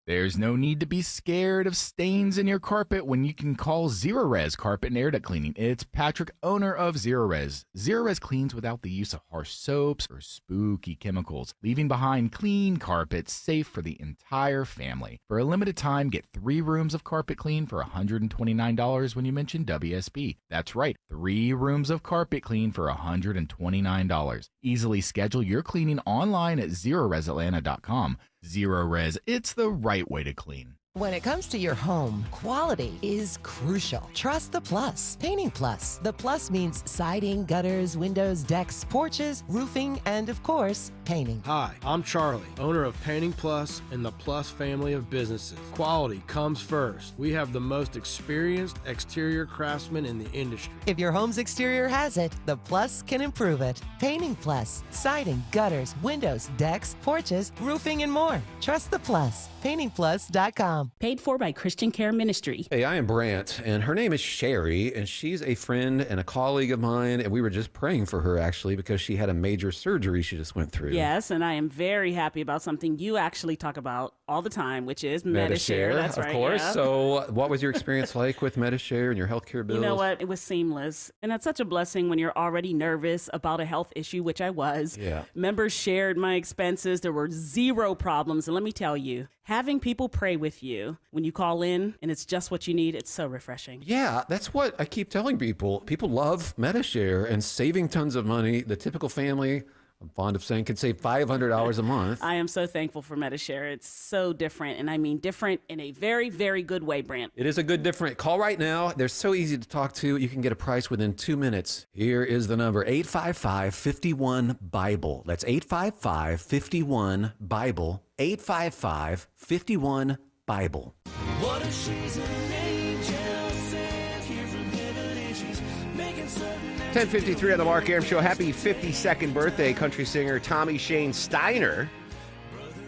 There's no need to be scared of stains in your carpet when you can call Zerorez Carpet and Air Duct Cleaning. It's Patrick, owner of Zerorez. Zerorez cleans without the use of harsh soaps or spooky chemicals, leaving behind clean carpets safe for the entire family. For a limited time, get 3 rooms of carpet clean for $129 when you mention WSB. That's right, 3 rooms of carpet clean for $129. Easily schedule your cleaning online at ZerorezAtlanta.com. Zerorez, it's the right way to clean. When it comes to your home, quality is crucial. Trust the Plus. Painting Plus. The Plus means siding, gutters, windows, decks, porches, roofing, and of course, painting. Hi, I'm Charlie, owner of Painting Plus and the Plus family of businesses. Quality comes first. We have the most experienced exterior craftsmen in the industry. If your home's exterior has it, the Plus can improve it. Painting Plus. Siding, gutters, windows, decks, porches, roofing, and more. Trust the Plus. PaintingPlus.com. ChristianCareMinistry.com. Paid for by Christian Care Ministry. Hey, I am Brant, and her name is Sherry, and she's a friend and a colleague of mine, and we were just praying for her, actually, because she had a major surgery she just went through. Yes, and I am very happy about something you actually talk about all the time, which is Medi-Share. That's right. Of course. Yeah. So what was your experience like with Medi-Share and your healthcare bills? You know what? It was seamless. And that's such a blessing when you're already nervous about a health issue, which I was. Yeah. Members shared my expenses. There were zero problems. And let me tell you, having people pray with you when you call in and it's just what you need, it's so refreshing. Yeah, that's what I keep telling people. People love Medi-Share and saving tons of money. The typical family, I'm fond of saying, can save $500 a month. I am so thankful for Medi-Share. It's so different, and I mean different in a very, very good way, Brant. It is a good different. Call right now. They're so easy to talk to. You can get a price within 2 minutes. Here is the number, 855-51-BIBLE. That's 855-51-BIBLE. 855-51-BIBLE. What if she's an angel sent here from heaven and she's making certain that 10:53 on the Mark Arum Show. Happy 52nd birthday, country singer Tommy Shane Steiner.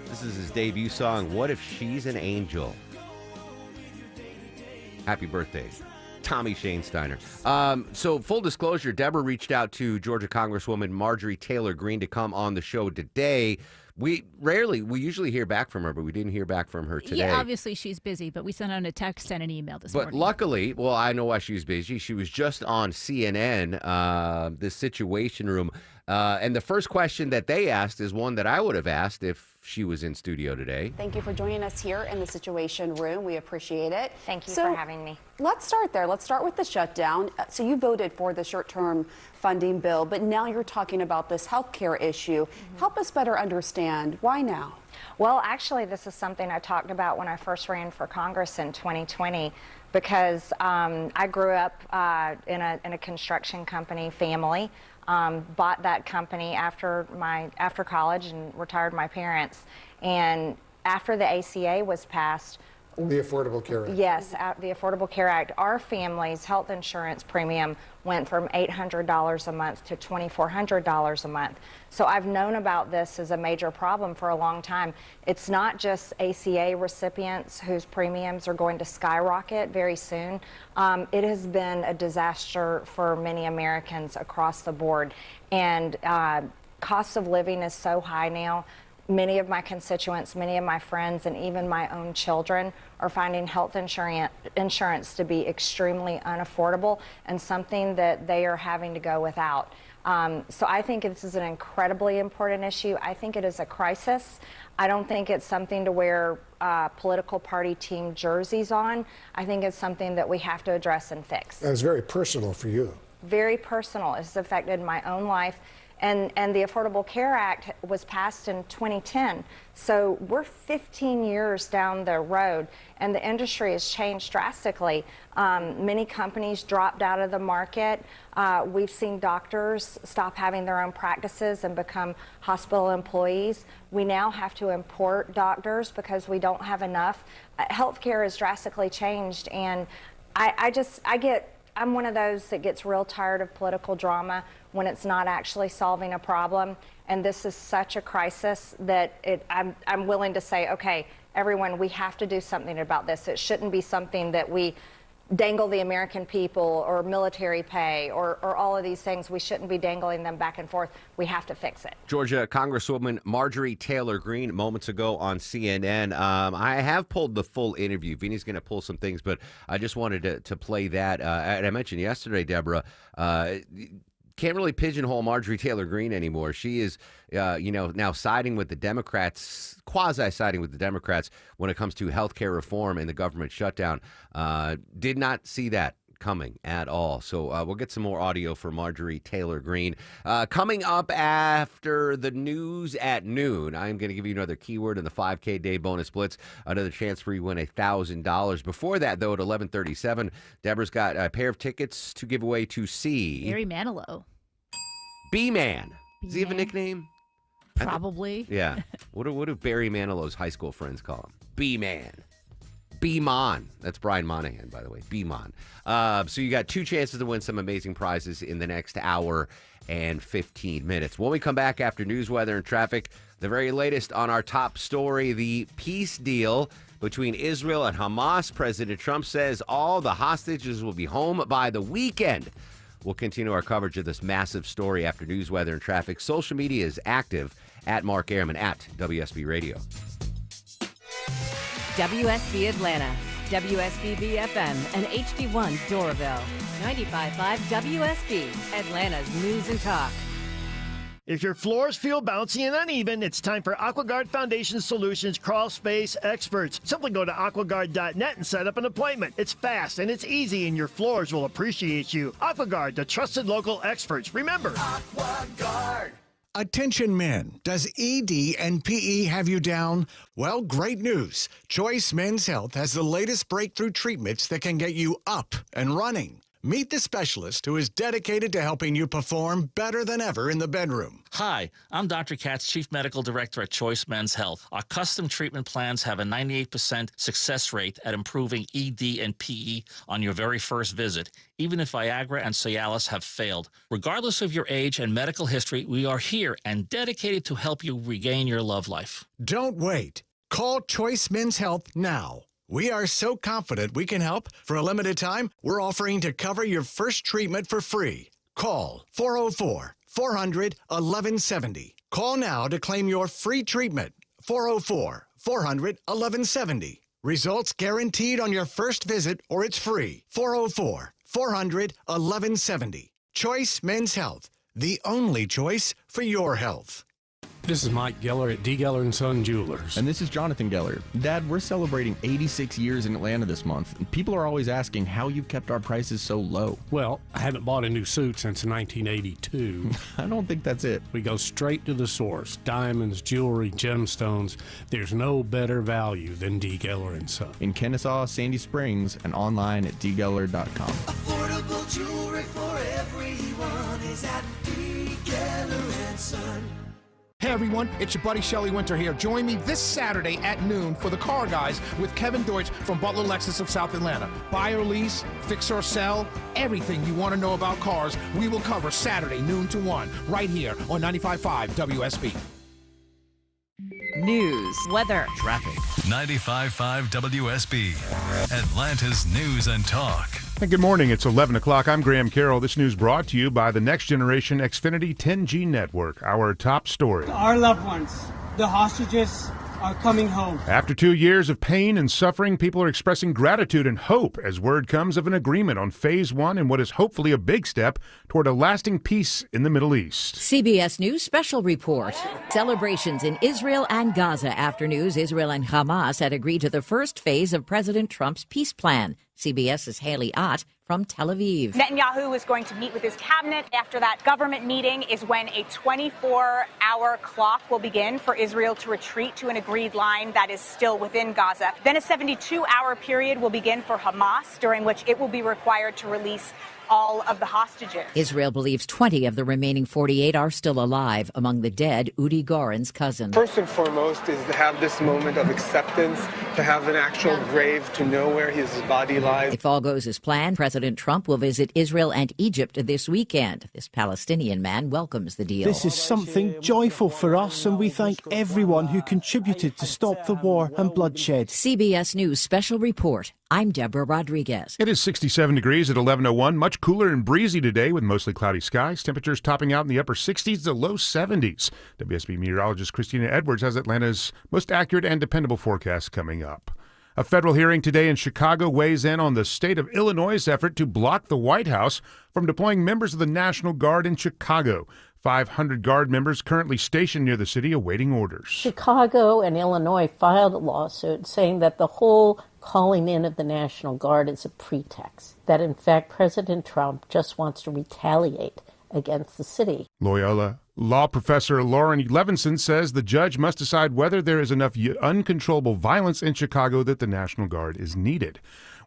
This is his debut song, What If She's an Angel? Happy birthday, Tommy Shane Steiner. So full disclosure, Deborah reached out to Georgia Congresswoman Marjorie Taylor Greene to come on the show today. We usually hear back from her, but we didn't hear back from her today. Yeah, obviously she's busy, but we sent out a text and an email this morning. But luckily, well, I know why she was busy. She was just on CNN, the Situation Room. And the first question that they asked is one that I would have asked if she was in studio today. Thank you for joining us here in the Situation Room. We appreciate it. Thank you for having me. Let's start there. Let's start with the shutdown. So you voted for the short-term funding bill, but now you're talking about this health care issue. Help us better understand. Why now? Well, actually, this is something I talked about when I first ran for Congress in 2020, because I grew up in a construction company family. Bought that company after college and retired my parents. And after the ACA was passed, the Affordable Care Act. Yes, the Affordable Care Act. Our family's health insurance premium went from $800 a month to $2,400 a month. So I've known about this as a major problem for a long time. It's not just ACA recipients whose premiums are going to skyrocket very soon. It has been a disaster for many Americans across the board. And cost of living is so high now. Many of my constituents, many of my friends, and even my own children are finding health insurance to be extremely unaffordable and something that they are having to go without. So I think this is an incredibly important issue. I think it is a crisis. I don't think it's something to wear political party team jerseys on. I think it's something that we have to address and fix. And it's very personal for you. Very personal. It's affected my own life. And the Affordable Care Act was passed in 2010. So we're 15 years down the road, and the industry has changed drastically. Many companies dropped out of the market. We've seen doctors stop having their own practices and become hospital employees. We now have to import doctors because we don't have enough. Healthcare has drastically changed, and I'm one of those that gets real tired of political drama when it's not actually solving a problem. And this is such a crisis that I'm willing to say, okay, everyone, we have to do something about this. It shouldn't be something that we dangle the American people or military pay or all of these things. We shouldn't be dangling them back and forth. We have to fix it. Georgia Congresswoman Marjorie Taylor Greene moments ago on CNN. I have pulled the full interview. Vinny's going to pull some things, but I just wanted to play that. And I mentioned yesterday, Deborah, can't really pigeonhole Marjorie Taylor Greene anymore. She is, now siding with the Democrats, quasi-siding with the Democrats when it comes to health care reform and the government shutdown. Did not see that coming at all. So we'll get some more audio for Marjorie Taylor Greene. Coming up after the news at noon, I'm going to give you another keyword in the 5K Day Bonus Blitz, another chance for you to win $1,000. Before that, though, at 11:37, Deborah's got a pair of tickets to give away to see Barry Manilow. B-Man. Does he have a nickname? Probably. Yeah. What do Barry Manilow's high school friends call him? B-Man. B-Mon. That's Brian Monahan, by the way. B-Mon. So you got two chances to win some amazing prizes in the next hour and 15 minutes. When we come back after news, weather, and traffic, the very latest on our top story, the peace deal between Israel and Hamas. President Trump says all the hostages will be home by the weekend. We'll continue our coverage of this massive story after news, weather, and traffic. Social media is active at Mark Airman at WSB Radio. WSB Atlanta, WSB FM, and HD1 Doraville. 95.5 WSB, Atlanta's News and Talk. If your floors feel bouncy and uneven, it's time for AquaGuard Foundation Solutions Crawl Space Experts. Simply go to aquaguard.net and set up an appointment. It's fast and it's easy, and your floors will appreciate you. AquaGuard, the trusted local experts. Remember, AquaGuard. Attention men, does ED and PE have you down? Well, great news. Choice Men's Health has the latest breakthrough treatments that can get you up and running. Meet the specialist who is dedicated to helping you perform better than ever in the bedroom. Hi, I'm Dr. Katz, Chief Medical Director at Choice Men's Health. Our custom treatment plans have a 98% success rate at improving ED and PE on your very first visit, even if Viagra and Cialis have failed. Regardless of your age and medical history, we are here and dedicated to help you regain your love life. Don't wait. Call Choice Men's Health now. We are so confident we can help. For a limited time, we're offering to cover your first treatment for free. Call 404-400-1170. Call now to claim your free treatment. 404-400-1170. Results guaranteed on your first visit, or it's free. 404-400-1170. Choice Men's Health, the only choice for your health. This is Mike Geller at D. Geller & Son Jewelers. And this is Jonathan Geller. Dad, we're celebrating 86 years in Atlanta this month, and people are always asking how you've kept our prices so low. Well, I haven't bought a new suit since 1982. I don't think that's it. We go straight to the source. Diamonds, jewelry, gemstones. There's no better value than D. Geller & Son. In Kennesaw, Sandy Springs, and online at dgeller.com. Affordable jewelry for everyone is at D. Geller & Son. Hey everyone, it's your buddy Shelly Winter here. Join me this Saturday at noon for the Car Guys with Kevin Deutsch from Butler Lexus of South Atlanta. Buy or lease, fix or sell, everything you want to know about cars, we will cover Saturday noon to 1 right here on 95.5 WSB. News, weather, traffic. 95.5 WSB, Atlanta's News and Talk. And good morning. It's 11 o'clock. I'm Graham Carroll. This news brought to you by the Next Generation Xfinity 10G Network. Our top story. Our loved ones, the hostages, are coming home. After 2 years of pain and suffering, people are expressing gratitude and hope as word comes of an agreement on Phase 1 in what is hopefully a big step toward a lasting peace in the Middle East. CBS News special report. Celebrations in Israel and Gaza after news Israel and Hamas had agreed to the first phase of President Trump's peace plan. CBS's Haley Ott from Tel Aviv. Netanyahu is going to meet with his cabinet. After that government meeting is when a 24-hour clock will begin for Israel to retreat to an agreed line that is still within Gaza. Then a 72-hour period will begin for Hamas, during which it will be required to release all of the hostages. Israel believes 20 of the remaining 48 are still alive. Among the dead, Udi Goren's cousin. First and foremost is to have this moment of acceptance, to have an actual grave, to know where his body lies. If all goes as planned, President Trump will visit Israel and Egypt this weekend. This Palestinian man welcomes the deal. This is something joyful for us, and we thank everyone who contributed to stop the war and bloodshed. CBS News special report. I'm Deborah Rodriguez. It is 67 degrees at 11:01. Much cooler and breezy today with mostly cloudy skies. Temperatures topping out in the upper 60s to low 70s. WSB meteorologist Christina Edwards has Atlanta's most accurate and dependable forecast coming up. A federal hearing today in Chicago weighs in on the state of Illinois' effort to block the White House from deploying members of the National Guard in Chicago. 500 Guard members currently stationed near the city awaiting orders. Chicago and Illinois filed a lawsuit saying that the whole calling in of the National Guard is a pretext, that in fact President Trump just wants to retaliate against the city. Loyola law professor Lauren Levinson says the judge must decide whether there is enough uncontrollable violence in Chicago that the National Guard is needed.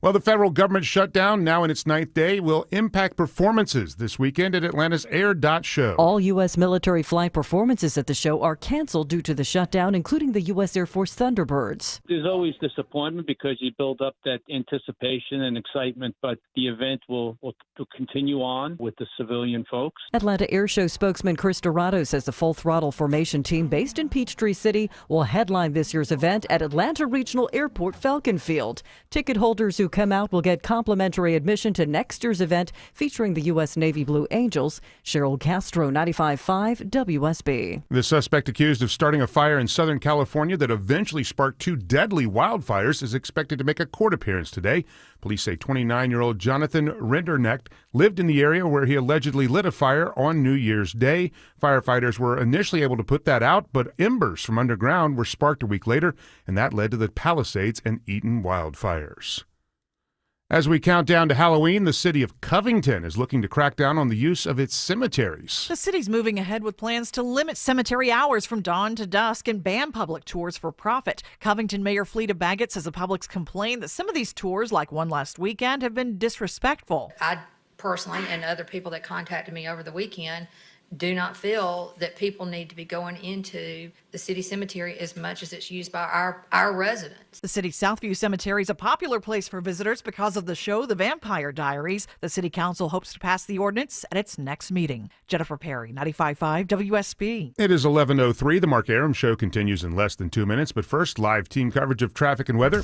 Well, the federal government shutdown, now in its 9th day, will impact performances this weekend at Atlanta's Air.Show. All U.S. military flight performances at the show are canceled due to the shutdown, including the U.S. Air Force Thunderbirds. There's always disappointment because you build up that anticipation and excitement, but the event will continue on with the civilian folks. Atlanta Air Show spokesman Chris Dorado says the Full Throttle Formation team based in Peachtree City will headline this year's event at Atlanta Regional Airport Falcon Field. Ticket holders who come out will get complimentary admission to next year's event featuring the U.S. Navy Blue Angels. Cheryl Castro, 95.5 WSB. The suspect accused of starting a fire in Southern California that eventually sparked 2 deadly wildfires is expected to make a court appearance today. Police say 29-year-old Jonathan Rinderknecht lived in the area where he allegedly lit a fire on New Year's Day. Firefighters were initially able to put that out, but embers from underground were sparked a week later, and that led to the Palisades and Eaton wildfires. As we count down to Halloween, the city of Covington is looking to crack down on the use of its cemeteries. The city's moving ahead with plans to limit cemetery hours from dawn to dusk and ban public tours for profit. Covington Mayor Fleta Baggett says the public's complained that some of these tours, like one last weekend, have been disrespectful. I personally, and other people that contacted me over the weekend, do not feel that people need to be going into the city cemetery as much as it's used by our residents. The city's Southview Cemetery is a popular place for visitors because of the show The Vampire Diaries. The city council hopes to pass the ordinance at its next meeting. Jennifer Perry, 95.5 WSB. It is 11:03. The Mark Arum Show continues in less than 2 minutes, but first, live team coverage of traffic and weather.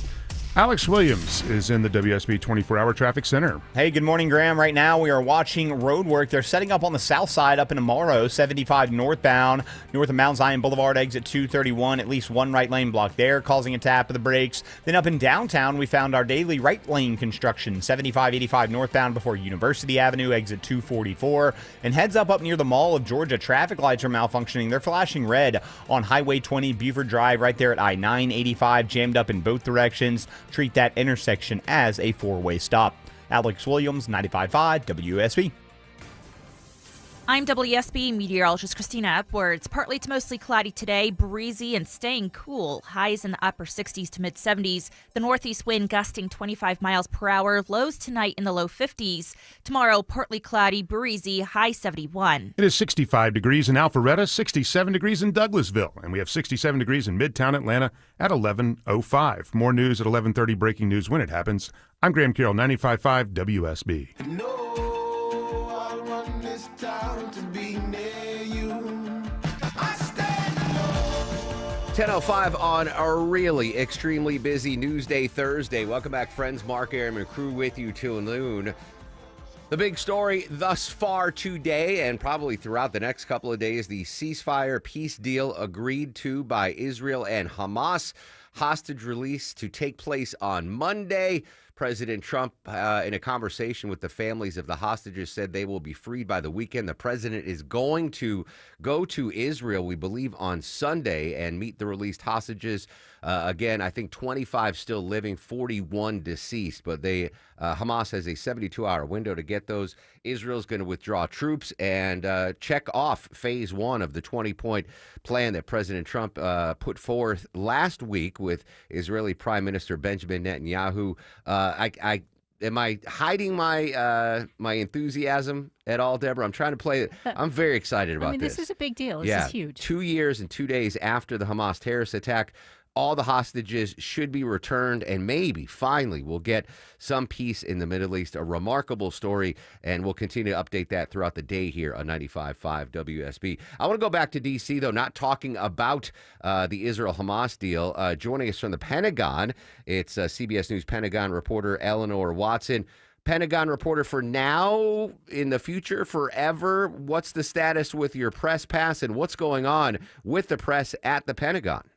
Alex Williams is in the WSB 24-hour traffic center. Hey, good morning, Graham. Right now, we are watching road work. They're setting up on the south side up in Morrow, 75 northbound, north of Mount Zion Boulevard, exit 231. At least one right lane block there, causing a tap of the brakes. Then up in downtown, we found our daily right lane construction, 75-85 northbound before University Avenue, exit 244. And heads up near the Mall of Georgia, traffic lights are malfunctioning. They're flashing red on Highway 20, Buford Drive, right there at I-985, jammed up in both directions. Treat that intersection as a four-way stop. Alex Williams, 95.5 WSB. I'm WSB meteorologist Christina Upwards. Partly to mostly cloudy today, breezy and staying cool. Highs in the upper 60s to mid 70s. The northeast wind gusting 25 miles per hour. Lows tonight in the low 50s. Tomorrow, partly cloudy, breezy, high 71. It is 65 degrees in Alpharetta, 67 degrees in Douglasville, and we have 67 degrees in Midtown Atlanta at 11:05. More news at 11:30. Breaking news when it happens. I'm Graham Carroll, 95.5 WSB. 10:05 on a really extremely busy Newsday Thursday. Welcome back, friends. Mark Arum and crew with you till noon. The big story thus far today and probably throughout the next couple of days, the ceasefire peace deal agreed to by Israel and Hamas. Hostage release to take place on Monday. President Trump, in a conversation with the families of the hostages, said they will be freed by the weekend. The president is going to go to Israel, we believe, on Sunday and meet the released hostages. Again, I think 25 still living, 41 deceased, but Hamas has a 72-hour window to get those. Israel's going to withdraw troops and check off phase one of the 20-point plan that President Trump put forth last week with Israeli Prime Minister Benjamin Netanyahu. Am I hiding my enthusiasm at all, Deborah? I'm trying to play it. I'm very excited about this. This is a big deal. This is huge. 2 years and 2 days after the Hamas terrorist attack, all the hostages should be returned, and maybe finally we'll get some peace in the Middle East. A remarkable story, and we'll continue to update that throughout the day here on 95.5 WSB. I want to go back to D.C., though, not talking about the Israel-Hamas deal. Joining us from the Pentagon, it's CBS News Pentagon reporter Eleanor Watson. Pentagon reporter for now, in the future, forever. What's the status with your press pass, and what's going on with the press at the Pentagon?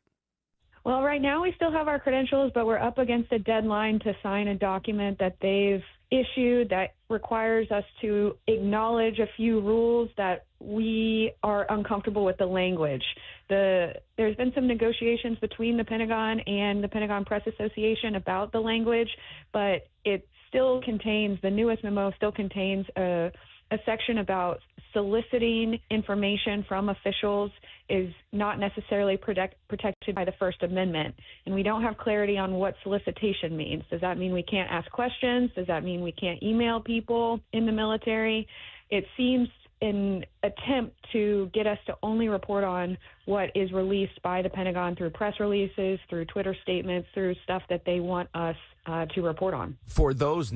Well, right now we still have our credentials, but we're up against a deadline to sign a document that they've issued that requires us to acknowledge a few rules that we are uncomfortable with the language. There's been some negotiations between the Pentagon and the Pentagon Press Association about the language, but it still contains, the newest memo still contains a section about soliciting information from officials. is not necessarily protected by the First Amendment. And we don't have clarity on what solicitation means. Does that mean we can't ask questions? Does that mean we can't email people in the military? It seems an attempt to get us to only report on what is released by the Pentagon through press releases, through Twitter statements, through stuff that they want us to report on. For those